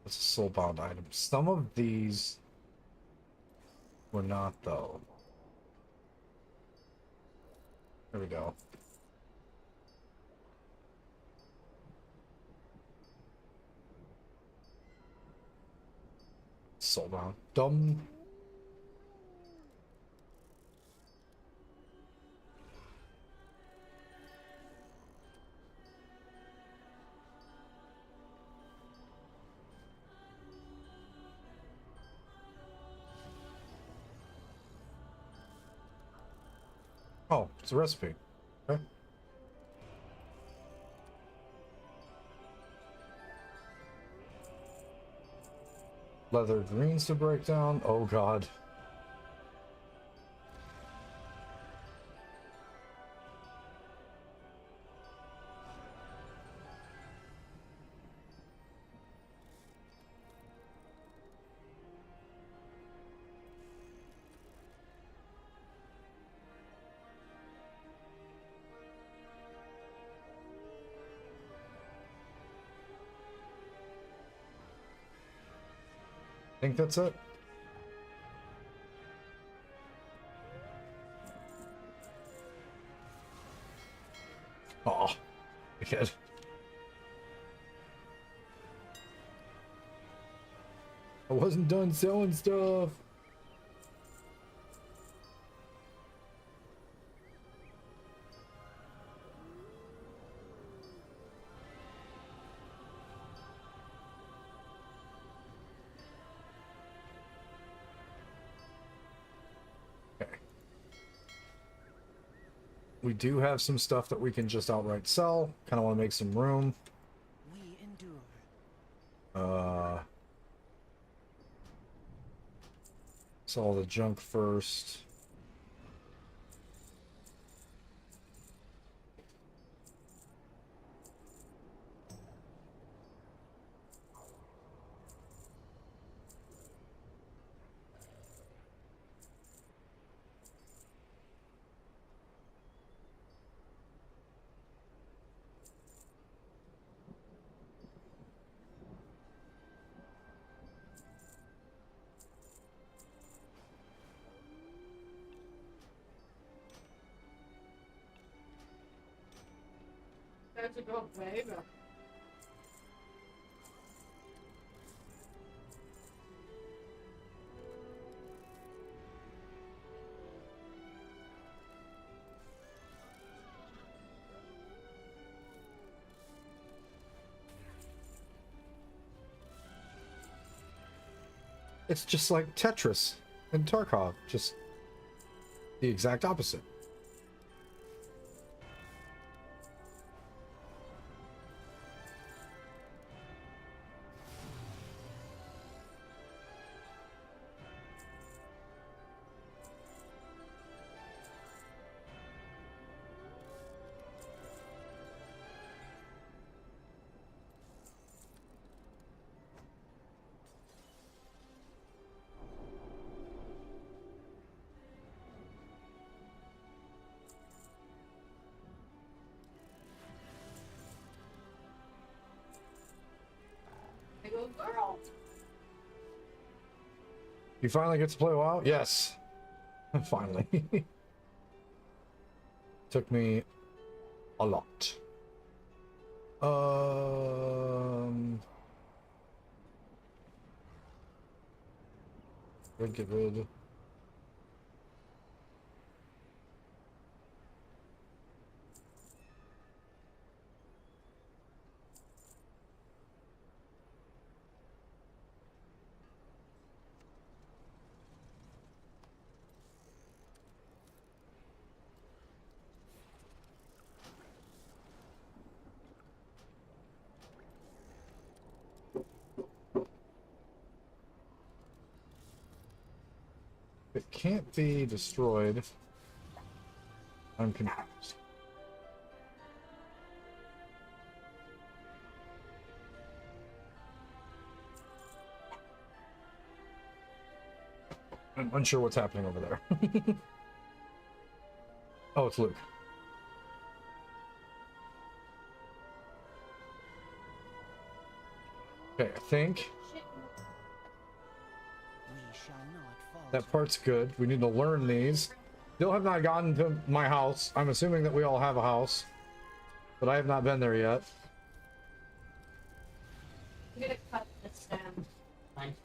It's a soulbound item. Some of these were not, though. There we go. Soulbound. Dumb. Oh, it's a recipe. Okay. Leather greens to break down. Oh god. I think that's it. Oh, good. I wasn't done selling stuff. We do have some stuff that we can just outright sell. Kind of want to make some room. We endure. Sell all the junk first. That's a good flavor. It's just like Tetris and Tarkov, just the exact opposite. You finally get to play WoW? Yes. Finally. Took me a lot. Get rid. It can't be destroyed. I'm confused. I'm unsure what's happening over there. Oh, it's Luke. Okay, I think that part's good. We need to learn these. Still have not gotten to my house. I'm assuming that we all have a house, but I have not been there yet. I'm gonna cut this down. Fine.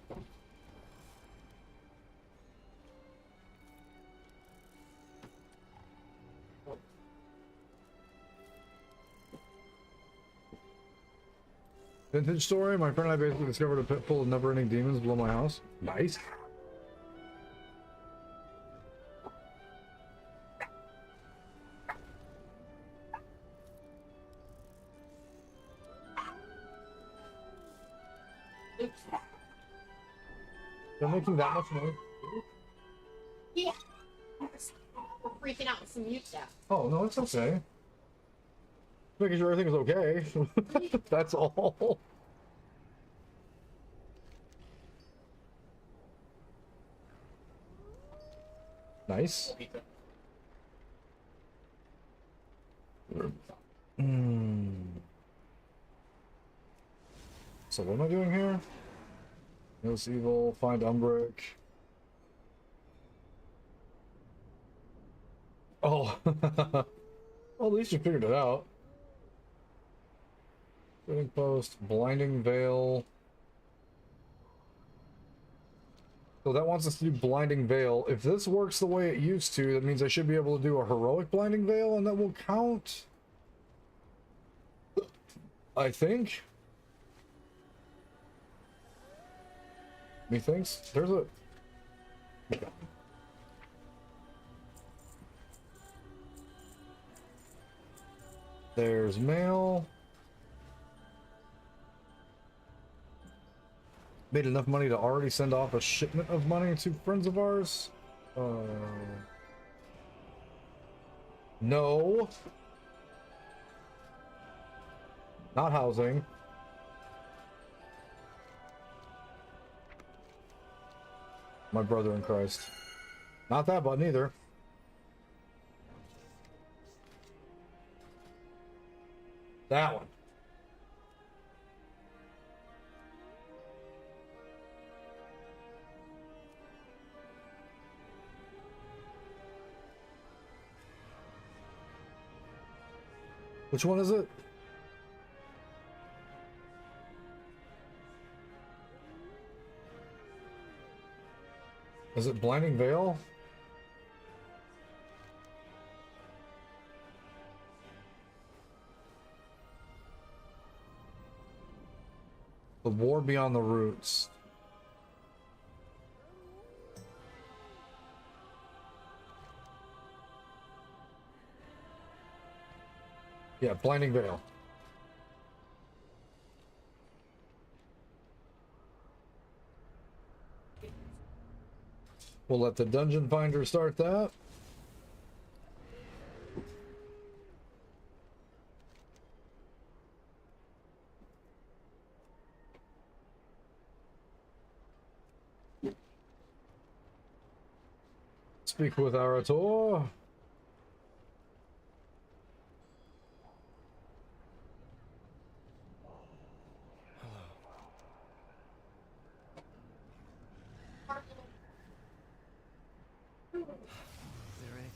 Vintage story. My friend and I basically discovered a pit full of never-ending demons below my house. Nice. They're making that much noise. Yeah. We're freaking out with some mute stuff. Oh no, it's okay. Making sure everything's okay. That's all. Nice. So what am I doing here? Notice evil, find Umbric. Oh. Well, at least you figured it out. Trading post, blinding veil. So that wants us to do blinding veil. If this works the way it used to, that means I should be able to do a heroic blinding veil, and that will count. I think. Methinks there's a. There's mail. Made enough money to already send off a shipment of money to friends of ours. No. Not housing. My brother in Christ. Not that button either. That one. Which one is it? Is it Blinding Veil? The War Beyond the Roots. Yeah, Blinding Veil. We'll let the Dungeon Finder start that. Speak with Arator.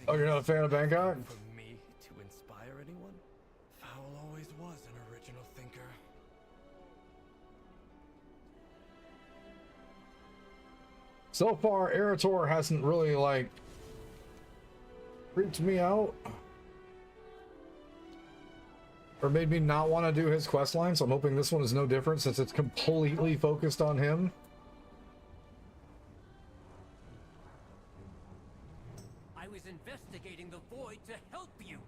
Oh, you're not a fan of Bangkok? For me to inspire anyone? Fowl always was an original thinker. So far, Erator hasn't really, like, freaked me out. Or made me not want to do his quest line, so I'm hoping this one is no different since it's completely focused on him. I was investigating the void to help you.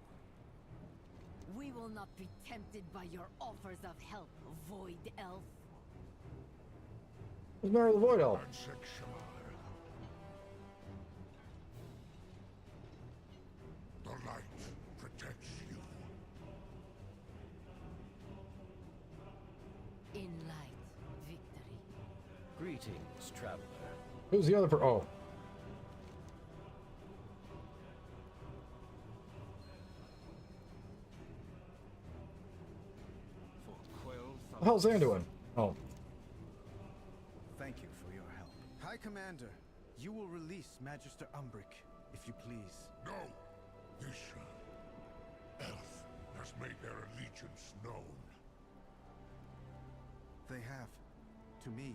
We will not be tempted by your offers of help, Void Elf. Who's Mary the Void Elf? The light protects you. In light, victory. Greetings, traveler. Who's the other per- oh. What the hell's Zan doing? Oh. Thank you for your help. High Commander, you will release Magister Umbric, if you please. No! This elf has made their allegiance known. They have. To me.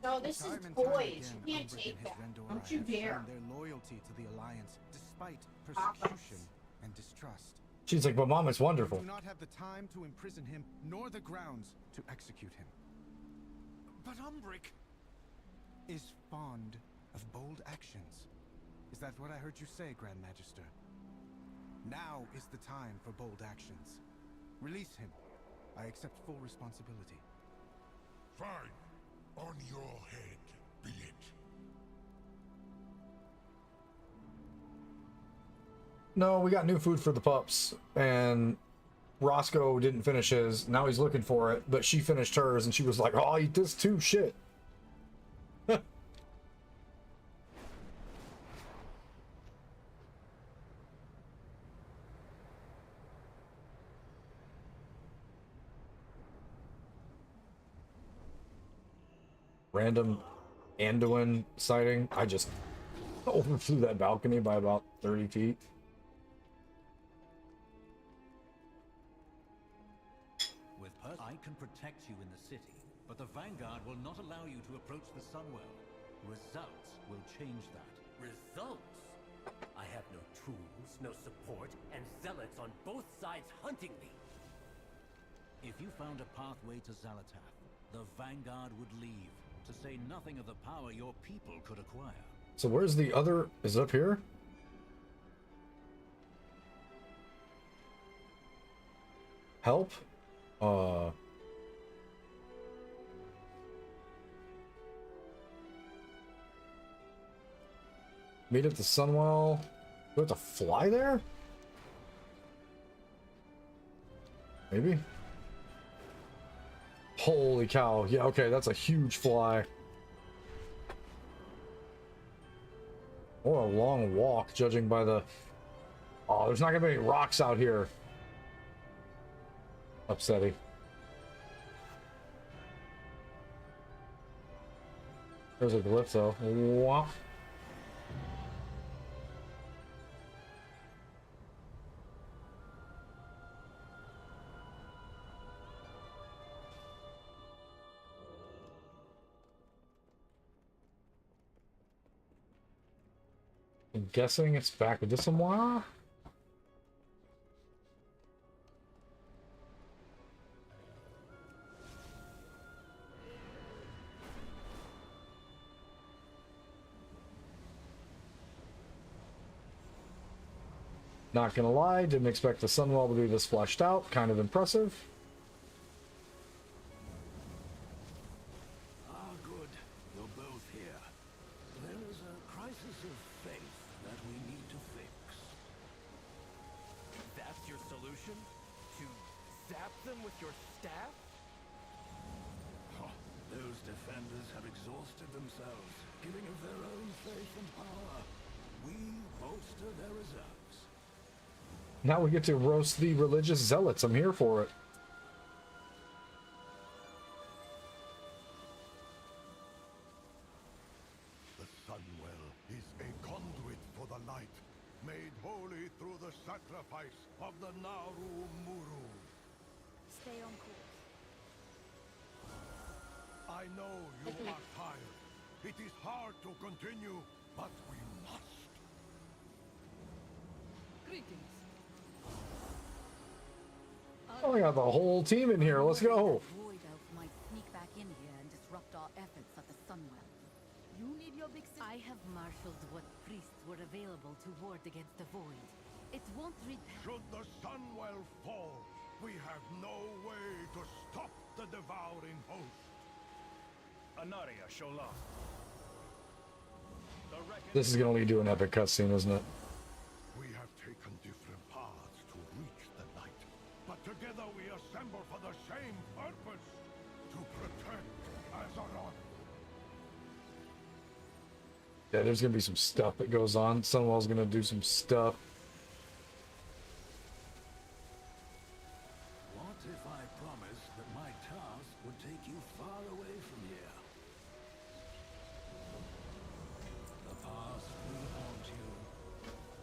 No, this is Time and time boys. again, You can't Umbric take and his that. Rendora Don't you have dare. shown their loyalty to the Alliance, despite persecution and distrust. She's like, but Mom, it's wonderful. We do not have the time to imprison him, nor the grounds to execute him. But Umbric is fond of bold actions. Is that what I heard you say, Grand Magister? Now is the time for bold actions. Release him. I accept full responsibility. Fine. On your head, be it. No, we got new food for the pups, and Roscoe didn't finish his. Now he's looking for it, but she finished hers, and she was like, "Oh, I'll eat this too." Shit. Random Anduin sighting. I just overflew that balcony by about 30 feet. With I can protect you in the city, but the Vanguard will not allow you to approach the Sunwell. Results will change that. Results? I have no tools, no support, and zealots on both sides hunting me. If you found a pathway to Zalatath, the Vanguard would leave, to say nothing of the power your people could acquire. So where's the other? Is it up here? Help? Meet at the Sunwell. Do we have to fly there? Maybe? Holy cow. Yeah, okay, that's a huge fly. Or a long walk, judging by the... Oh, there's not gonna be any rocks out here. Upsetting. There's a glyph, though. Wow. I'm guessing it's back with this somewhere. Not gonna lie, didn't expect the Sunwell to be this fleshed out. Kind of impressive. Ah, good. You're both here. There is a crisis of faith that we need to fix. That's your solution? To zap them with your staff? Oh, those defenders have exhausted themselves, giving of their own faith and power. We bolster their reserves. Now we get to roast the religious zealots. I'm here for it. The Sunwell is a conduit for the light, made whole the sacrifice of the Naru Muru. Stay on course. I know you are tired. It is hard to continue, but we must. Greetings. Oh, I got the whole team in here. Let's go. Void Elf might sneak back in here and disrupt our efforts at the Sunwell. You need your big sister. I have marshaled what priests were available to ward against the Void. It won't repel. Should the Sunwell fall, we have no way to stop the devouring host. Anaria Shola. This is gonna lead to an epic cutscene, isn't it? We have taken different paths to reach the light, but together we assemble for the same purpose, to protect Azeroth. Yeah, there's gonna be some stuff that goes on. Sunwell's gonna do some stuff. What if I promised that my task would take you far away from here? The past will haunt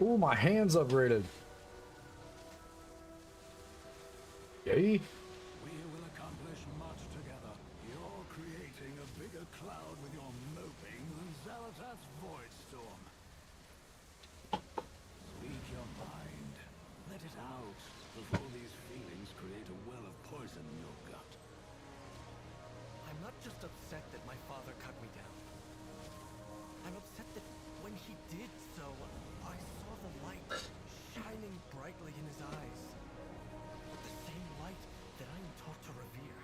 you. Ooh, my hand's upgraded. Yay. We will accomplish much together. You're creating a bigger cloud with your moping than Xal'atath's void storm. Speak your mind. Let it out before these feelings create a well of poison in your gut. I'm not just upset that my father cut me down. I'm upset that when he did so, I saw the light shining brightly in his eyes. The same light that I am taught to revere.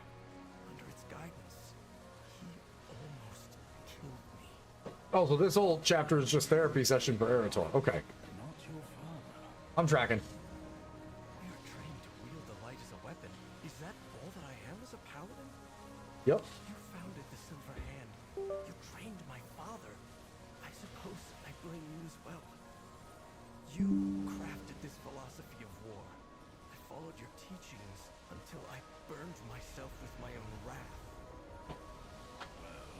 Under its guidance, he almost killed me. Oh, so this whole chapter is just therapy session for Eretor. Okay. Not your father. I'm tracking. We are trained to wield the light as a weapon. Is that all that I am as a paladin? Yep. You founded the Silver Hand. You trained my father. I suppose I blame you as well. You crafted this philosophy of war. I followed your teachings until I burned myself with my own wrath. Well,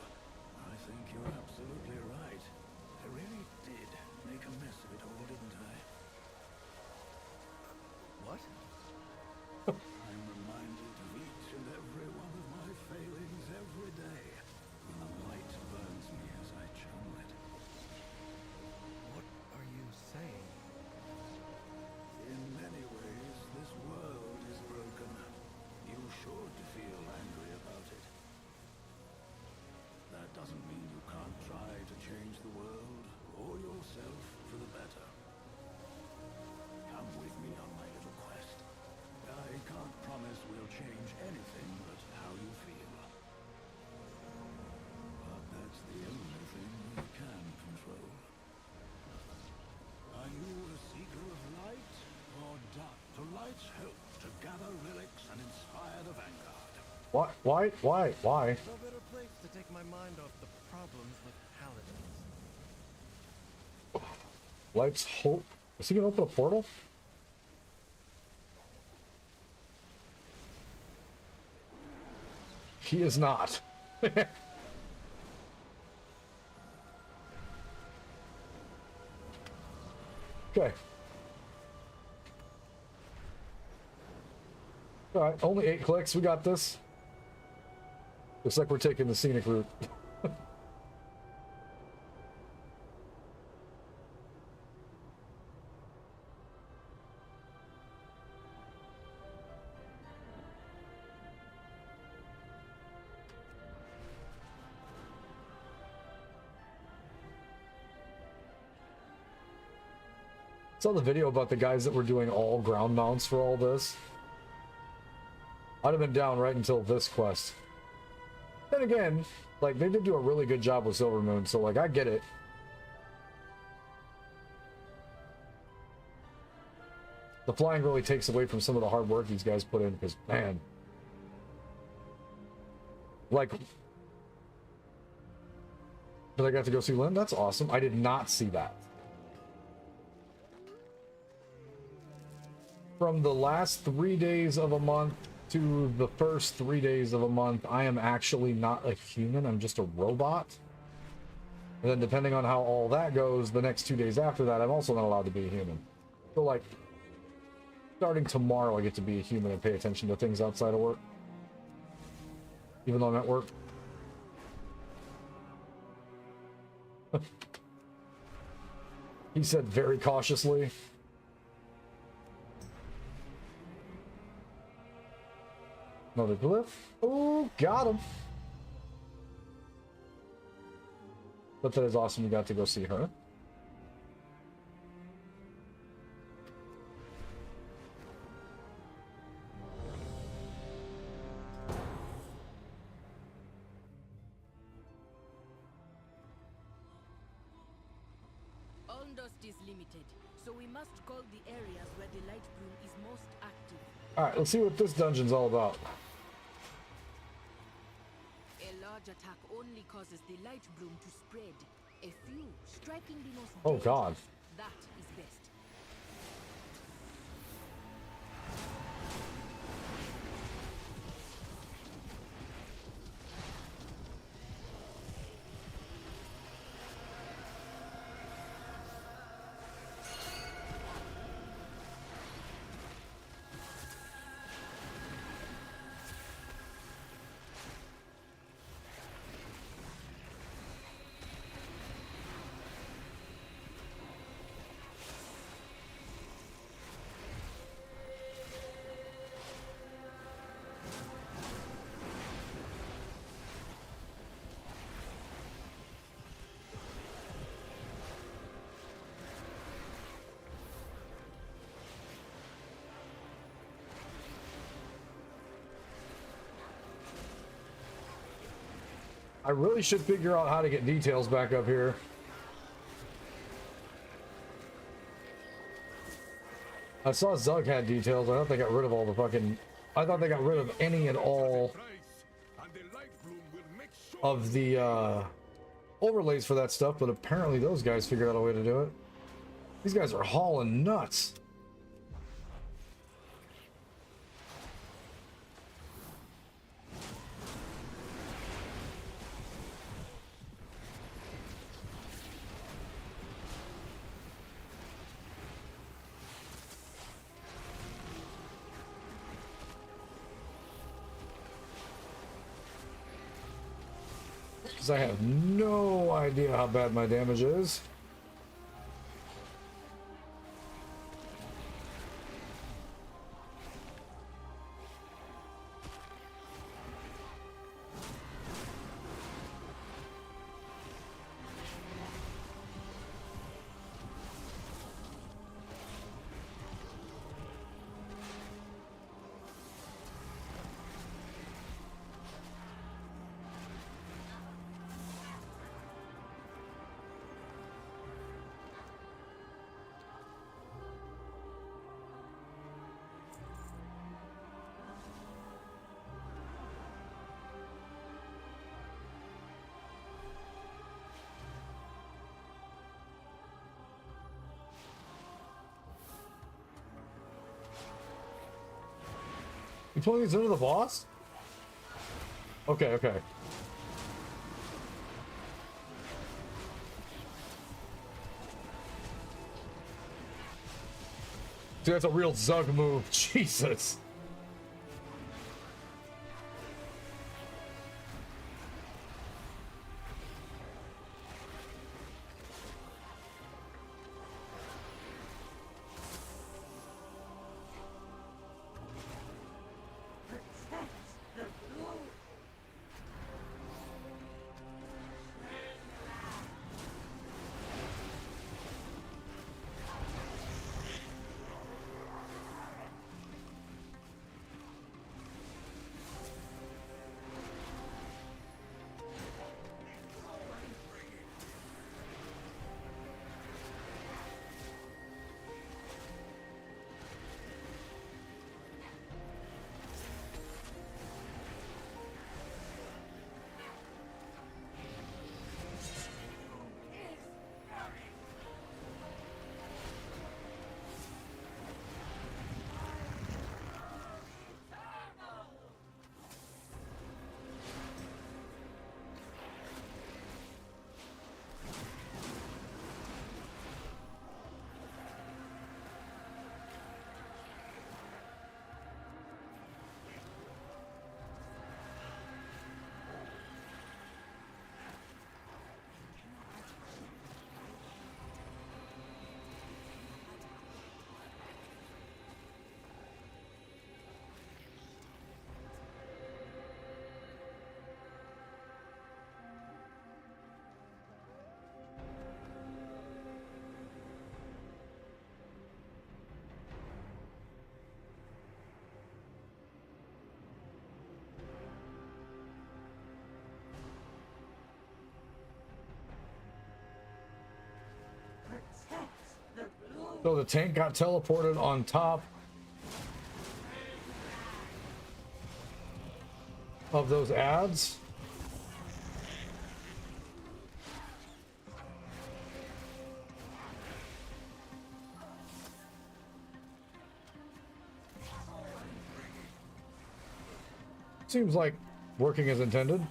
I think you're absolutely right. I really did make a mess of it all, didn't I? What? I'm reminded of each and every one of my failings every day when the light burns me as I channel it. What are you saying? In many ways, this world is broken. You should feel angry about it. That doesn't mean you can't try to change the world or yourself for the better. Come with me on my little quest. I can't promise we'll change anything but how you feel. But that's the only thing we can control. Are you a seeker of light or dark? To light's hope, to gather relics and inspire the vanguard. What? Why? No better place to take my mind off the problems with paladins. Light's hope. Is he gonna open a portal? He is not. Okay. Alright, only 8 clicks. We got this. Looks like we're taking the scenic route. Saw the video about the guys that were doing all ground mounts for all this. I'd have been down right until this quest. Then again, like, they did do a really good job with Silver Moon, so, like, I get it. The flying really takes away from some of the hard work these guys put in, because, man. Like, did I get to go see Lynn? That's awesome. I did not see that. From the last 3 days of a month to the first 3 days of a month, I am actually not a human. I'm just a robot. And then depending on how all that goes, the next 2 days after that, I'm also not allowed to be a human. So, like, Starting tomorrow, I get to be a human and pay attention to things outside of work. Even though I'm at work. He said very cautiously. Another glyph. Oh, got him. But that is awesome. You got to go see her. Dust is limited, so we must call the areas where the light bloom is most active. Alright, let's see what this dungeon's all about. A large attack only causes the light bloom to spread. A few striking the most Oh god. That is best. I really should figure out how to get details back up here. I saw Zug had details. I thought they got rid of all the fucking... I thought they got rid of any and all of the overlays for that stuff, but apparently those guys figured out a way to do it. These guys are hauling nuts. Because I have no idea how bad my damage is. You pulling these into the boss? Okay, okay. Dude, that's a real Zug move. Jesus. So the tank got teleported on top of those ads. Seems like working as intended.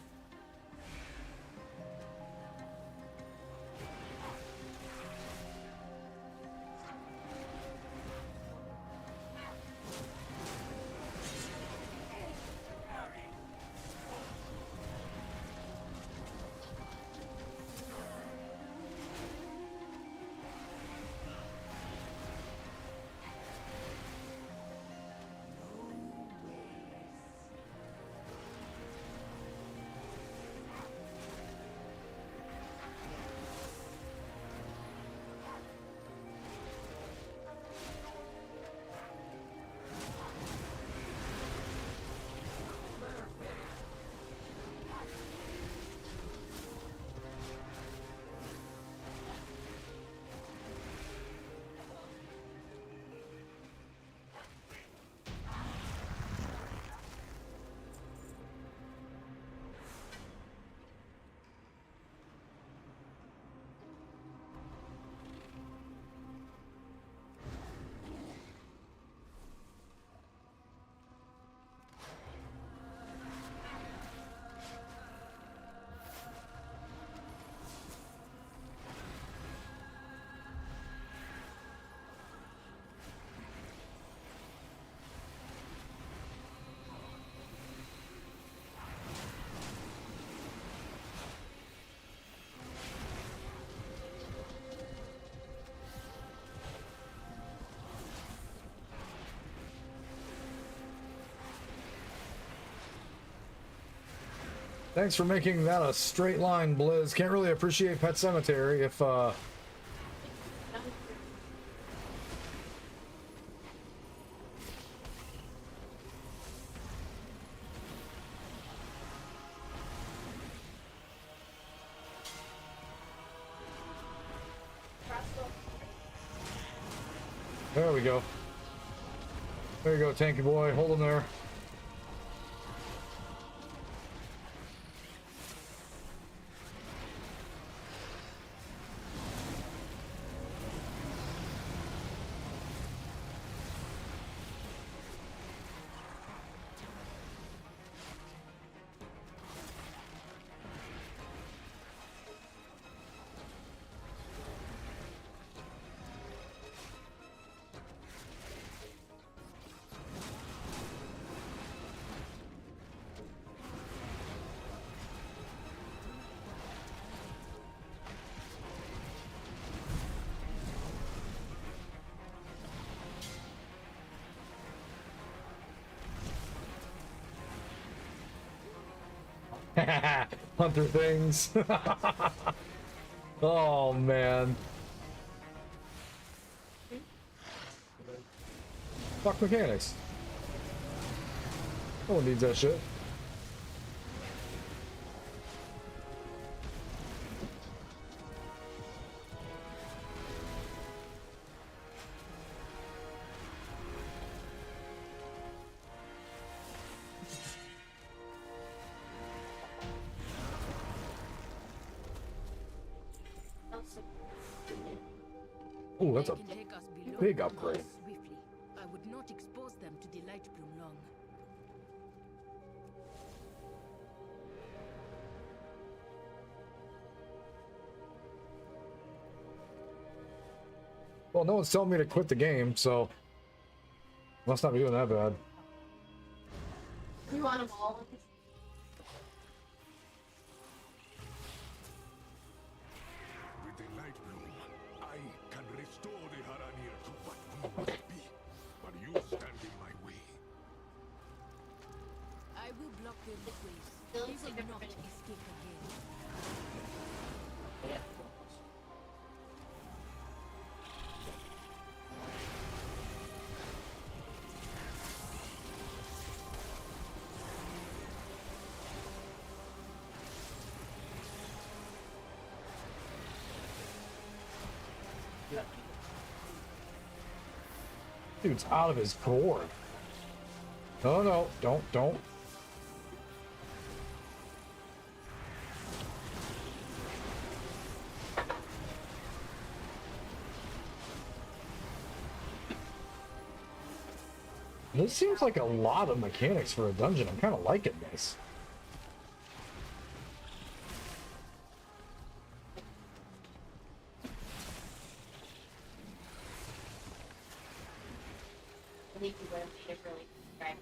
Thanks for making that a straight line, Blizz. Can't really appreciate Pet Cemetery if there we go. There you go, tanky boy. Hold him there. Hunter things. Oh man. Fuck mechanics. No one needs that shit. Oh, that's a big upgrade. Swiftly. I would not expose them to the light bloom long. Well, no one's telling me to quit the game, so must not be doing that bad. You want them all? With the light bloom, I can restore the Haranir to what we must be. But you stand in my way. I will block their ways. They will not escape again. Dude's out of his gourd. No, no, don't. This seems like a lot of mechanics for a dungeon. I'm kind of liking this. I think you would have made it really right.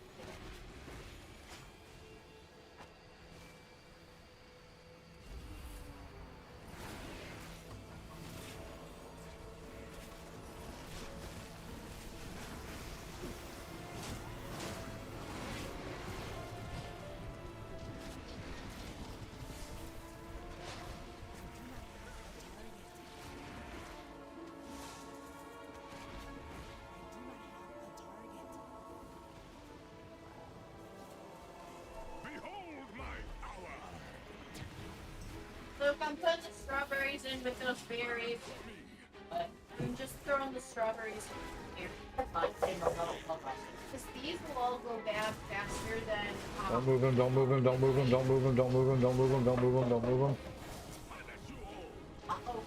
Look, I'm putting the strawberries in with those berries. But I'm just throwing the strawberries in here. Because these will all go bad faster than... Don't move him, don't move him, don't move him, don't move him, don't move him, don't move him, don't move him, don't move him. Uh-oh.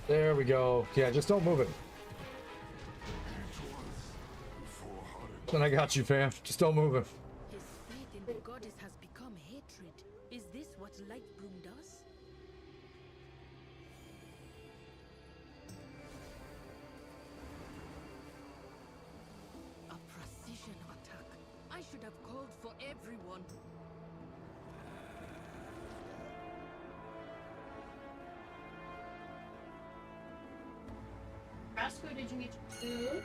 There we go. Yeah, just don't move it. Then I got you, fam. Just don't move it. His faith in the goddess has become hatred. Is this what Lightbloom does? A precision attack. I should have called for everyone. Roscoe, did you get your food?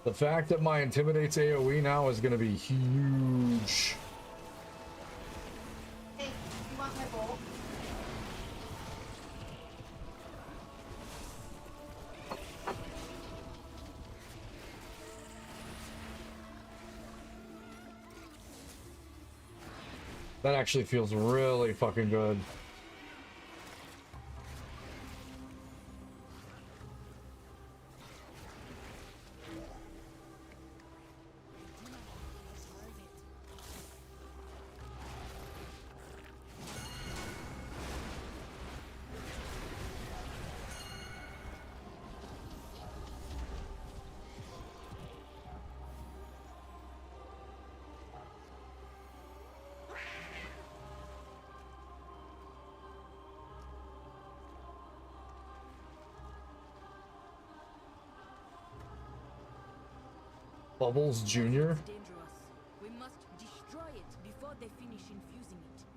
The fact that my intimidates AoE now is going to be huge. Hey, you want my bowl? That actually feels really fucking good. Bubbles Jr. It's dangerous. We must destroy it before they finish infusing it.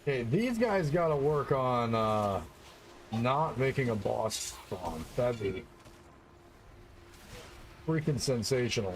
Okay, these guys gotta work on not making a boss spawn. That'd be freaking sensational.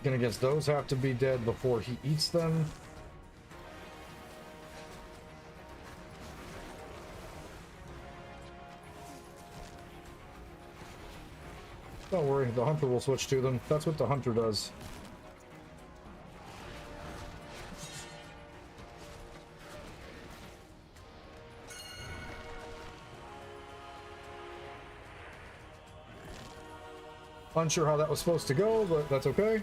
Gonna guess those have to be dead before he eats them. Don't worry, the hunter will switch to them. That's what the hunter does. Unsure how that was supposed to go, but that's okay.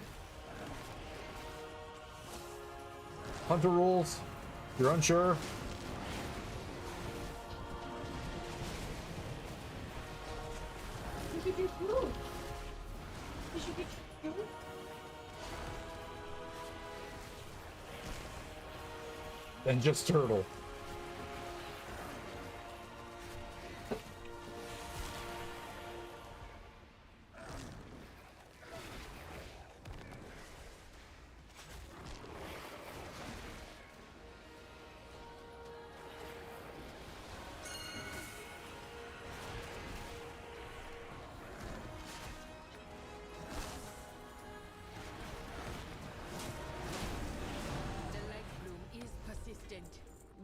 Hunter rules. You're unsure. And just turtle.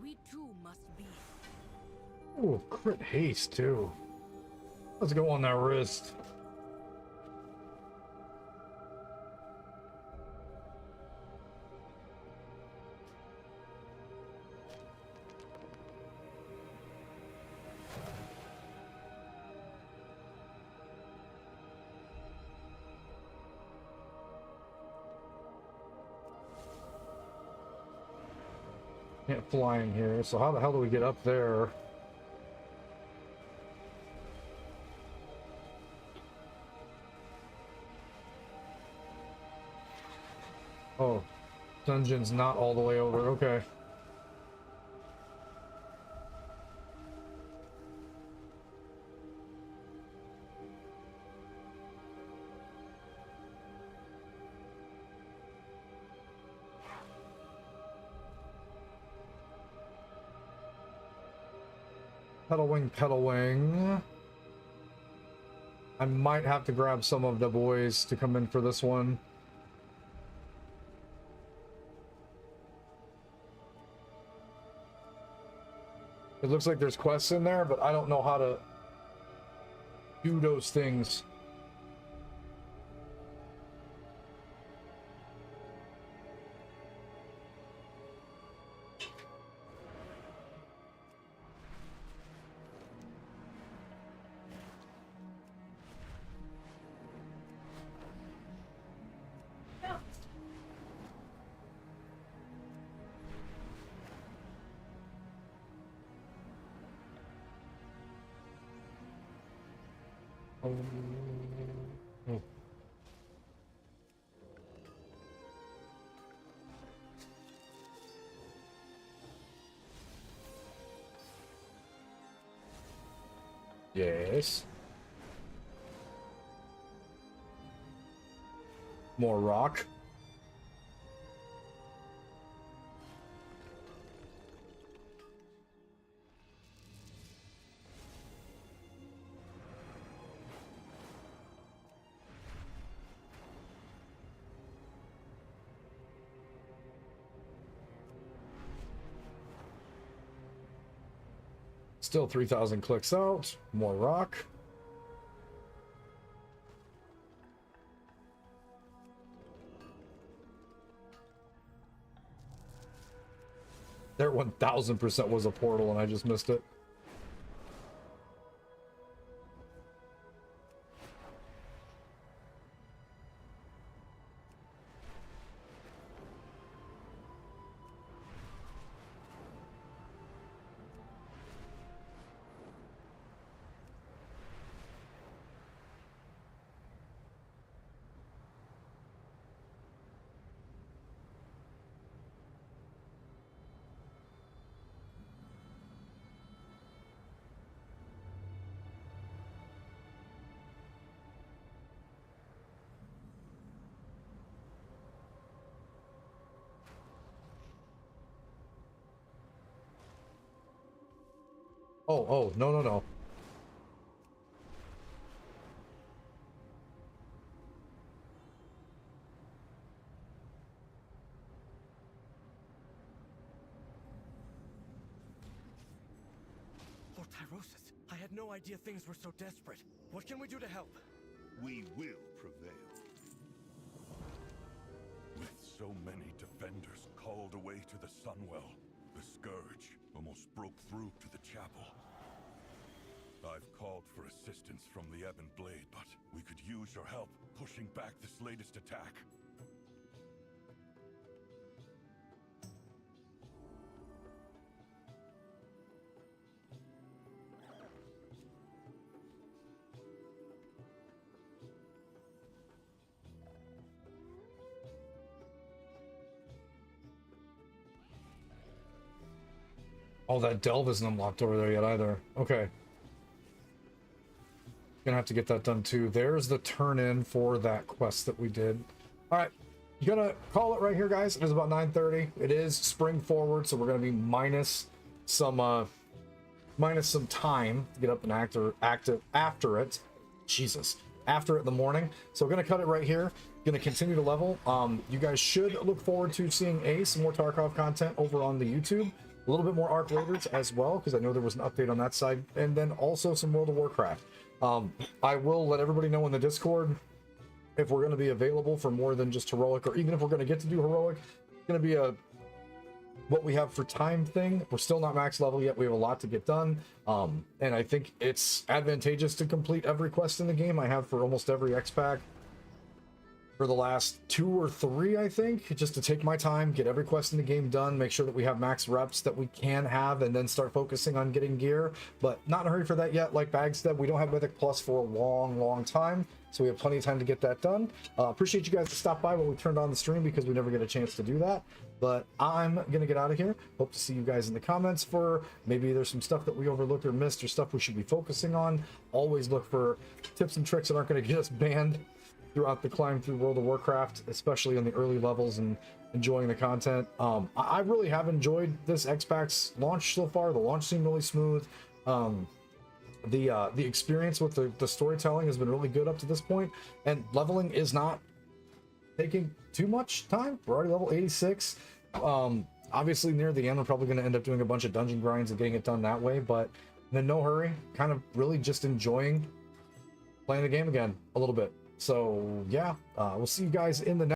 We too must be. Ooh, crit haste too. Let's go on that wrist. Can't fly in here, so how the hell do we get up there? Oh, dungeon's not all the way over, okay. Pedal wing, pedal wing. I might have to grab some of the boys to come in for this one. It looks like there's quests in there, but I don't know how to do those things. Yes. More rock. Still 3,000 clicks out. More rock. There 1,000% was a portal and I just missed it. Oh, no, no, no. Lord Tyrosus, I had no idea things were so desperate. What can we do to help? We will prevail. With so many defenders called away to the Sunwell, the Scourge almost broke through to the chapel. I've called for assistance from the Ebon Blade, but we could use your help pushing back this latest attack. Oh, that delve isn't unlocked over there yet either. Okay. Gonna have to get that done too. There's the turn in for that quest that we did. All right, gonna call it right here, guys. It is about 9:30. It is spring forward, so we're gonna be minus some time to get up and active after it. Jesus, after it in the morning. So we're gonna cut it right here. Gonna continue to level. You guys should look forward to seeing some more Tarkov content over on the YouTube. A little bit more Arc Raiders as well, because I know there was an update on that side, and then also some World of Warcraft. I will let everybody know in the Discord if we're going to be available for more than just heroic, or even if we're going to get to do heroic. It's going to be a what we have for time thing. We're still not max level yet. We have a lot to get done, and I think it's advantageous to complete every quest in the game. I have for almost every X-Pack for the last 2 or 3, I think, just to take my time, get every quest in the game done, make sure that we have max reps that we can have, and then start focusing on getting gear. But not in a hurry for that yet. Like Bag said, we don't have Mythic Plus for a long time, so we have plenty of time to get that done. Appreciate you guys to stop by when we turned on the stream, because we never get a chance to do that. But I'm gonna get out of here. Hope to see you guys in the comments for maybe there's some stuff that we overlooked or missed, or stuff we should be focusing on. Always look for tips and tricks that aren't going to get us banned throughout the climb through World of Warcraft, especially in the early levels, and enjoying the content. I really have enjoyed this X-Pack's launch so far. The launch seemed really smooth. The experience with the storytelling has been really good up to this point, and leveling is not taking too much time. We're already level 86. Obviously near the end we're probably going to end up doing a bunch of dungeon grinds and getting it done that way, but in no hurry. Kind of really just enjoying playing the game again a little bit. So yeah, we'll see you guys in the next